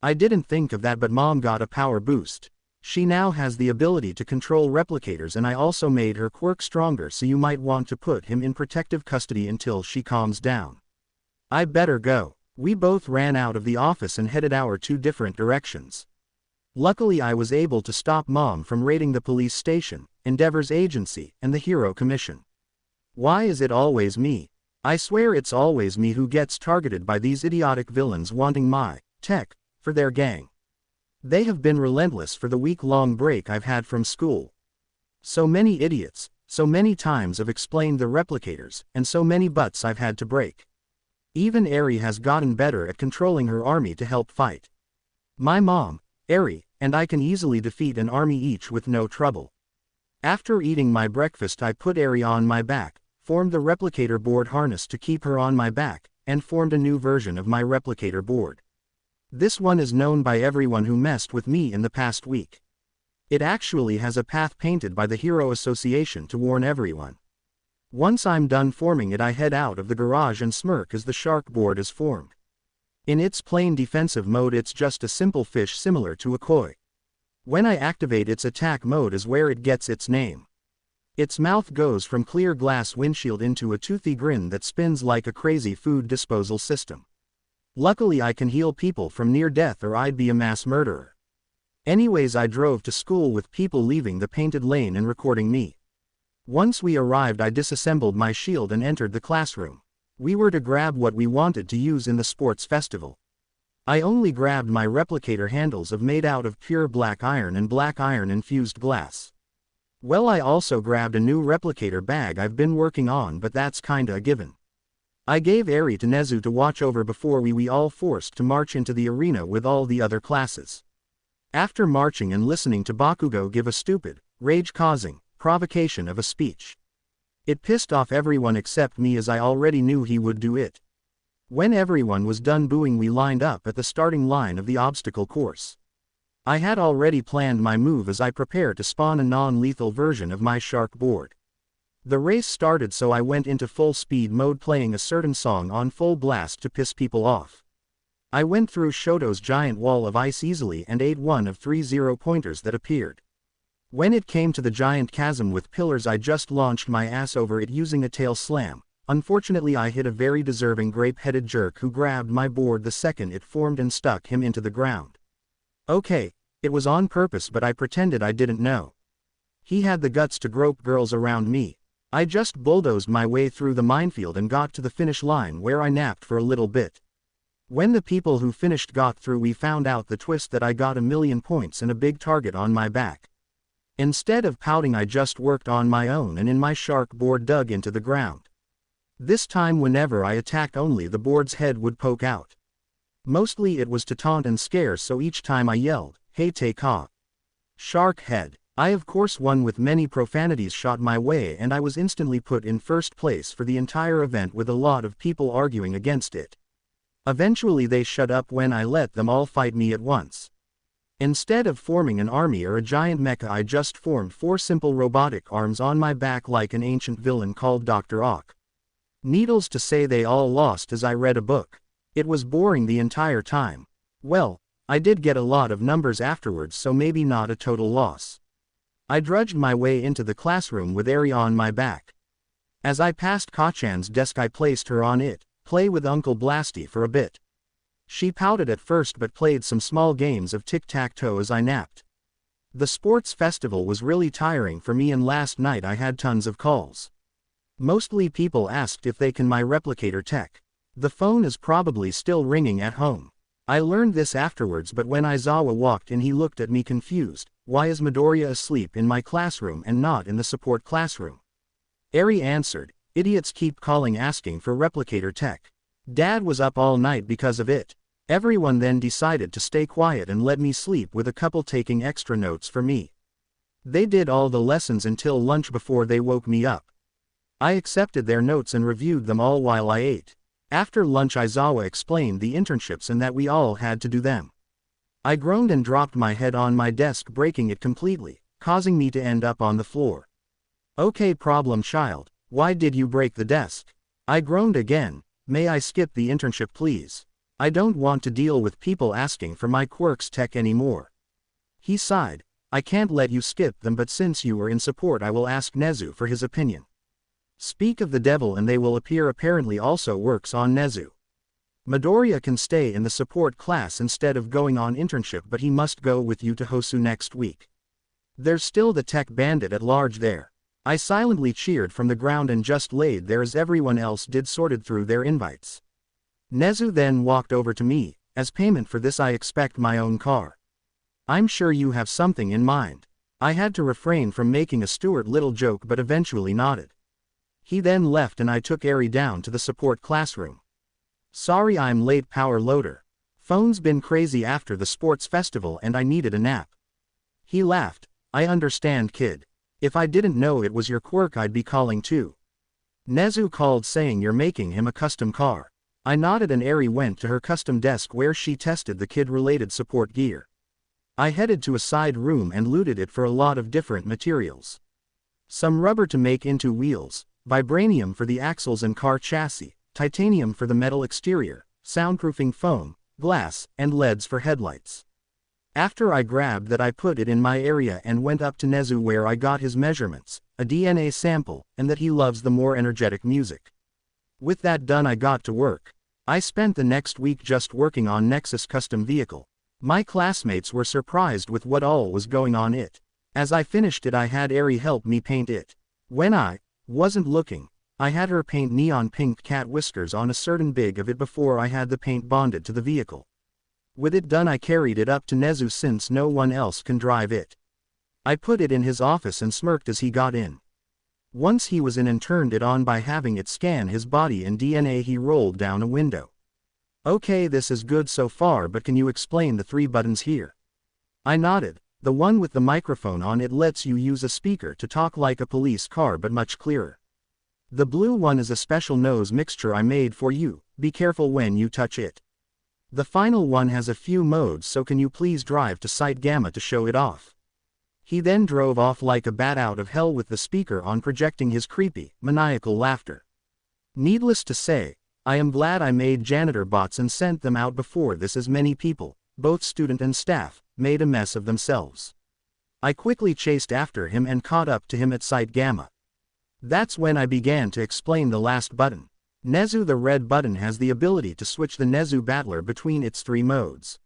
I didn't think of that but mom got a power boost. She now has the ability to control replicators and I also made her quirk stronger so you might want to put him in protective custody until she calms down. I better go. We both ran out of the office and headed our 2 different directions. Luckily I was able to stop mom from raiding the police station, Endeavor's agency, and the Hero Commission. Why is it always me? I swear it's always me who gets targeted by these idiotic villains wanting my tech for their gang. They have been relentless for the week-long break I've had from school. So many idiots, so many times I've explained the replicators, and so many butts I've had to break. Even Eri has gotten better at controlling her army to help fight. My mom, Eri, and I can easily defeat an army each with no trouble. After eating my breakfast I put Eri on my back, formed the replicator board harness to keep her on my back, and formed a new version of my replicator board. This one is known by everyone who messed with me in the past week. It actually has a path painted by the Hero Association to warn everyone. Once I'm done forming it I head out of the garage and smirk as the shark board is formed. In its plain defensive mode it's just a simple fish similar to a koi. When I activate its attack mode is where it gets its name. Its mouth goes from clear glass windshield into a toothy grin that spins like a crazy food disposal system. Luckily I can heal people from near death or I'd be a mass murderer. Anyways I drove to school with people leaving the painted lane and recording me. Once we arrived I disassembled my shield and entered the classroom. We were to grab what we wanted to use in the sports festival. I only grabbed my replicator handles made out of pure black iron and black iron infused glass. Well I also grabbed a new replicator bag I've been working on but that's kinda a given. I gave Eri to Nezu to watch over before we all forced to march into the arena with all the other classes. After marching and listening to Bakugo give a stupid, rage-causing, provocation of a speech. It pissed off everyone except me as I already knew he would do it. When everyone was done booing we lined up at the starting line of the obstacle course. I had already planned my move as I prepared to spawn a non-lethal version of my shark board. The race started so I went into full speed mode playing a certain song on full blast to piss people off. I went through Shoto's giant wall of ice easily and ate one of 3 0-pointers that appeared. When it came to the giant chasm with pillars I just launched my ass over it using a tail slam. Unfortunately I hit a very deserving grape-headed jerk who grabbed my board the second it formed and stuck him into the ground. Okay, it was on purpose but I pretended I didn't know. He had the guts to grope girls around me. I just bulldozed my way through the minefield and got to the finish line where I napped for a little bit. When the people who finished got through we found out the twist that I got 1,000,000 points and a big target on my back. Instead of pouting I just worked on my own and in my shark board dug into the ground. This time whenever I attacked only the board's head would poke out. Mostly it was to taunt and scare, so each time I yelled, "Hey, take off. Shark head." I of course won with many profanities shot my way, and I was instantly put in first place for the entire event with a lot of people arguing against it. Eventually they shut up when I let them all fight me at once. Instead of forming an army or a giant mecha, I just formed 4 simple robotic arms on my back like an ancient villain called Dr. Ock. Needless to say they all lost as I read a book. It was boring the entire time. Well, I did get a lot of numbers afterwards, so maybe not a total loss. I drudged my way into the classroom with Eri on my back. As I passed Kachan's desk I placed her on it, play with Uncle Blasty for a bit. She pouted at first but played some small games of tic-tac-toe as I napped. The sports festival was really tiring for me, and last night I had tons of calls. Mostly people asked if they can my replicator tech. The phone is probably still ringing at home. I learned this afterwards, but when Aizawa walked in he looked at me confused. "Why is Midoriya asleep in my classroom and not in the support classroom?" Eri answered, "Idiots keep calling asking for replicator tech. Dad was up all night because of it." Everyone then decided to stay quiet and let me sleep, with a couple taking extra notes for me. They did all the lessons until lunch before they woke me up. I accepted their notes and reviewed them all while I ate. After lunch Aizawa explained the internships and that we all had to do them. I groaned and dropped my head on my desk, breaking it completely, causing me to end up on the floor. "Okay, problem child, why did you break the desk?" I groaned again. "May I skip the internship please? I don't want to deal with people asking for my Quirk's tech anymore." He sighed. "I can't let you skip them, but since you are in support I will ask Nezu for his opinion." Speak of the devil and they will appear apparently also works on Nezu. Midoriya can stay in the support class instead of going on internship, but he must go with you to Hosu next week. There's still the tech bandit at large there. I silently cheered from the ground and just laid there as everyone else did, sorted through their invites. Nezu then walked over to me. "As payment for this I expect my own car. I'm sure you have something in mind." I had to refrain from making a Stuart Little joke but eventually nodded. He then left and I took Eri down to the support classroom. "Sorry I'm late, power loader. Phone's been crazy after the sports festival and I needed a nap." He laughed. "I understand, kid. If I didn't know it was your Quirk I'd be calling too." Nezu called saying you're making him a custom car. I nodded and Eri went to her custom desk where she tested the kid-related support gear. I headed to a side room and looted it for a lot of different materials. Some rubber to make into wheels, vibranium for the axles and car chassis, titanium for the metal exterior, soundproofing foam, glass, and LEDs for headlights. After I grabbed that I put it in my area and went up to Nezu where I got his measurements, a DNA sample, and that he loves the more energetic music. With that done I got to work. I spent the next week just working on Nexus custom vehicle. My classmates were surprised with what all was going on it. As I finished it I had Eri help me paint it. When I wasn't looking, I had her paint neon pink cat whiskers on a certain big of it before I had the paint bonded to the vehicle. With it done I carried it up to Nezu since no one else can drive it. I put it in his office and smirked as he got in. Once he was in and turned it on by having it scan his body in DNA, he rolled down a window. "Okay, this is good so far, but can you explain the 3 buttons here?" I nodded. "The one with the microphone on it lets you use a speaker to talk like a police car but much clearer. The blue one is a special nose mixture I made for you, be careful when you touch it. The final one has a few modes, so can you please drive to Site Gamma to show it off?" He then drove off like a bat out of hell with the speaker on, projecting his creepy, maniacal laughter. Needless to say, I am glad I made janitor bots and sent them out before this, as many people, both student and staff, made a mess of themselves. I quickly chased after him and caught up to him at Site Gamma. That's when I began to explain the last button. Nezu, the red button, has the ability to switch the Nezu battler between its 3 modes.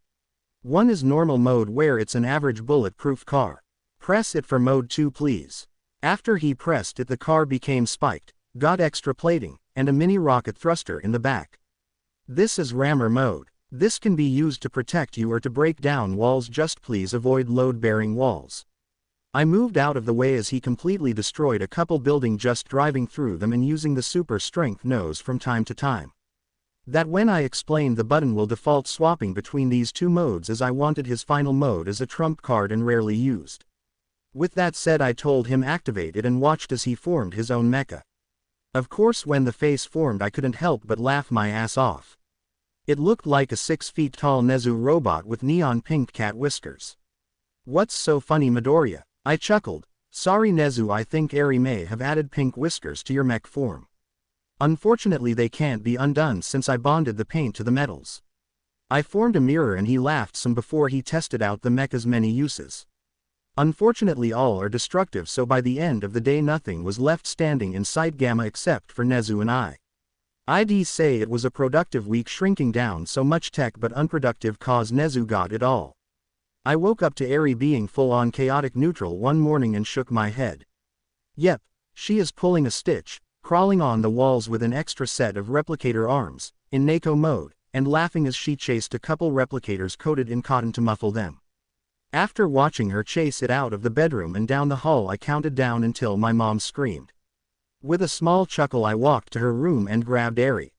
One is normal mode where it's an average bulletproof car. Press it for mode 2 please. After he pressed it the car became spiked, got extra plating, and a mini rocket thruster in the back. This is rammer mode. This can be used to protect you or to break down walls, just please avoid load-bearing walls. I moved out of the way as he completely destroyed a couple buildings just driving through them and using the super strength nose from time to time. That when I explained the button will default swapping between these two modes as I wanted his final mode as a trump card and rarely used. With that said, I told him activate it and watched as he formed his own mecha. Of course when the face formed I couldn't help but laugh my ass off. It looked like a 6 feet tall Nezu robot with neon pink cat whiskers. What's so funny, Midoriya? I chuckled. Sorry Nezu, I think Eri may have added pink whiskers to your mech form. Unfortunately they can't be undone since I bonded the paint to the metals. I formed a mirror and he laughed some before he tested out the mecha's many uses. Unfortunately all are destructive, so by the end of the day nothing was left standing in Sight Gamma except for Nezu and I. I'd say it was a productive week, shrinking down so much tech but unproductive cause Nezu got it all. I woke up to Eri being full on chaotic neutral one morning and shook my head. Yep, she is pulling a Stitch, crawling on the walls with an extra set of replicator arms, in Neko mode, and laughing as she chased a couple replicators coated in cotton to muffle them. After watching her chase it out of the bedroom and down the hall, I counted down until my mom screamed. With a small chuckle I walked to her room and grabbed Eri.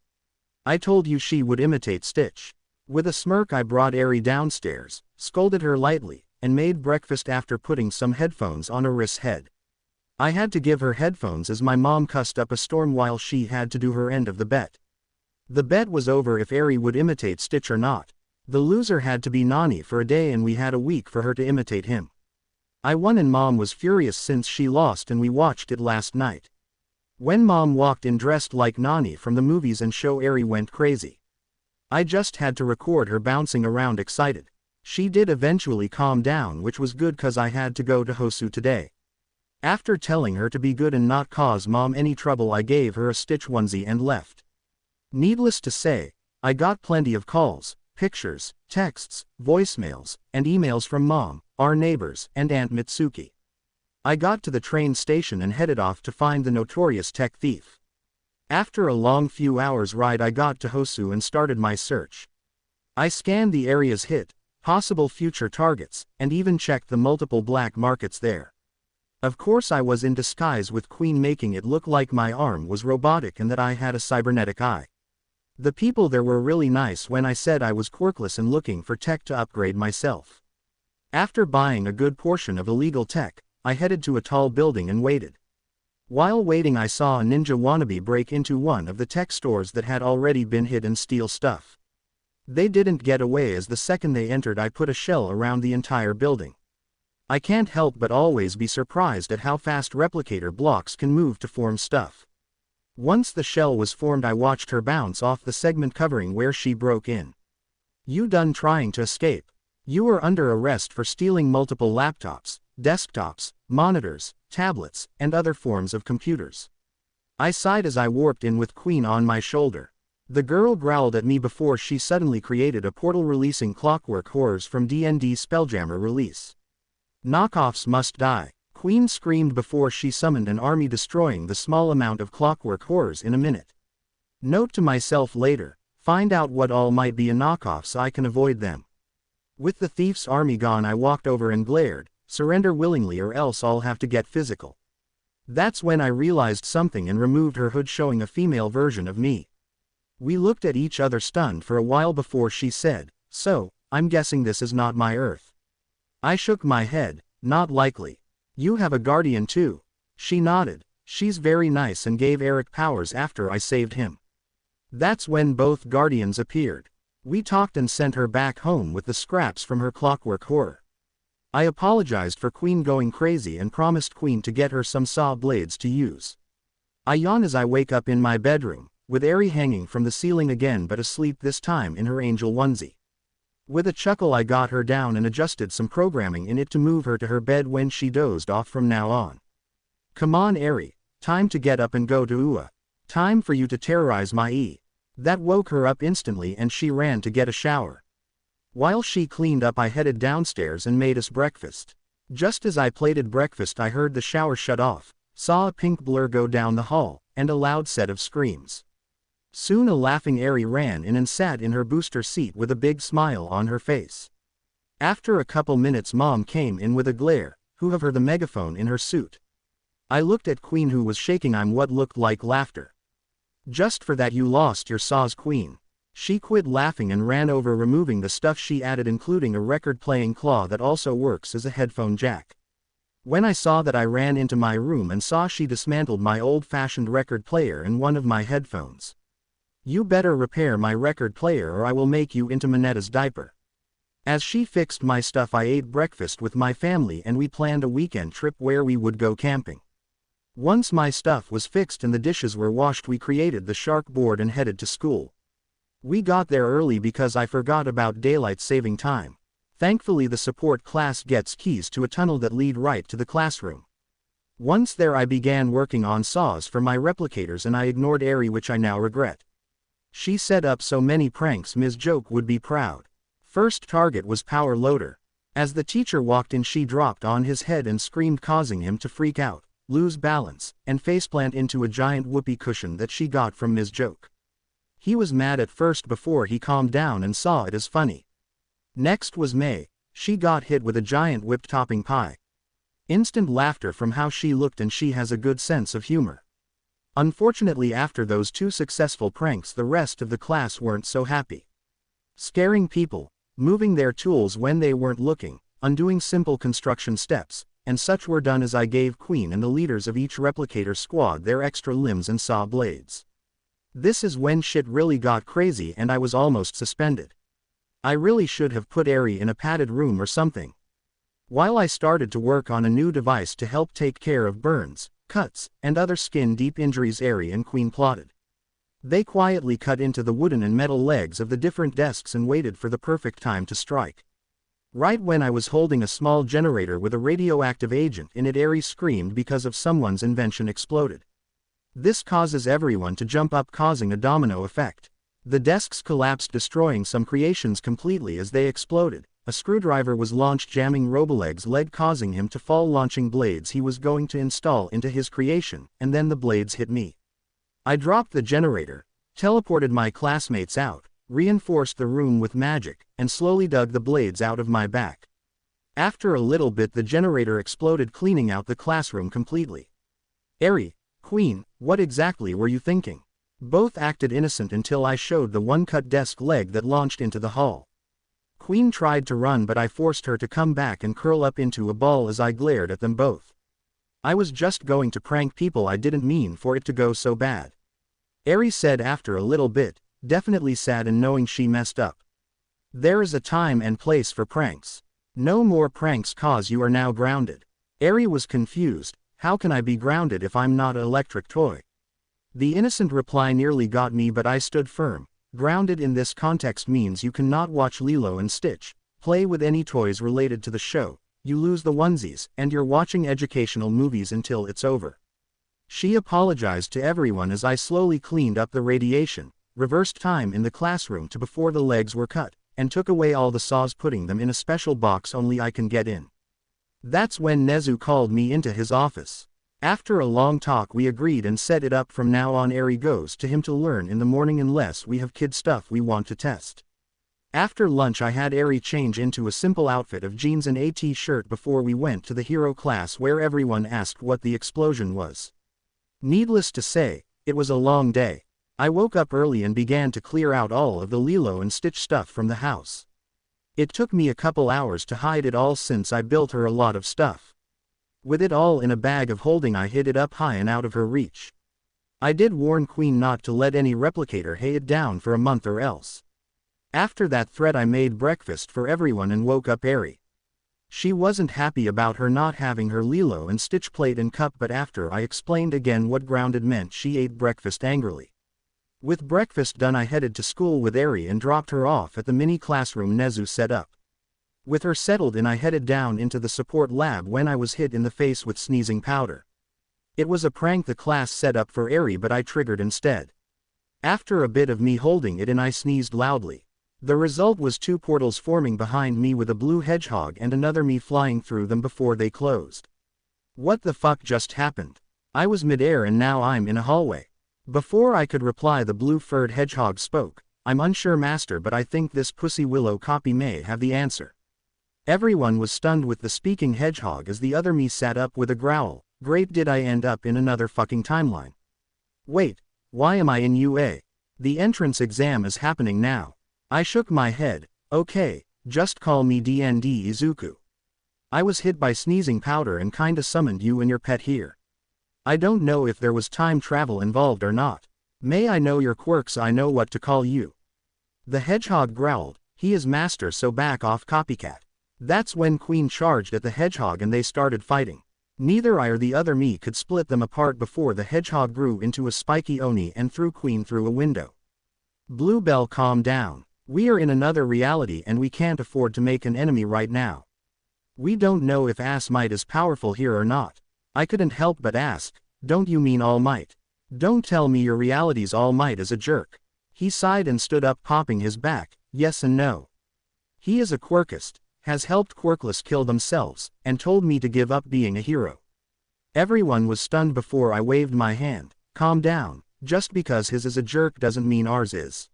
I told you she would imitate Stitch. With a smirk I brought Eri downstairs, scolded her lightly, and made breakfast after putting some headphones on Aris's head. I had to give her headphones as my mom cussed up a storm while she had to do her end of the bet. The bet was over if Eri would imitate Stitch or not. The loser had to be Nani for a day and we had a week for her to imitate him. I won and mom was furious since she lost and we watched it last night. When mom walked in dressed like Nani from the movies and show, Eri went crazy. I just had to record her bouncing around excited. She did eventually calm down, which was good cause I had to go to Hosu today. After telling her to be good and not cause mom any trouble I gave her a Stitch onesie and left. Needless to say, I got plenty of calls, pictures, texts, voicemails, and emails from mom, our neighbors, and Aunt Mitsuki. I got to the train station and headed off to find the notorious tech thief. After a long few hours ride I got to Hosu and started my search. I scanned the area's hit, possible future targets, and even checked the multiple black markets there. Of course I was in disguise with Queen, making it look like my arm was robotic and that I had a cybernetic eye. The people there were really nice when I said I was quirkless and looking for tech to upgrade myself. After buying a good portion of illegal tech, I headed to a tall building and waited. While waiting I saw a ninja wannabe break into one of the tech stores that had already been hit and steal stuff. They didn't get away as the second they entered I put a shell around the entire building. I can't help but always be surprised at how fast replicator blocks can move to form stuff. Once the shell was formed I watched her bounce off the segment covering where she broke in. You done trying to escape? You are under arrest for stealing multiple laptops, desktops, monitors, tablets, and other forms of computers. I sighed as I warped in with Queen on my shoulder. The girl growled at me before she suddenly created a portal releasing clockwork horrors from D&D Spelljammer release. Knockoffs must die, Queen screamed before she summoned an army destroying the small amount of clockwork horrors in a minute. Note to myself later, find out what all might be a knockoff so I can avoid them. With the thief's army gone I walked over and glared, surrender willingly or else I'll have to get physical. That's when I realized something and removed her hood showing a female version of me. We looked at each other stunned for a while before she said, "So, I'm guessing this is not my Earth." I shook my head, "Not likely. You have a guardian too." She nodded. "She's very nice and gave Eric powers after I saved him." That's when both guardians appeared. We talked and sent her back home with the scraps from her clockwork horror. I apologized for Queen going crazy and promised Queen to get her some saw blades to use. I yawn as I wake up in my bedroom, with Eri hanging from the ceiling again but asleep this time in her angel onesie. With a chuckle I got her down and adjusted some programming in it to move her to her bed when she dozed off from now on. "Come on Eri, time to get up and go to UA. Time for you to terrorize my E." That woke her up instantly and she ran to get a shower. While she cleaned up I headed downstairs and made us breakfast. Just as I plated breakfast I heard the shower shut off, saw a pink blur go down the hall, and a loud set of screams. Soon a laughing Eri ran in and sat in her booster seat with a big smile on her face. After a couple minutes Mom came in with a glare, who have her the megaphone in her suit. I looked at Queen who was shaking what looked like laughter. "Just for that you lost your saws Queen. She quit laughing and ran over removing the stuff she added, including a record-playing claw that also works as a headphone jack. When I saw that, I ran into my room and saw she dismantled my old-fashioned record player and one of my headphones. "You better repair my record player or I will make you into Minetta's diaper." As she fixed my stuff, I ate breakfast with my family and we planned a weekend trip where we would go camping. Once my stuff was fixed and the dishes were washed, we created the shark board and headed to school. We got there early because I forgot about daylight saving time. Thankfully the support class gets keys to a tunnel that lead right to the classroom. Once there, I began working on saws for my replicators and I ignored Eri, which I now regret. She set up so many pranks Ms. Joke would be proud. First target was Power Loader. As the teacher walked in, she dropped on his head and screamed, causing him to freak out, lose balance, and faceplant into a giant whoopee cushion that she got from Ms. Joke. He was mad at first before he calmed down and saw it as funny. Next was May. She got hit with a giant whipped topping pie. Instant laughter from how she looked, and she has a good sense of humor. Unfortunately, after those two successful pranks, the rest of the class weren't so happy. Scaring people, moving their tools when they weren't looking, undoing simple construction steps, and such were done as I gave Queen and the leaders of each replicator squad their extra limbs and saw blades. This is when shit really got crazy and I was almost suspended. I really should have put Eri in a padded room or something. While I started to work on a new device to help take care of burns, cuts, and other skin-deep injuries, Eri and Queen plotted. They quietly cut into the wooden and metal legs of the different desks and waited for the perfect time to strike. Right when I was holding a small generator with a radioactive agent in it, Eri screamed because of someone's invention exploded. This causes everyone to jump up, causing a domino effect. The desks collapsed, destroying some creations completely as they exploded. A screwdriver was launched, jamming Roboleg's leg, causing him to fall, launching blades he was going to install into his creation, and then the blades hit me. I dropped the generator, teleported my classmates out, reinforced the room with magic, and slowly dug the blades out of my back. After a little bit, the generator exploded, cleaning out the classroom completely. Eri, Queen, what exactly were you thinking? Both acted innocent until I showed the one cut desk leg that launched into the hall. Queen tried to run, but I forced her to come back and curl up into a ball as I glared at them both. I was just going to prank people, I didn't mean for it to go so bad. Eri said after a little bit, definitely sad and knowing she messed up. There is a time and place for pranks. No more pranks, cause you are now grounded. Eri was confused. How can I be grounded if I'm not an electric toy? The innocent reply nearly got me, but I stood firm. Grounded in this context means you cannot watch Lilo and Stitch, play with any toys related to the show, you lose the onesies, and you're watching educational movies until it's over. She apologized to everyone as I slowly cleaned up the radiation, reversed time in the classroom to before the legs were cut, and took away all the saws, putting them in a special box only I can get in. That's when Nezu called me into his office. After a long talk, we agreed and set it up. From now on, Eri goes to him to learn in the morning unless we have kid stuff we want to test. After lunch, I had Eri change into a simple outfit of jeans and a t-shirt before we went to the hero class, where everyone asked what the explosion was. Needless to say, it was a long day. I woke up early and began to clear out all of the Lilo and Stitch stuff from the house. It took me a couple hours to hide it all since I built her a lot of stuff. With it all in a bag of holding, I hid it up high and out of her reach. I did warn Queen not to let any replicator hay it down for a month or else. After that threat, I made breakfast for everyone and woke up Eri. She wasn't happy about her not having her Lilo and Stitch plate and cup, but after I explained again what grounded meant, she ate breakfast angrily. With breakfast done, I headed to school with Eri and dropped her off at the mini classroom Nezu set up. With her settled in, I headed down into the support lab when I was hit in the face with sneezing powder. It was a prank the class set up for Eri, but I triggered instead. After a bit of me holding it in, I sneezed loudly. The result was two portals forming behind me with a blue hedgehog and another me flying through them before they closed. What the fuck just happened? I was midair and now I'm in a hallway. Before I could reply, the blue-furred hedgehog spoke. I'm unsure, master, but I think this pussy willow copy may have the answer. Everyone was stunned with the speaking hedgehog as the other me sat up with a growl. Great, did I end up in another fucking timeline? Wait, why am I in UA? The entrance exam is happening now. I shook my head. Okay, just call me DND Izuku. I was hit by sneezing powder and kinda summoned you and your pet here. I don't know if there was time travel involved or not. May I know your quirks? I know what to call you. The hedgehog growled. He is master, so back off, copycat. That's when Queen charged at the hedgehog and they started fighting. Neither I or the other me could split them apart before the hedgehog grew into a spiky Oni and threw Queen through a window. Bluebell, calm down. We are in another reality and we can't afford to make an enemy right now. We don't know if Ass Might is powerful here or not. I couldn't help but ask, don't you mean All Might? Don't tell me your reality's All Might is a jerk. He sighed and stood up, popping his back. Yes and no. He is a quirkist, has helped quirkless kill themselves, and told me to give up being a hero. Everyone was stunned before I waved my hand. Calm down, just because his is a jerk doesn't mean ours is.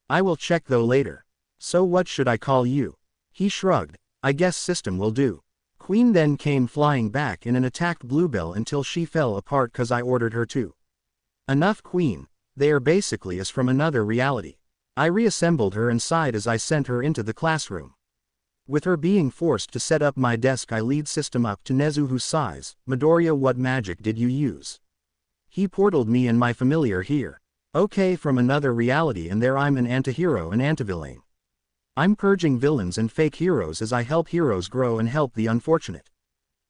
I will check though later. So what should I call you? He shrugged. I guess System will do. Queen then came flying back in and attacked Bluebell until she fell apart cause I ordered her to. Enough, Queen, they are basically us from another reality. I reassembled her and sighed as I sent her into the classroom. With her being forced to set up my desk, I lead System up to Nezu, who sighs. Midoriya, what magic did you use? He portaled me and my familiar here. Okay, from another reality, and there I'm an antihero and antivillain. I'm purging villains and fake heroes as I help heroes grow and help the unfortunate.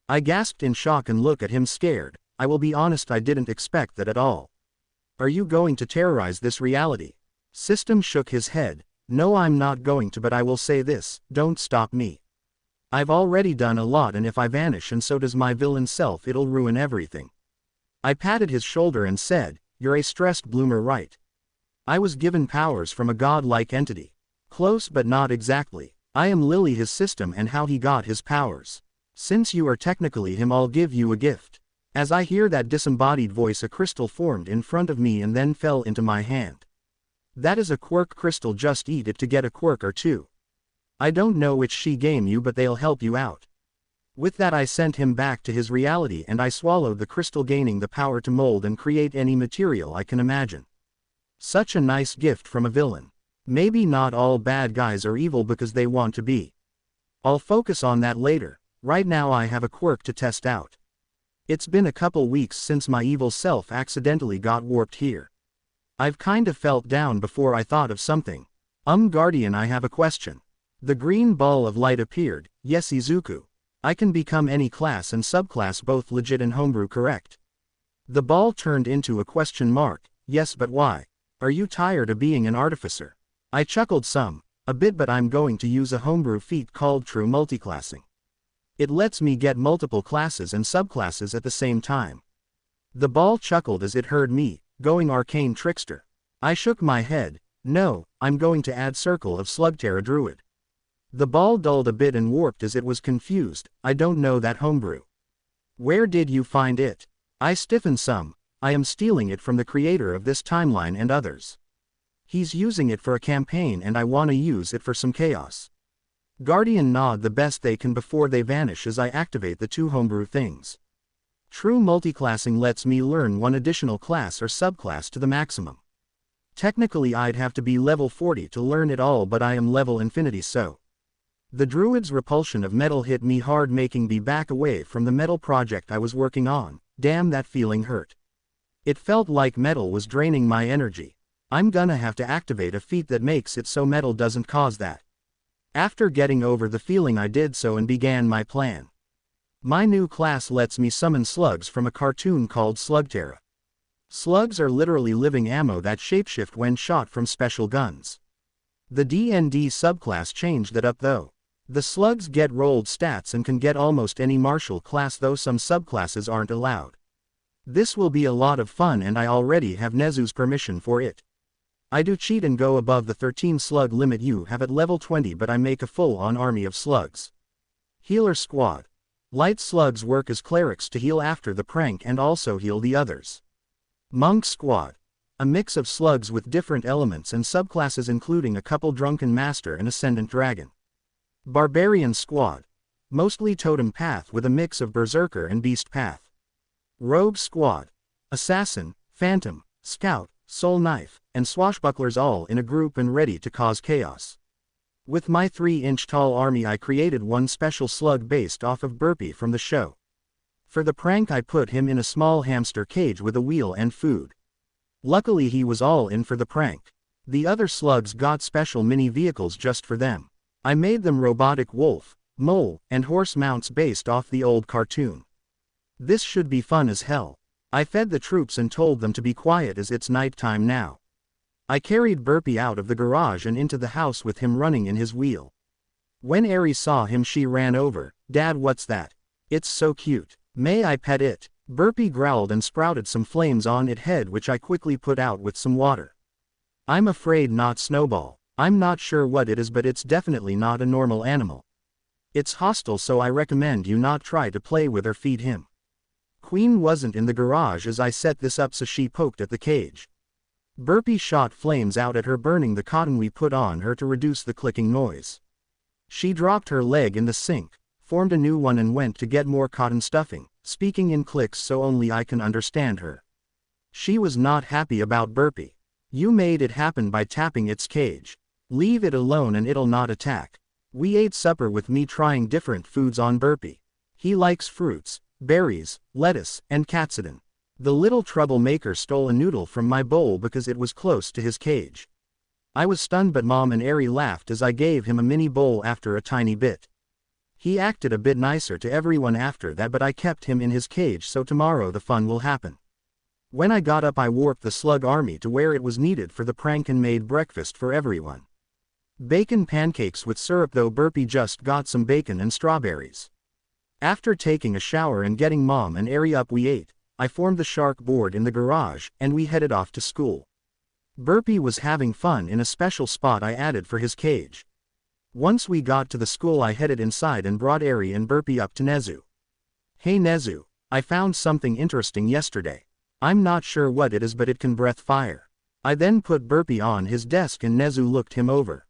I gasped in shock and look at him scared. I will be honest, I didn't expect that at all. Are you going to terrorize this reality? System shook his head. No, I'm not going to, but I will say this, don't stop me. I've already done a lot, and if I vanish and so does my villain self, it'll ruin everything. I patted his shoulder and said, you're a stressed bloomer, right? I was given powers from a godlike entity. Close but not exactly. I am Lily, his System, and how he got his powers. Since you are technically him, I'll give you a gift. As I hear that disembodied voice, a crystal formed in front of me and then fell into my hand. That is a quirk crystal, just eat it to get a quirk or two. I don't know which she gave you, but they'll help you out. With that I sent him back to his reality and I swallowed the crystal, gaining the power to mold and create any material I can imagine. Such a nice gift from a villain. Maybe not all bad guys are evil because they want to be. I'll focus on that later. Right now I have a quirk to test out. It's been a couple weeks since my evil self accidentally got warped here. I've kind of felt down before I thought of something. Guardian, I have a question. The green ball of light appeared. Yes, Izuku. I can become any class and subclass, both legit and homebrew, correct? The ball turned into a question mark. Yes, but why? Are you tired of being an artificer? I chuckled a bit, but I'm going to use a homebrew feat called true multiclassing. It lets me get multiple classes and subclasses at the same time. The ball chuckled as it heard me, going arcane trickster. I shook my head. No, I'm going to add circle of Slugterra druid. The ball dulled a bit and warped as it was confused. I don't know that homebrew. Where did you find it? I stiffened some. I am stealing it from the creator of this timeline and others. He's using it for a campaign and I want to use it for some chaos. Guardian nod the best they can before they vanish as I activate the two homebrew things. True multiclassing lets me learn one additional class or subclass to the maximum. Technically I'd have to be level 40 to learn it all, but I am level infinity, so. The druid's repulsion of metal hit me hard, making me back away from the metal project I was working on. Damn, that feeling hurt. It felt like metal was draining my energy. I'm gonna have to activate a feat that makes it so metal doesn't cause that. After getting over the feeling I did so and began my plan. My new class lets me summon slugs from a cartoon called Slugterra. Slugs are literally living ammo that shapeshift when shot from special guns. The D&D subclass changed that up though. The slugs get rolled stats and can get almost any martial class, though some subclasses aren't allowed. This will be a lot of fun and I already have Nezu's permission for it. I do cheat and go above the 13 slug limit you have at level 20, but I make a full-on army of slugs. Healer squad. Light slugs work as clerics to heal after the prank and also heal the others. Monk squad. A mix of slugs with different elements and subclasses, including a couple drunken master and ascendant dragon. Barbarian squad. Mostly totem path with a mix of berserker and beast path. Rogue squad. Assassin, phantom, scout, soul knife, and swashbucklers all in a group and ready to cause chaos. With my 3-inch tall army I created one special slug based off of Burpee from the show. For the prank I put him in a small hamster cage with a wheel and food. Luckily he was all in for the prank. The other slugs got special mini vehicles just for them. I made them robotic wolf, mole, and horse mounts based off the old cartoon. This should be fun as hell. I fed the troops and told them to be quiet as it's nighttime now. I carried Burpee out of the garage and into the house with him running in his wheel. When Aerie saw him she ran over. "Dad, what's that? It's so cute. May I pet it?" Burpee growled and sprouted some flames on its head which I quickly put out with some water. "I'm afraid not, Snowball. I'm not sure what it is but it's definitely not a normal animal. It's hostile so I recommend you not try to play with or feed him." Queen wasn't in the garage as I set this up so she poked at the cage. Burpee shot flames out at her burning the cotton we put on her to reduce the clicking noise. She dropped her leg in the sink, formed a new one and went to get more cotton stuffing, speaking in clicks so only I can understand her. She was not happy about Burpee. "You made it happen by tapping its cage. Leave it alone and it'll not attack." We ate supper with me trying different foods on Burpee. He likes fruits, berries, lettuce, and katsudan. The little troublemaker stole a noodle from my bowl because it was close to his cage. I was stunned but Mom and Aerie laughed as I gave him a mini bowl after a tiny bit. He acted a bit nicer to everyone after that but I kept him in his cage so tomorrow the fun will happen. When I got up I warped the slug army to where it was needed for the prank and made breakfast for everyone. Bacon pancakes with syrup though Burpee just got some bacon and strawberries. After taking a shower and getting Mom and Aerie up we ate. I formed the shark board in the garage, and we headed off to school. Burpee was having fun in a special spot I added for his cage. Once we got to the school I headed inside and brought Aerie and Burpee up to Nezu. "Hey Nezu, I found something interesting yesterday. I'm not sure what it is but it can breathe fire." I then put Burpee on his desk and Nezu looked him over.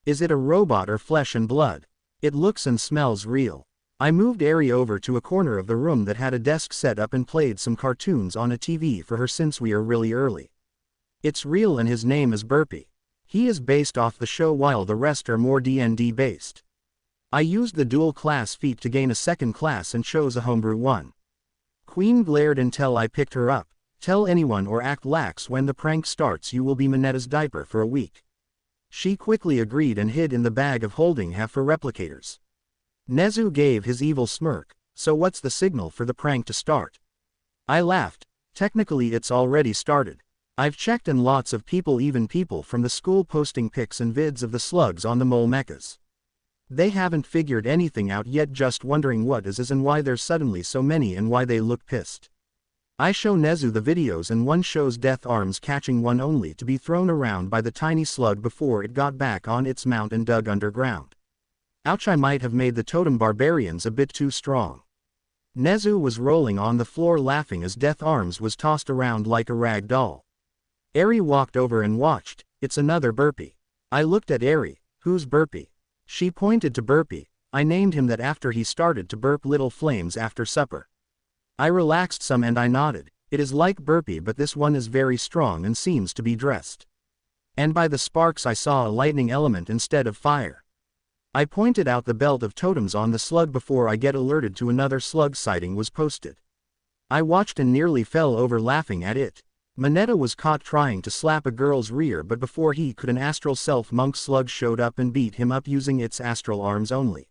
"Is it a robot or flesh and blood? It looks and smells real." I moved Aerie over to a corner of the room that had a desk set up and played some cartoons on a TV for her since we are really early. "It's real and his name is Burpee. He is based off the show while the rest are more D&D based. I used the dual class feat to gain a second class and chose a homebrew one." Queen glared until I picked her up. "Tell anyone or act lax when the prank starts you will be Minetta's diaper for a week." She quickly agreed and hid in the bag of holding half for replicators. Nezu gave his evil smirk. "So what's the signal for the prank to start?" I laughed. "Technically it's already started. I've checked and lots of people even people from the school posting pics and vids of the slugs on the mole mechas. They haven't figured anything out yet just wondering what is and why there's suddenly so many and why they look pissed. I show Nezu the videos and one shows Death Arms catching one only to be thrown around by the tiny slug before it got back on its mount and dug underground. Ouch, I might have made the totem barbarians a bit too strong. Nezu was rolling on the floor laughing as Death Arms was tossed around like a rag doll. Aerie walked over and watched. "It's another Burpee." I looked at Aerie. "Who's Burpee?" She pointed to Burpee. I named him that after he started to burp little flames after supper. I relaxed some and I nodded. "It is like Burpee but this one is very strong and seems to be dressed. And by the sparks I saw a lightning element instead of fire." I pointed out the belt of totems on the slug before I get alerted to another slug sighting was posted. I watched and nearly fell over laughing at it. Minetta was caught trying to slap a girl's rear but before he could an astral self monk slug showed up and beat him up using its astral arms only.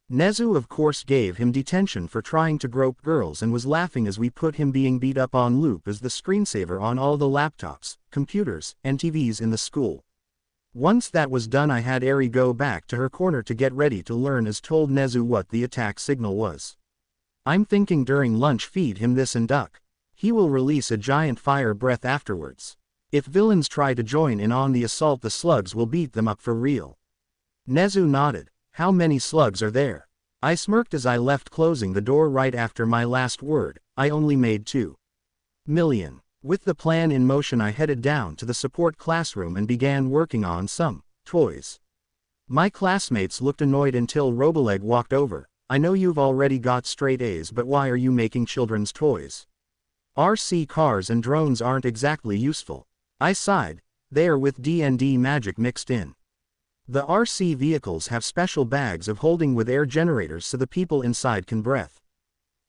Nezu of course gave him detention for trying to grope girls and was laughing as we put him being beat up on loop as the screensaver on all the laptops, computers, and TVs in the school. Once that was done I had Aerie go back to her corner to get ready to learn as told Nezu what the attack signal was. I'm thinking during lunch feed him this and duck. He will release a giant fire breath afterwards. If villains try to join in on the assault the slugs will beat them up for real. Nezu nodded. How many slugs are there? I smirked as I left closing the door right after my last word. I only made 2 million. With the plan in motion I headed down to the support classroom and began working on some toys. My classmates looked annoyed until Roboleg walked over. I know you've already got straight A's but why are you making children's toys? RC cars and drones aren't exactly useful. I sighed. They are with D&D magic mixed in. The RC vehicles have special bags of holding with air generators so the people inside can breathe.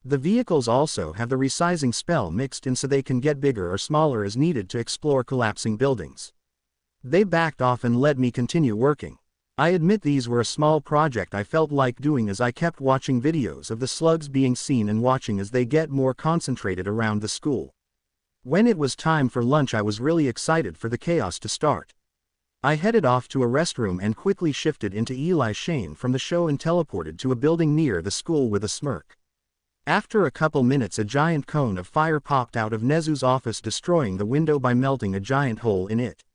The vehicles also have the resizing spell mixed in so they can get bigger or smaller as needed to explore collapsing buildings. They backed off and let me continue working. I admit these were a small project I felt like doing as I kept watching videos of the slugs being seen and watching as they get more concentrated around the school. When it was time for lunch I was really excited for the chaos to start. I headed off to a restroom and quickly shifted into Eli Shane from the show and teleported to a building near the school with a smirk. After a couple minutes a giant cone of fire popped out of Nezu's office, destroying the window by melting a giant hole in it.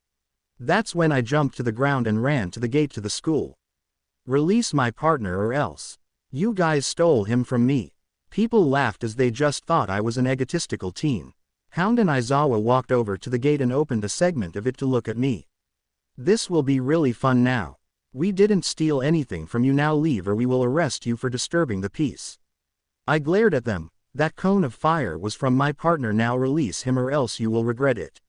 That's when I jumped to the ground and ran to the gate to the school. Release my partner or else. You guys stole him from me. People laughed as they just thought I was an egotistical teen. Hound and Aizawa walked over to the gate and opened a segment of it to look at me. This will be really fun now. We didn't steal anything from you, now leave or we will arrest you for disturbing the peace. I glared at them. That cone of fire was from my partner, now release him or else you will regret it.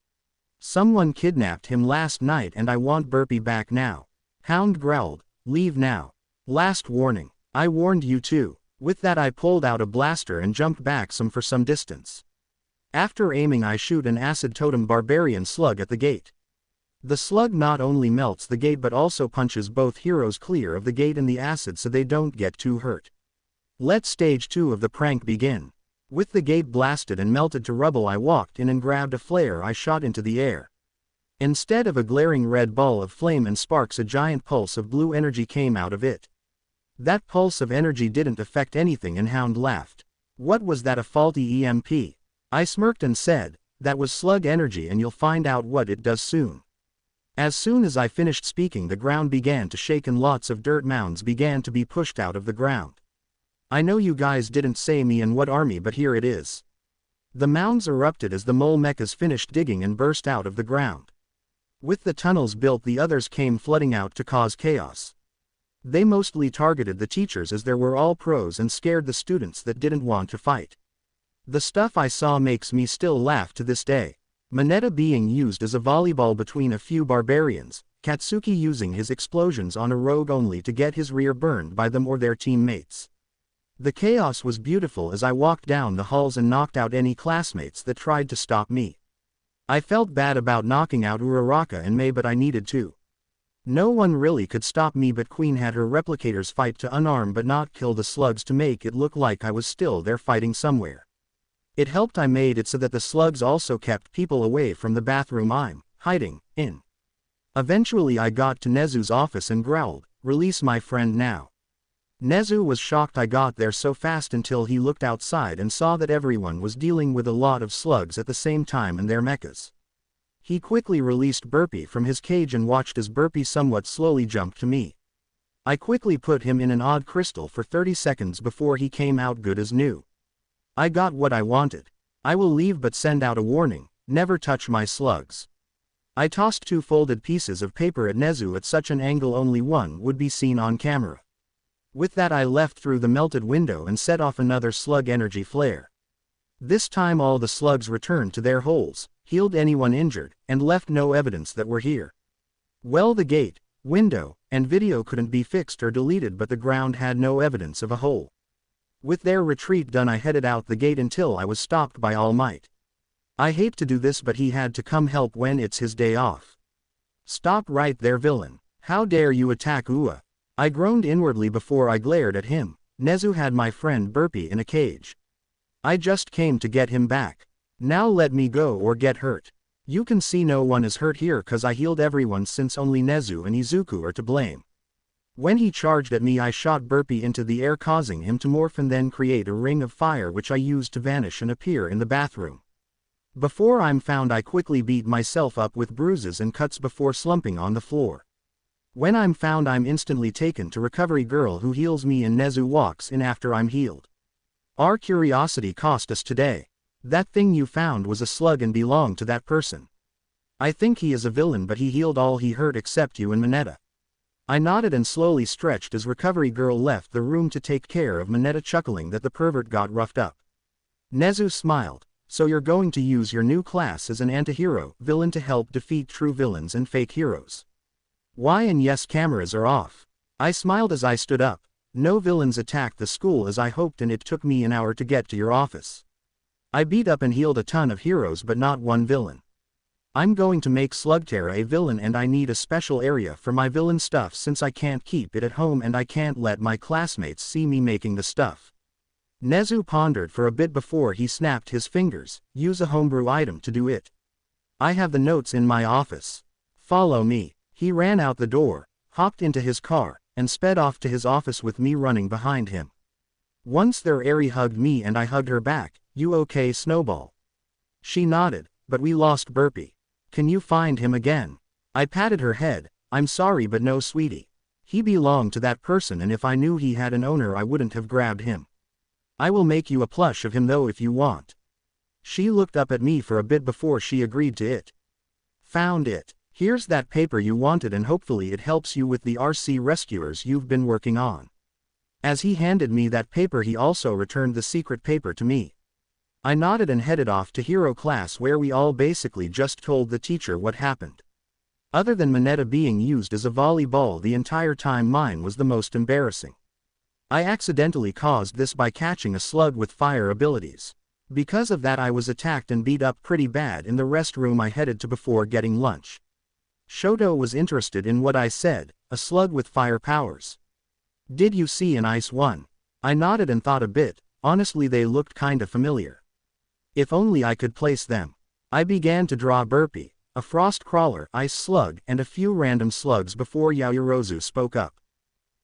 Someone kidnapped him last night and I want Burpee back now. Hound growled, leave now. Last warning. I warned you too. With that I pulled out a blaster and jumped back for some distance. After aiming I shoot an acid totem barbarian slug at the gate. The slug not only melts the gate but also punches both heroes clear of the gate and the acid so they don't get too hurt. Let stage 2 of the prank begin. With the gate blasted and melted to rubble I walked in and grabbed a flare I shot into the air. Instead of a glaring red ball of flame and sparks, a giant pulse of blue energy came out of it. That pulse of energy didn't affect anything and Hound laughed. What was that, a faulty EMP? I smirked and said, that was slug energy and you'll find out what it does soon. As soon as I finished speaking the ground began to shake and lots of dirt mounds began to be pushed out of the ground. I know you guys didn't say me and what army, but here it is. The mounds erupted as the mole mechas finished digging and burst out of the ground. With the tunnels built the others came flooding out to cause chaos. They mostly targeted the teachers as there were all pros and scared the students that didn't want to fight. The stuff I saw makes me still laugh to this day. Mineta being used as a volleyball between a few barbarians, Katsuki using his explosions on a rogue only to get his rear burned by them or their teammates. The chaos was beautiful as I walked down the halls and knocked out any classmates that tried to stop me. I felt bad about knocking out Uraraka and Mei, but I needed to. No one really could stop me, but Queen had her replicators fight to unarm but not kill the slugs to make it look like I was still there fighting somewhere. It helped I made it so that the slugs also kept people away from the bathroom I'm hiding in. Eventually I got to Nezu's office and growled, release my friend now. Nezu was shocked I got there so fast until he looked outside and saw that everyone was dealing with a lot of slugs at the same time and their mechas. He quickly released Burpee from his cage and watched as Burpee somewhat slowly jumped to me. I quickly put him in an odd crystal for 30 seconds before he came out good as new. I got what I wanted. I will leave but send out a warning, never touch my slugs. I tossed 2 folded pieces of paper at Nezu at such an angle only one would be seen on camera. With that I left through the melted window and set off another slug energy flare. This time all the slugs returned to their holes, healed anyone injured, and left no evidence that we're here. Well, the gate, window, and video couldn't be fixed or deleted, but the ground had no evidence of a hole. With their retreat done I headed out the gate until I was stopped by All Might. I hate to do this but he had to come help when it's his day off. Stop right there, villain. How dare you attack Ua? I groaned inwardly before I glared at him. Nezu had my friend Burpee in a cage. I just came to get him back. Now let me go or get hurt. You can see no one is hurt here cause I healed everyone since only Nezu and Izuku are to blame. When he charged at me I shot Burpee into the air causing him to morph and then create a ring of fire which I used to vanish and appear in the bathroom. Before I'm found I quickly beat myself up with bruises and cuts before slumping on the floor. When I'm found I'm instantly taken to Recovery Girl who heals me and Nezu walks in after I'm healed. Our curiosity cost us today. That thing you found was a slug and belonged to that person. I think he is a villain but he healed all he hurt except you and Mineta. I nodded and slowly stretched as Recovery Girl left the room to take care of Mineta, chuckling that the pervert got roughed up. Nezu smiled. So you're going to use your new class as an anti-hero villain to help defeat true villains and fake heroes. Why? And yes, cameras are off. I smiled as I stood up. No villains attacked the school as I hoped, and it took me an hour to get to your office. I beat up and healed a ton of heroes but not one villain. I'm going to make Slugterra a villain, and I need a special area for my villain stuff since I can't keep it at home and I can't let my classmates see me making the stuff. Nezu pondered for a bit before he snapped his fingers. Use a homebrew item to do it. I have the notes in my office. Follow me. He ran out the door, hopped into his car, and sped off to his office with me running behind him. Once there, Eri hugged me and I hugged her back. You okay, Snowball? She nodded. But we lost Burpee. Can you find him again? I patted her head. I'm sorry, but no, sweetie. He belonged to that person, and if I knew he had an owner I wouldn't have grabbed him. I will make you a plush of him though if you want. She looked up at me for a bit before she agreed to it. Found it. Here's that paper you wanted, and hopefully it helps you with the RC rescuers you've been working on. As he handed me that paper, he also returned the secret paper to me. I nodded and headed off to Hero class, where we all basically just told the teacher what happened. Other than Mineta being used as a volleyball the entire time, mine was the most embarrassing. I accidentally caused this by catching a slug with fire abilities. Because of that I was attacked and beat up pretty bad in the restroom I headed to before getting lunch. Shoto was interested in what I said, a slug with fire powers. Did you see an ice one? I nodded and thought a bit. Honestly, they looked kinda familiar. If only I could place them. I began to draw Burpee, a frost crawler, ice slug, and a few random slugs before Yaoyorozu spoke up.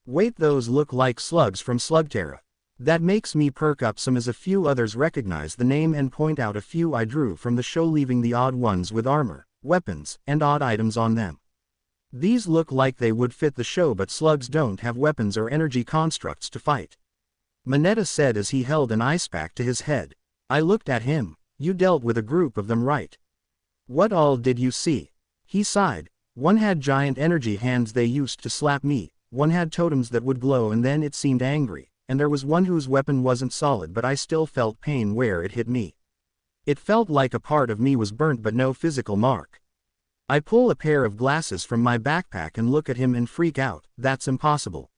Wait, those look like slugs from Slugterra. That makes me perk up some as a few others recognize the name and point out a few I drew from the show, leaving the odd ones with armor, weapons, and odd items on them. These look like they would fit the show, but slugs don't have weapons or energy constructs to fight. Mineta said as he held an ice pack to his head. I looked at him. You dealt with a group of them, right? What all did you see? He sighed. One had giant energy hands they used to slap me, one had totems that would glow and then it seemed angry, and there was one whose weapon wasn't solid but I still felt pain where it hit me. It felt like a part of me was burnt but no physical mark. I pull a pair of glasses from my backpack and look at him and freak out. That's impossible.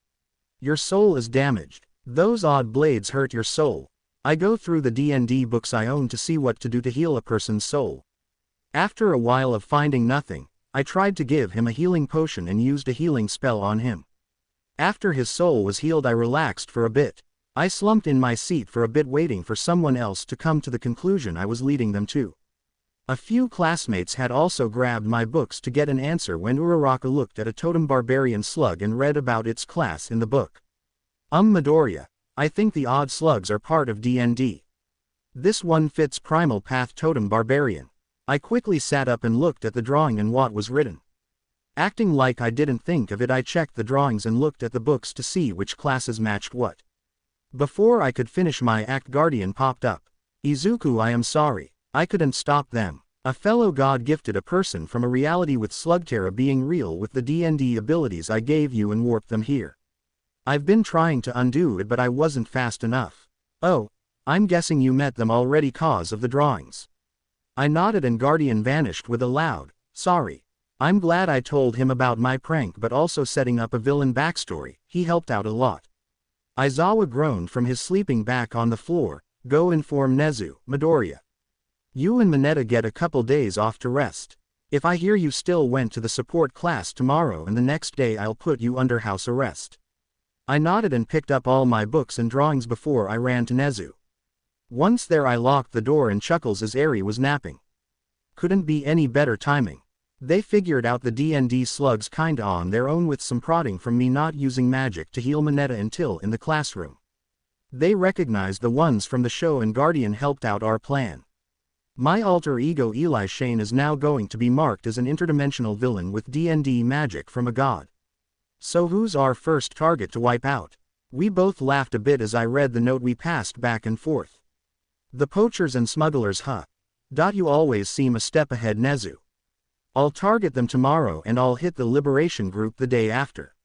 Your soul is damaged. Those odd blades hurt your soul. I go through the D&D books I own to see what to do to heal a person's soul. After a while of finding nothing, I tried to give him a healing potion and used a healing spell on him. After his soul was healed I relaxed for a bit. I slumped in my seat for a bit waiting for someone else to come to the conclusion I was leading them to. A few classmates had also grabbed my books to get an answer when Uraraka looked at a totem barbarian slug and read about its class in the book. Midoriya. I think the odd slugs are part of D&D. This one fits Primal Path Totem Barbarian. I quickly sat up and looked at the drawing and what was written. Acting like I didn't think of it, I checked the drawings and looked at the books to see which classes matched what. Before I could finish my act, Guardian popped up. Izuku, I am sorry. I couldn't stop them. A fellow god gifted a person from a reality with Slugterra being real with the D&D abilities I gave you and warped them here. I've been trying to undo it but I wasn't fast enough. Oh, I'm guessing you met them already cause of the drawings. I nodded and Guardian vanished with a loud, sorry. I'm glad I told him about my prank but also setting up a villain backstory, he helped out a lot. Aizawa groaned from his sleeping back on the floor. Go inform Nezu, Midoriya. You and Mineta get a couple days off to rest. If I hear you still went to the support class tomorrow and the next day I'll put you under house arrest. I nodded and picked up all my books and drawings before I ran to Nezu. Once there I locked the door and chuckles as Eri was napping. Couldn't be any better timing. They figured out the D&D slugs kinda on their own with some prodding from me not using magic to heal Mineta until in the classroom. They recognized the ones from the show and Guardian helped out our plan. My alter ego Eli Shane is now going to be marked as an interdimensional villain with D&D magic from a god. So who's our first target to wipe out? We both laughed a bit as I read the note we passed back and forth. The poachers and smugglers, huh? You always seem a step ahead, Nezu. I'll target them tomorrow and I'll hit the liberation group the day after.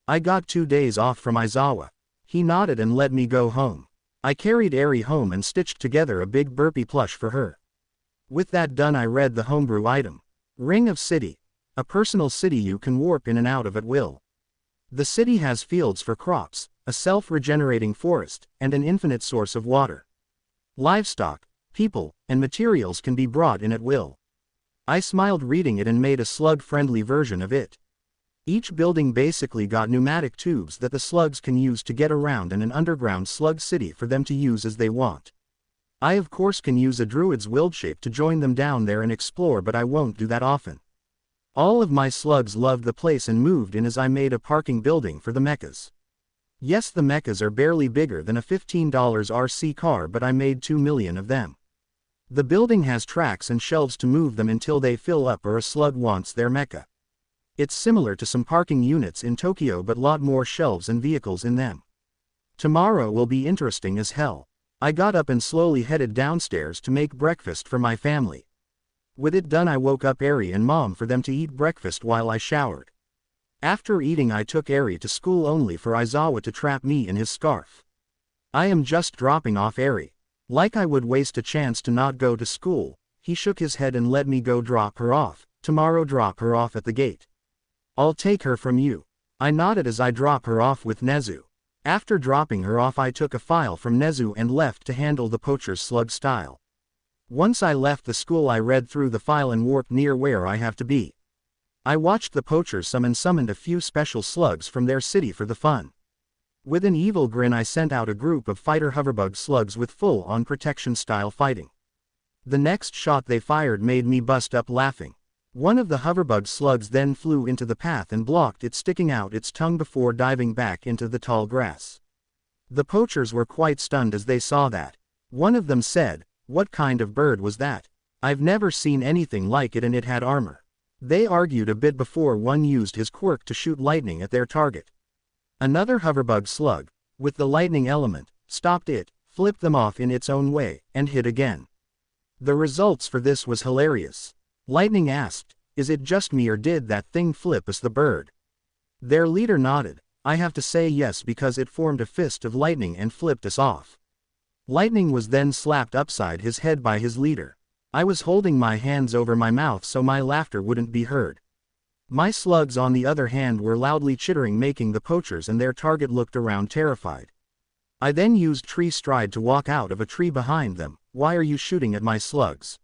I got 2 days off from Aizawa. He nodded and let me go home. I carried Eri home and stitched together a big burpee plush for her. With that done, I read the homebrew item. Ring of City. A personal city you can warp in and out of at will. The city has fields for crops, a self-regenerating forest, and an infinite source of water. Livestock, people, and materials can be brought in at will. I smiled reading it and made a slug-friendly version of it. Each building basically got pneumatic tubes that the slugs can use to get around, and an underground slug city for them to use as they want. I of course can use a druid's wild shape to join them down there and explore, but I won't do that often. All of my slugs loved the place and moved in as I made a parking building for the mechas. Yes, the mechas are barely bigger than a $15 RC car, but I made 2 million of them. The building has tracks and shelves to move them until they fill up or a slug wants their mecha. It's similar to some parking units in Tokyo, but lot more shelves and vehicles in them. Tomorrow will be interesting as hell. I got up and slowly headed downstairs to make breakfast for my family. With it done, I woke up Eri and Mom for them to eat breakfast while I showered. After eating, I took Eri to school only for Aizawa to trap me in his scarf. I am just dropping off Eri. Like I would waste a chance to not go to school. He shook his head and let me go drop her off. Tomorrow drop her off at the gate. I'll take her from you. I nodded as I drop her off with Nezu. After dropping her off, I took a file from Nezu and left to handle the poacher's slug style. Once I left the school, I read through the file and warped near where I have to be. I watched the poachers summoned a few special slugs from their city for the fun. With an evil grin, I sent out a group of fighter hoverbug slugs with full-on protection style fighting. The next shot they fired made me bust up laughing. One of the hoverbug slugs then flew into the path and blocked it, sticking out its tongue before diving back into the tall grass. The poachers were quite stunned as they saw that. One of them said, "What kind of bird was that? I've never seen anything like it, and it had armor." They argued a bit before one used his quirk to shoot lightning at their target. Another hoverbug slug, with the lightning element, stopped it, flipped them off in its own way, and hit again. The results for this was hilarious. Lightning asked, "Is it just me or did that thing flip us the bird?" Their leader nodded. I have to say yes, because it formed a fist of lightning and flipped us off. Lightning was then slapped upside his head by his leader. I was holding my hands over my mouth so my laughter wouldn't be heard. My slugs on the other hand were loudly chittering, making the poachers and their target looked around terrified. I then used tree stride to walk out of a tree behind them. "Why are you shooting at my slugs?"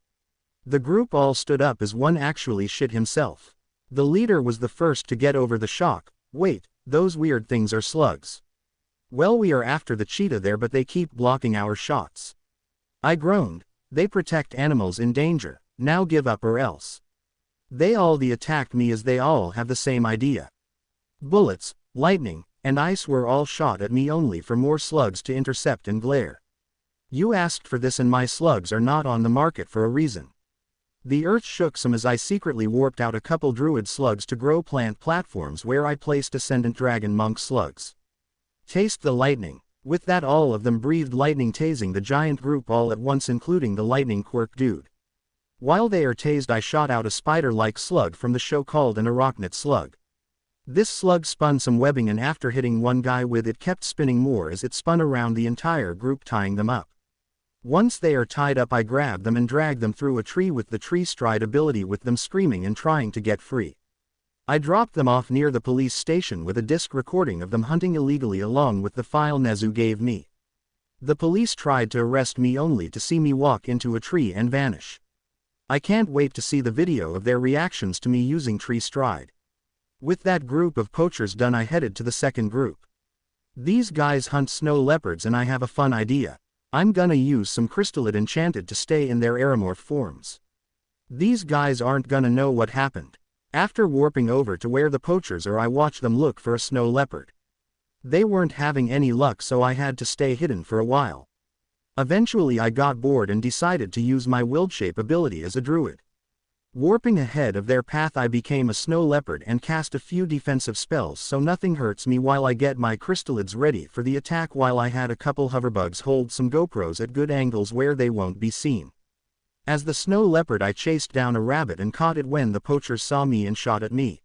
The group all stood up as one actually shit himself. The leader was the first to get over the shock. "Wait, those weird things are slugs." "Well, we are after the cheetah there, but they keep blocking our shots." I groaned. "They protect animals in danger. Now give up or else." They all attacked me as they all have the same idea. Bullets, lightning, and ice were all shot at me, only for more slugs to intercept and glare. You asked for this, and my slugs are not on the market for a reason. The earth shook some as I secretly warped out a couple druid slugs to grow plant platforms where I placed ascendant dragon monk slugs. Taste the lightning. With that, all of them breathed lightning, tasing the giant group all at once, including the lightning quirk dude. While they are tased, I shot out a spider-like slug from the show called an arachnid slug. This slug spun some webbing, and after hitting one guy with it, kept spinning more as it spun around the entire group, tying them up. Once they are tied up, I grab them and drag them through a tree with the tree stride ability, with them screaming and trying to get free. I dropped them off near the police station with a disc recording of them hunting illegally along with the file Nezu gave me. The police tried to arrest me only to see me walk into a tree and vanish. I can't wait to see the video of their reactions to me using tree stride. With that group of poachers done, I headed to the second group. These guys hunt snow leopards, and I have a fun idea. I'm gonna use some crystallite enchanted to stay in their aeromorph forms. These guys aren't gonna know what happened. After warping over to where the poachers are, I watched them look for a snow leopard. They weren't having any luck, so I had to stay hidden for a while. Eventually I got bored and decided to use my wild shape ability as a druid. Warping ahead of their path, I became a snow leopard and cast a few defensive spells so nothing hurts me while I get my crystallids ready for the attack, while I had a couple hoverbugs hold some GoPros at good angles where they won't be seen. As the snow leopard, I chased down a rabbit and caught it when the poachers saw me and shot at me.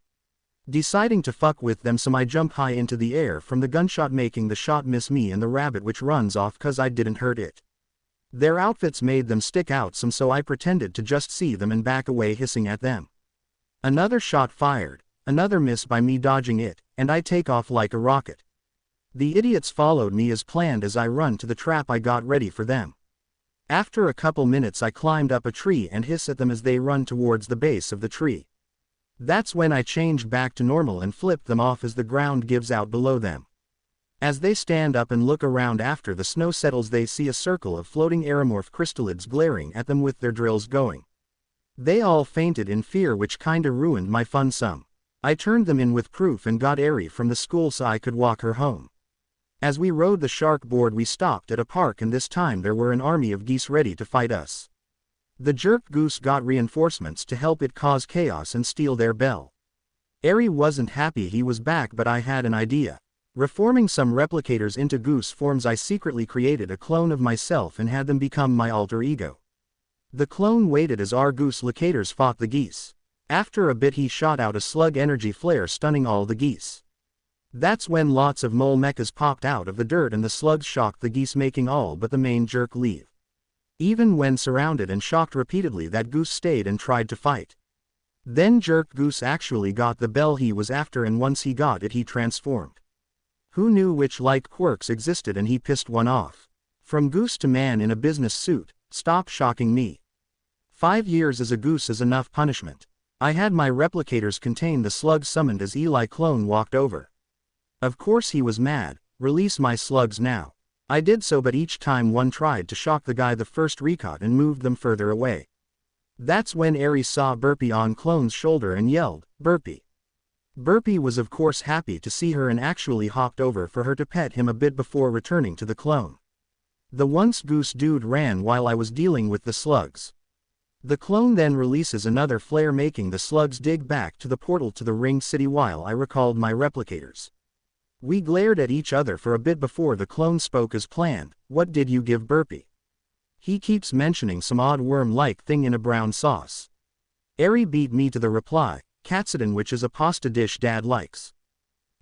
Deciding to fuck with them, some I jump high into the air from the gunshot, making the shot miss me and the rabbit, which runs off cause I didn't hurt it. Their outfits made them stick out some, so I pretended to just see them and back away, hissing at them. Another shot fired, another miss by me dodging it, and I take off like a rocket. The idiots followed me as planned as I run to the trap I got ready for them. After a couple minutes I climbed up a tree and hiss at them as they run towards the base of the tree. That's when I change back to normal and flip them off as the ground gives out below them. As they stand up and look around after the snow settles, they see a circle of floating aeromorph crystallids glaring at them with their drills going. They all fainted in fear, which kinda ruined my fun some. I turned them in with proof and got Eri from the school so I could walk her home. As we rode the shark board, we stopped at a park, and this time there were an army of geese ready to fight us. The jerk goose got reinforcements to help it cause chaos and steal their bell. Eri wasn't happy he was back, but I had an idea. Reforming some replicators into goose forms, I secretly created a clone of myself and had them become my alter ego. The clone waited as our goose locators fought the geese. After a bit he shot out a slug energy flare, stunning all the geese. That's when lots of mole mechas popped out of the dirt and the slugs shocked the geese, making all but the main jerk leave. Even when surrounded and shocked repeatedly, that goose stayed and tried to fight. Then jerk goose actually got the bell he was after, and once he got it he transformed. Who knew which like quirks existed, and he pissed one off. From goose to man in a business suit, stop shocking me. 5 years as a goose is enough punishment. I had my replicators contain the slug summoned as Eli clone walked over. Of course he was mad. Release my slugs now. I did so, but each time one tried to shock the guy, the first recaught and moved them further away. That's when Eri saw Burpee on clone's shoulder and yelled, "Burpee." Burpee was of course happy to see her and actually hopped over for her to pet him a bit before returning to the clone. The once goose dude ran while I was dealing with the slugs. The clone then releases another flare, making the slugs dig back to the portal to the ring city while I recalled my replicators. We glared at each other for a bit before the clone spoke as planned. "What did you give Burpee? He keeps mentioning some odd worm-like thing in a brown sauce." Eri beat me to the reply, "Katsudon, which is a pasta dish Dad likes."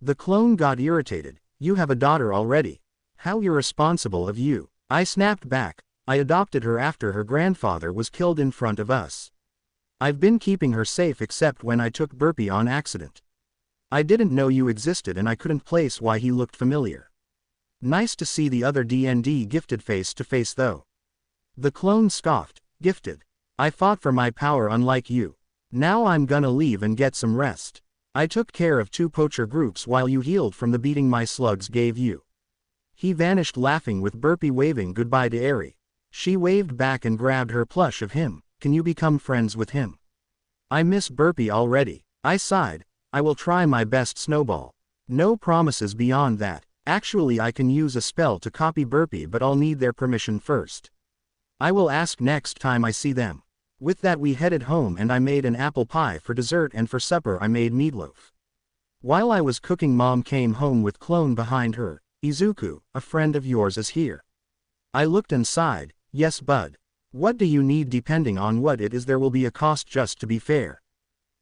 The clone got irritated. "You have a daughter already. How irresponsible of you." I snapped back. "I adopted her after her grandfather was killed in front of us. I've been keeping her safe except when I took Burpee on accident. I didn't know you existed and I couldn't place why he looked familiar. Nice to see the other D&D gifted face to face though." The clone scoffed. "Gifted? I fought for my power unlike you. Now I'm gonna leave and get some rest. I took care of 2 poacher groups while you healed from the beating my slugs gave you." He vanished laughing, with Burpee waving goodbye to Eri. She waved back and grabbed her plush of him. "Can you become friends with him?" "I miss Burpee already." I sighed. "I will try my best, Snowball. No promises beyond that. Actually I can use a spell to copy Burpee, but I'll need their permission first. I will ask next time I see them." With that we headed home and I made an apple pie for dessert, and for supper I made meatloaf. While I was cooking, Mom came home with clone behind her. "Izuku, a friend of yours is here." I looked and sighed. "Yes bud. What do you need? Depending on what it is there will be a cost, just to be fair."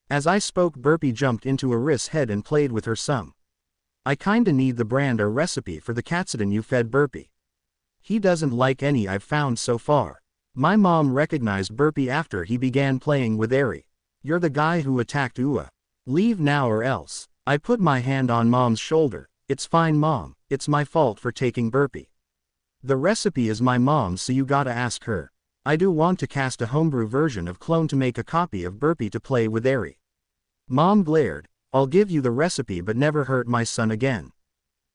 As I spoke, Burpee jumped into Aris' head and played with her some. "I kinda need the brand or recipe for the katsudon you fed Burpee. He doesn't like any I've found so far." My mom recognized Burpee after he began playing with Eri. "You're the guy who attacked Ua. Leave now or else." I put my hand on Mom's shoulder. "It's fine Mom, it's my fault for taking Burpee. The recipe is my mom's, so you gotta ask her. I do want to cast a homebrew version of clone to make a copy of Burpee to play with Eri." Mom glared. "I'll give you the recipe, but never hurt my son again.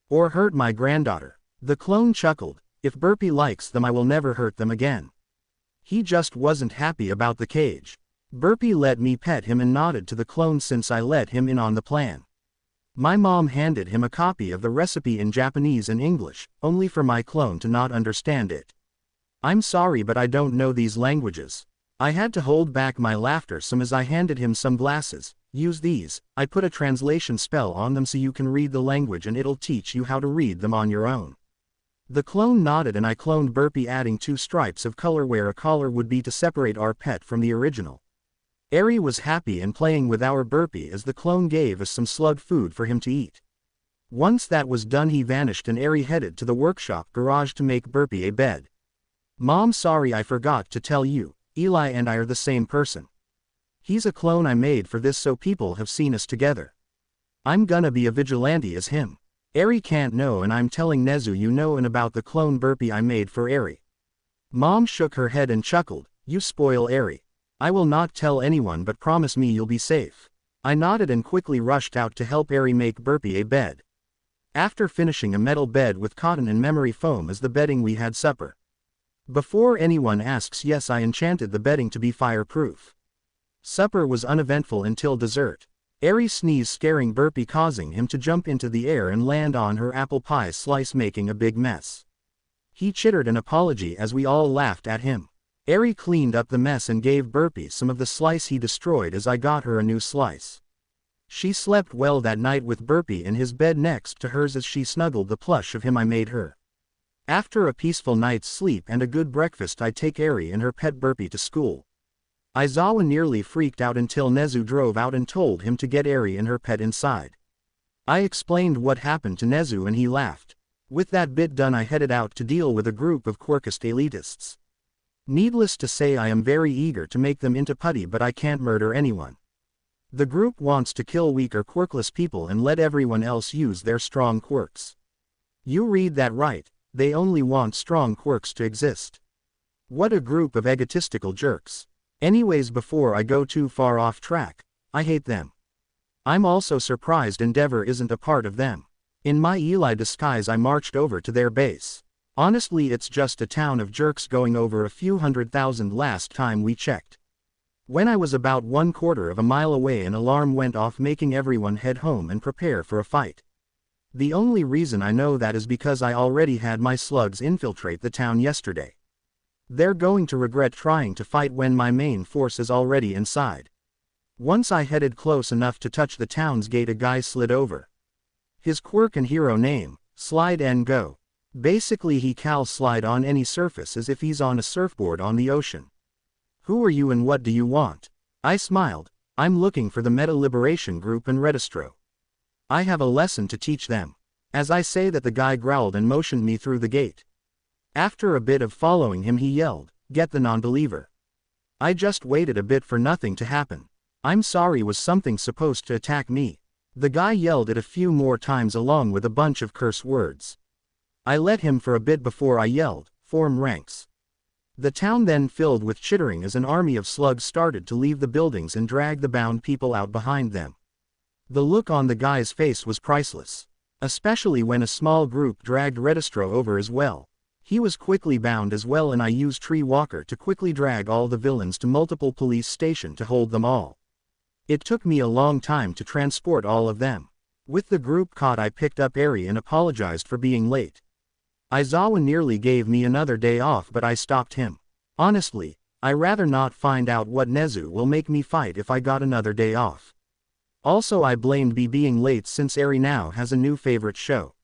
Or hurt my granddaughter." The clone chuckled. "If Burpee likes them I will never hurt them again. He just wasn't happy about the cage." Burpee let me pet him and nodded to the clone since I let him in on the plan. My mom handed him a copy of the recipe in Japanese and English, only for my clone to not understand it. "I'm sorry, but I don't know these languages." I had to hold back my laughter some as I handed him some glasses. "Use these. I put a translation spell on them so you can read the language and it'll teach you how to read them on your own." The clone nodded and I cloned Burpee, adding 2 stripes of color where a collar would be to separate our pet from the original. Eri was happy and playing with our burpee as the clone gave us some slug food for him to eat. Once that was done he vanished and Eri headed to the workshop garage to make burpee a bed. Mom, sorry I forgot to tell you, Eli and I are the same person. He's a clone I made for this so people have seen us together. I'm gonna be a vigilante as him. Eri can't know and I'm telling Nezu you know and about the clone burpee I made for Eri. Mom shook her head and chuckled, you spoil Eri. I will not tell anyone but promise me you'll be safe. I nodded and quickly rushed out to help Eri make burpee a bed. After finishing a metal bed with cotton and memory foam as the bedding we had supper. Before anyone asks, yes, I enchanted the bedding to be fireproof. Supper was uneventful until dessert. Eri sneezed scaring burpee causing him to jump into the air and land on her apple pie slice making a big mess. He chittered an apology as we all laughed at him. Eri cleaned up the mess and gave burpee some of the slice he destroyed as I got her a new slice. She slept well that night with burpee in his bed next to hers as she snuggled the plush of him I made her. After a peaceful night's sleep and a good breakfast I take Eri and her pet burpee to school. Aizawa nearly freaked out until Nezu drove out and told him to get Eri and her pet inside. I explained what happened to Nezu and he laughed. With that bit done I headed out to deal with a group of Quirkist elitists. Needless to say I am very eager to make them into putty but I can't murder anyone. The group wants to kill weaker quirkless people and let everyone else use their strong quirks. You read that right, they only want strong quirks to exist. What a group of egotistical jerks. Anyways, before I go too far off track, I hate them. I'm also surprised Endeavor isn't a part of them. In my Eli disguise I marched over to their base. Honestly it's just a town of jerks going over a few 100,000 last time we checked. When I was about 1/4 of a mile away an alarm went off making everyone head home and prepare for a fight. The only reason I know that is because I already had my slugs infiltrate the town yesterday. They're going to regret trying to fight when my main force is already inside. Once I headed close enough to touch the town's gate a guy slid over. His quirk and hero name, Slide and Go. Basically he can slide on any surface as if he's on a surfboard on the ocean. Who are you and what do you want? I smiled. I'm looking for the Meta Liberation Group and Redistro. I have a lesson to teach them. As I say that the guy growled and motioned me through the gate. After a bit of following him he yelled, "Get the non-believer." I just waited a bit for nothing to happen. I'm sorry, was something supposed to attack me? The guy yelled it a few more times along with a bunch of curse words. I let him for a bit before I yelled, "Form ranks." The town then filled with chittering as an army of slugs started to leave the buildings and drag the bound people out behind them. The look on the guy's face was priceless. Especially when a small group dragged Redistro over as well. He was quickly bound as well and I used Tree Walker to quickly drag all the villains to multiple police stations to hold them all. It took me a long time to transport all of them. With the group caught I picked up Eri and apologized for being late. Aizawa nearly gave me another day off but I stopped him. Honestly, I rather not find out what Nezu will make me fight if I got another day off. Also I blamed B being late since Eri now has a new favorite show.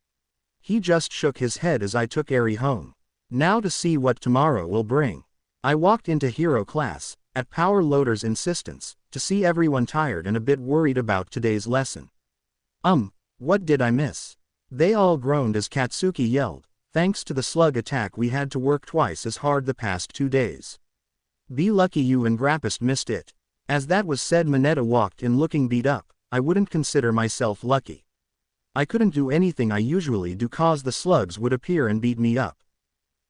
He just shook his head as I took Eri home. Now to see what tomorrow will bring. I walked into hero class, at Power Loader's insistence, to see everyone tired and a bit worried about today's lesson. What did I miss? They all groaned as Katsuki yelled, "Thanks to the slug attack we had to work twice as hard the past 2 days. Be lucky you and Grappist missed it." As that was said Mineta walked in looking beat up. I wouldn't consider myself lucky. I couldn't do anything I usually do cause the slugs would appear and beat me up.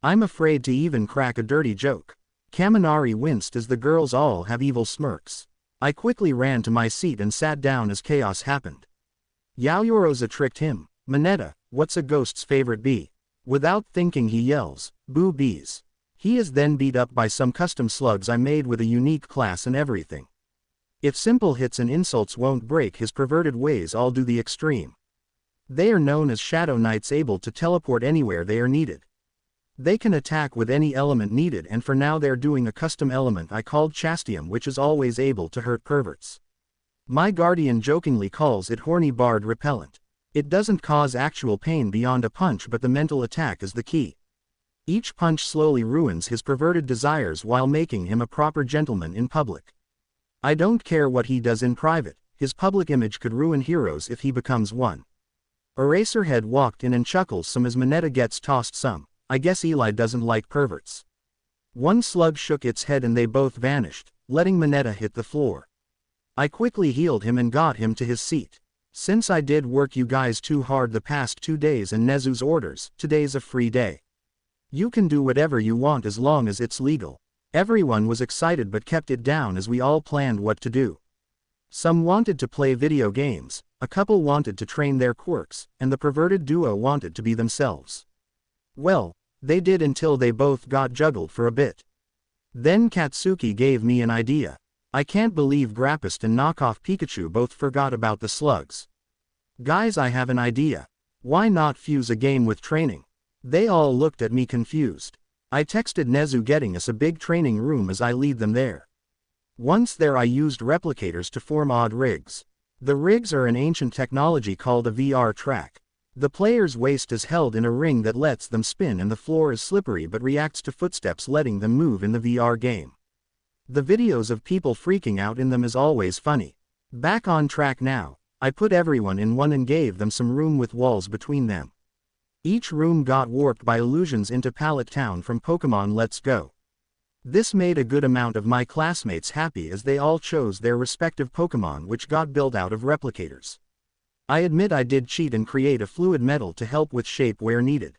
I'm afraid to even crack a dirty joke. Kaminari winced as the girls all have evil smirks. I quickly ran to my seat and sat down as chaos happened. Yaoyoroza tricked him. "Mineta, what's a ghost's favorite bee?" Without thinking he yells, "Boo bees." He is then beat up by some custom slugs I made with a unique class and everything. If simple hits and insults won't break his perverted ways, I'll do the extreme. They are known as Shadow Knights, able to teleport anywhere they are needed. They can attack with any element needed and for now they're doing a custom element I called Chastium which is always able to hurt perverts. My guardian jokingly calls it Horny Bard Repellent. It doesn't cause actual pain beyond a punch but the mental attack is the key. Each punch slowly ruins his perverted desires while making him a proper gentleman in public. I don't care what he does in private, his public image could ruin heroes if he becomes one. Eraserhead walked in and chuckles some as Mineta gets tossed some. I guess Eli doesn't like perverts. One slug shook its head and they both vanished, letting Mineta hit the floor. I quickly healed him and got him to his seat. Since I did work you guys too hard the past 2 days and Nezu's orders, today's a free day. You can do whatever you want as long as it's legal. Everyone was excited but kept it down as we all planned what to do. Some wanted to play video games, a couple wanted to train their quirks, and the perverted duo wanted to be themselves. Well, they did until they both got juggled for a bit. Then Katsuki gave me an idea. I can't believe Grappist and knockoff Pikachu both forgot about the slugs. Guys, I have an idea. Why not fuse a game with training? They all looked at me confused. I texted Nezu getting us a big training room as I lead them there. Once there I used replicators to form odd rigs. The rigs are an ancient technology called a VR track. The player's waist is held in a ring that lets them spin and the floor is slippery but reacts to footsteps letting them move in the VR game. The videos of people freaking out in them is always funny. Back on track now, I put everyone in one and gave them some room with walls between them. Each room got warped by illusions into Pallet Town from Pokemon Let's Go. This made a good amount of my classmates happy as they all chose their respective Pokemon which got built out of replicators. I admit I did cheat and create a fluid metal to help with shape where needed.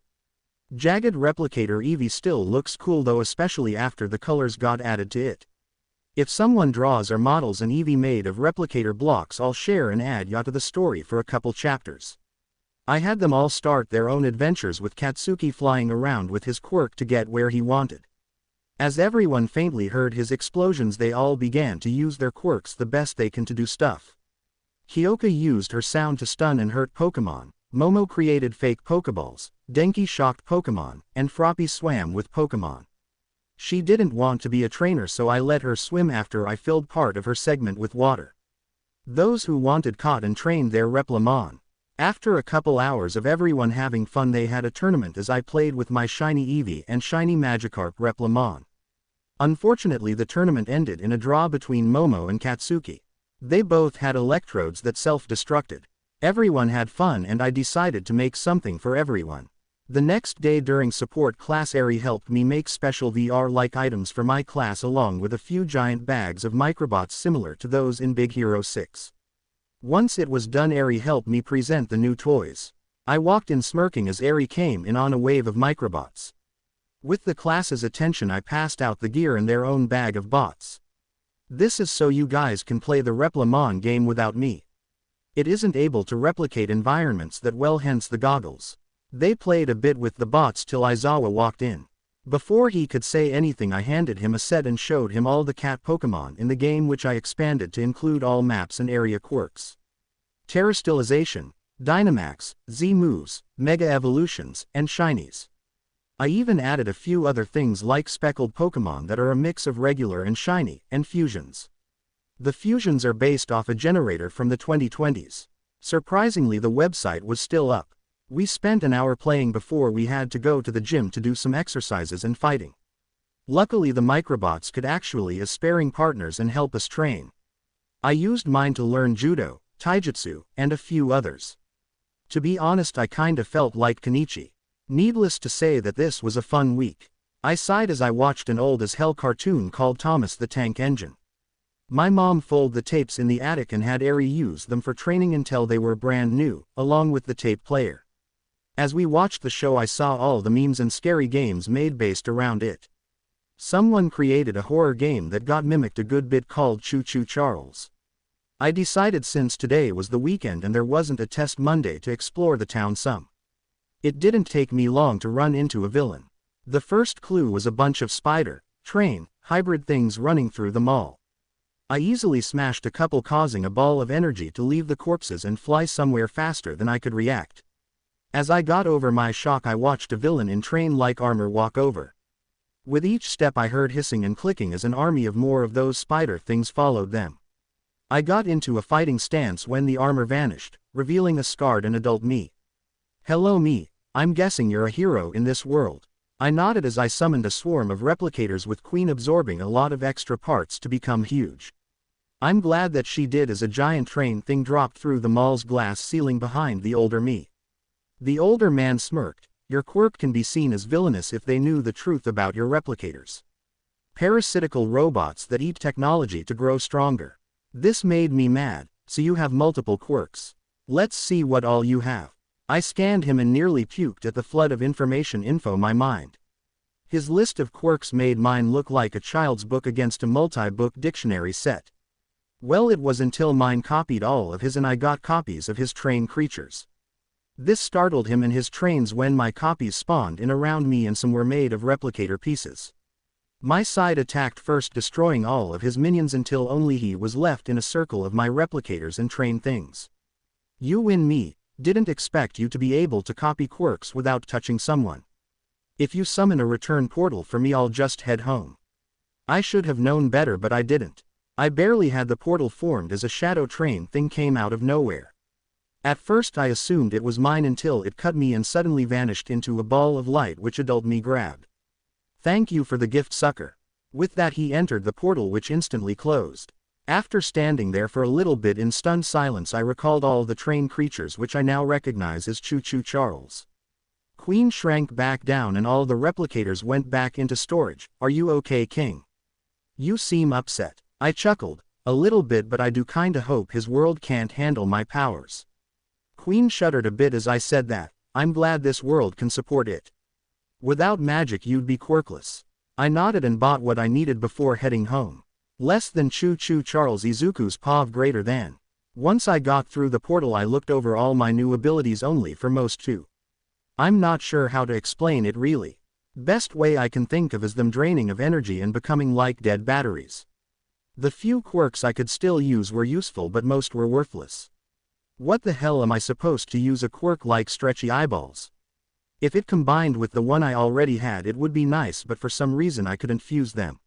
Jagged Replicator Eevee still looks cool though, especially after the colors got added to it. If someone draws or models an Eevee made of replicator blocks, I'll share and add ya to the story for a couple chapters. I had them all start their own adventures with Katsuki flying around with his quirk to get where he wanted. As everyone faintly heard his explosions, they all began to use their quirks the best they can to do stuff. Hyoka used her sound to stun and hurt Pokemon, Momo created fake Pokeballs, Denki shocked Pokemon, and Froppy swam with Pokemon. She didn't want to be a trainer so I let her swim after I filled part of her segment with water. Those who wanted caught and trained their Replimon. After a couple hours of everyone having fun, they had a tournament as I played with my shiny Eevee and shiny Magikarp Replimon. Unfortunately the tournament ended in a draw between Momo and Katsuki. They both had electrodes that self-destructed. Everyone had fun and I decided to make something for everyone. The next day during support class, Eri helped me make special VR-like items for my class along with a few giant bags of microbots similar to those in Big Hero 6. Once it was done, Eri helped me present the new toys. I walked in smirking as Eri came in on a wave of microbots. With the class's attention I passed out the gear and their own bag of bots. This is so you guys can play the Replimon game without me. It isn't able to replicate environments that well, hence the goggles. They played a bit with the bots till Aizawa walked in. Before he could say anything I handed him a set and showed him all the cat Pokemon in the game, which I expanded to include all maps and area quirks. Terrastillization, Dynamax, Z-moves, Mega Evolutions, and Shinies. I even added a few other things like speckled Pokemon that are a mix of regular and shiny, and fusions. The fusions are based off a generator from the 2020s. Surprisingly, the website was still up. We spent an hour playing before we had to go to the gym to do some exercises and fighting. Luckily the microbots could actually as sparring partners and help us train. I used mine to learn Judo, Taijutsu, and a few others. To be honest, I kinda felt like Kenichi. Needless to say that this was a fun week. I sighed as I watched an old as hell cartoon called Thomas the Tank Engine. My mom folded the tapes in the attic and had Eri use them for training until they were brand new, along with the tape player. As we watched the show I saw all the memes and scary games made based around it. Someone created a horror game that got mimicked a good bit called Choo Choo Charles. I decided since today was the weekend and there wasn't a test Monday to explore the town some. It didn't take me long to run into a villain. The first clue was a bunch of spider, train, hybrid things running through the mall. I easily smashed a couple, causing a ball of energy to leave the corpses and fly somewhere faster than I could react. As I got over my shock I watched a villain in train-like armor walk over. With each step I heard hissing and clicking as an army of more of those spider things followed them. I got into a fighting stance when the armor vanished, revealing a scarred and adult me. Hello me, I'm guessing you're a hero in this world. I nodded as I summoned a swarm of replicators with Queen absorbing a lot of extra parts to become huge. I'm glad that she did, as a giant train thing dropped through the mall's glass ceiling behind the older me. The older man smirked. Your quirk can be seen as villainous if they knew the truth about your replicators. Parasitical robots that eat technology to grow stronger. This made me mad. So you have multiple quirks. Let's see what all you have. I scanned him and nearly puked at the flood of information info my mind. His list of quirks made mine look like a child's book against a multi-book dictionary set. Well, it was until mine copied all of his and I got copies of his train creatures. This startled him and his trains when my copies spawned in around me, and some were made of replicator pieces. My side attacked first, destroying all of his minions until only he was left in a circle of my replicators and train things. You win me. Didn't expect you to be able to copy quirks without touching someone. If you summon a return portal for me, I'll just head home. I should have known better, but I didn't. I barely had the portal formed as a shadow train thing came out of nowhere. At first I assumed it was mine until it cut me and suddenly vanished into a ball of light which adult me grabbed. Thank you for the gift, sucker. With that he entered the portal, which instantly closed. After standing there for a little bit in stunned silence, I recalled all the train creatures which I now recognize as Choo Choo Charles. Queen shrank back down and all the replicators went back into storage. Are you okay, King? You seem upset. I chuckled. A little bit, but I do kinda hope his world can't handle my powers. Queen shuddered a bit as I said that. I'm glad this world can support it. Without magic you'd be quirkless. I nodded and bought what I needed before heading home. Less than Choo Choo Charles Izuku's POV greater than. Once I got through the portal I looked over all my new abilities only for most too. I'm not sure how to explain it really. Best way I can think of is them draining of energy and becoming like dead batteries. The few quirks I could still use were useful, but most were worthless. What the hell am I supposed to use a quirk like stretchy eyeballs? If it combined with the one I already had it would be nice, but for some reason I couldn't fuse them.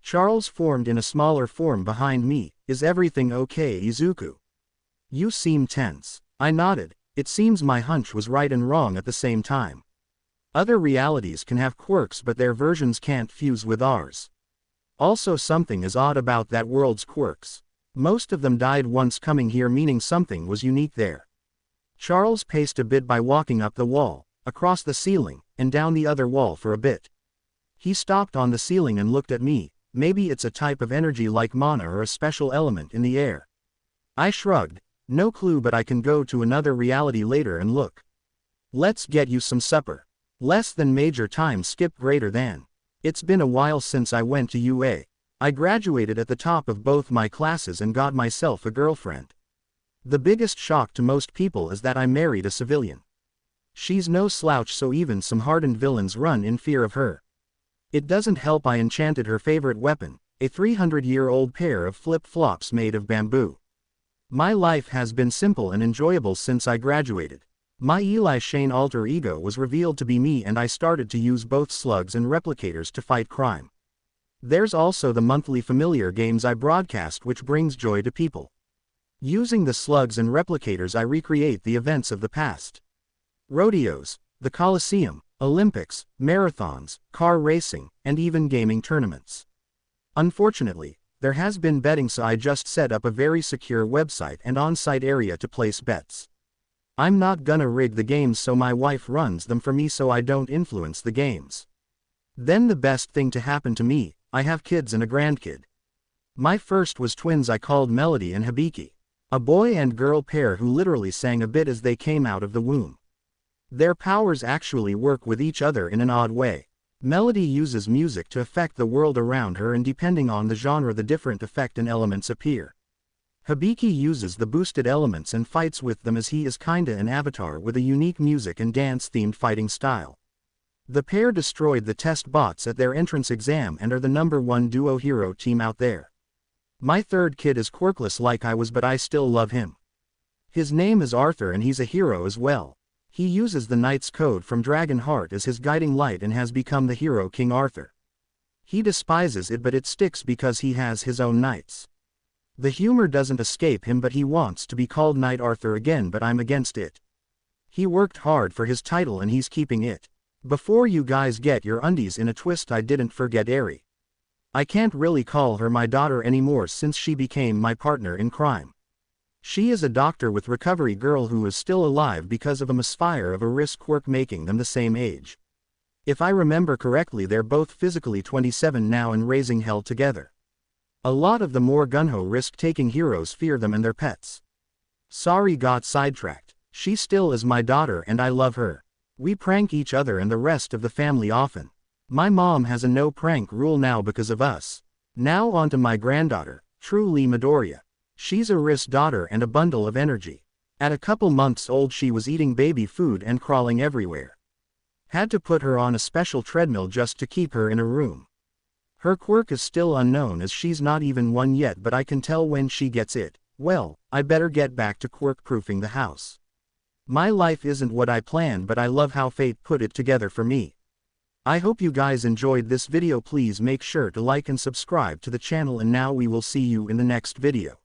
Charles formed in a smaller form behind me. Is everything okay, Izuku? You seem tense. I nodded. It seems my hunch was right and wrong at the same time. Other realities can have quirks, but their versions can't fuse with ours. Also, something is odd about that world's quirks. Most of them died once coming here, meaning something was unique there. Charles paced a bit by walking up the wall, across the ceiling, and down the other wall for a bit. He stopped on the ceiling and looked at me. Maybe it's a type of energy like mana or a special element in the air. I shrugged. No clue, but I can go to another reality later and look. Let's get you some supper. Less than major time skip greater than. It's been a while since I went to UA. I graduated at the top of both my classes and got myself a girlfriend. The biggest shock to most people is that I married a civilian. She's no slouch, so even some hardened villains run in fear of her. It doesn't help I enchanted her favorite weapon, a 300-year-old pair of flip-flops made of bamboo. My life has been simple and enjoyable since I graduated. My Eli Shane alter ego was revealed to be me, and I started to use both slugs and replicators to fight crime. There's also the monthly familiar games I broadcast, which brings joy to people. Using the slugs and replicators I recreate the events of the past. Rodeos, the Colosseum, Olympics, marathons, car racing, and even gaming tournaments. Unfortunately, there has been betting, so I just set up a very secure website and on-site area to place bets. I'm not gonna rig the games, so my wife runs them for me so I don't influence the games. Then the best thing to happen to me, I have kids and a grandkid. My first was twins I called Melody and Hibiki. A boy and girl pair who literally sang a bit as they came out of the womb. Their powers actually work with each other in an odd way. Melody uses music to affect the world around her, and depending on the genre the different effect and elements appear. Hibiki uses the boosted elements and fights with them, as he is kinda an avatar with a unique music and dance-themed fighting style. The pair destroyed the test bots at their entrance exam and are the #1 duo hero team out there. My third kid is quirkless like I was, but I still love him. His name is Arthur and he's a hero as well. He uses the Knight's Code from Dragon Heart as his guiding light and has become the hero King Arthur. He despises it, but it sticks because he has his own knights. The humor doesn't escape him, but he wants to be called Knight Arthur again, but I'm against it. He worked hard for his title and he's keeping it. Before you guys get your undies in a twist, I didn't forget Eri. I can't really call her my daughter anymore since she became my partner in crime. She is a doctor with recovery girl who is still alive because of a misfire of a risk Quirk making them the same age. If I remember correctly, they're both physically 27 now and raising hell together. A lot of the more gung-ho risk-taking heroes fear them and their pets. Sorry, got sidetracked. She still is my daughter and I love her. We prank each other and the rest of the family often. My mom has a no prank rule now because of us. Now on to my granddaughter, truly Midoriya. She's a risk daughter and a bundle of energy. At a couple months old she was eating baby food and crawling everywhere. Had to put her on a special treadmill just to keep her in a room. Her quirk is still unknown as she's not even one yet, but I can tell when she gets it. Well, I better get back to quirk-proofing the house. My life isn't what I planned, but I love how fate put it together for me. I hope you guys enjoyed this video. Please make sure to like and subscribe to the channel, and now we will see you in the next video.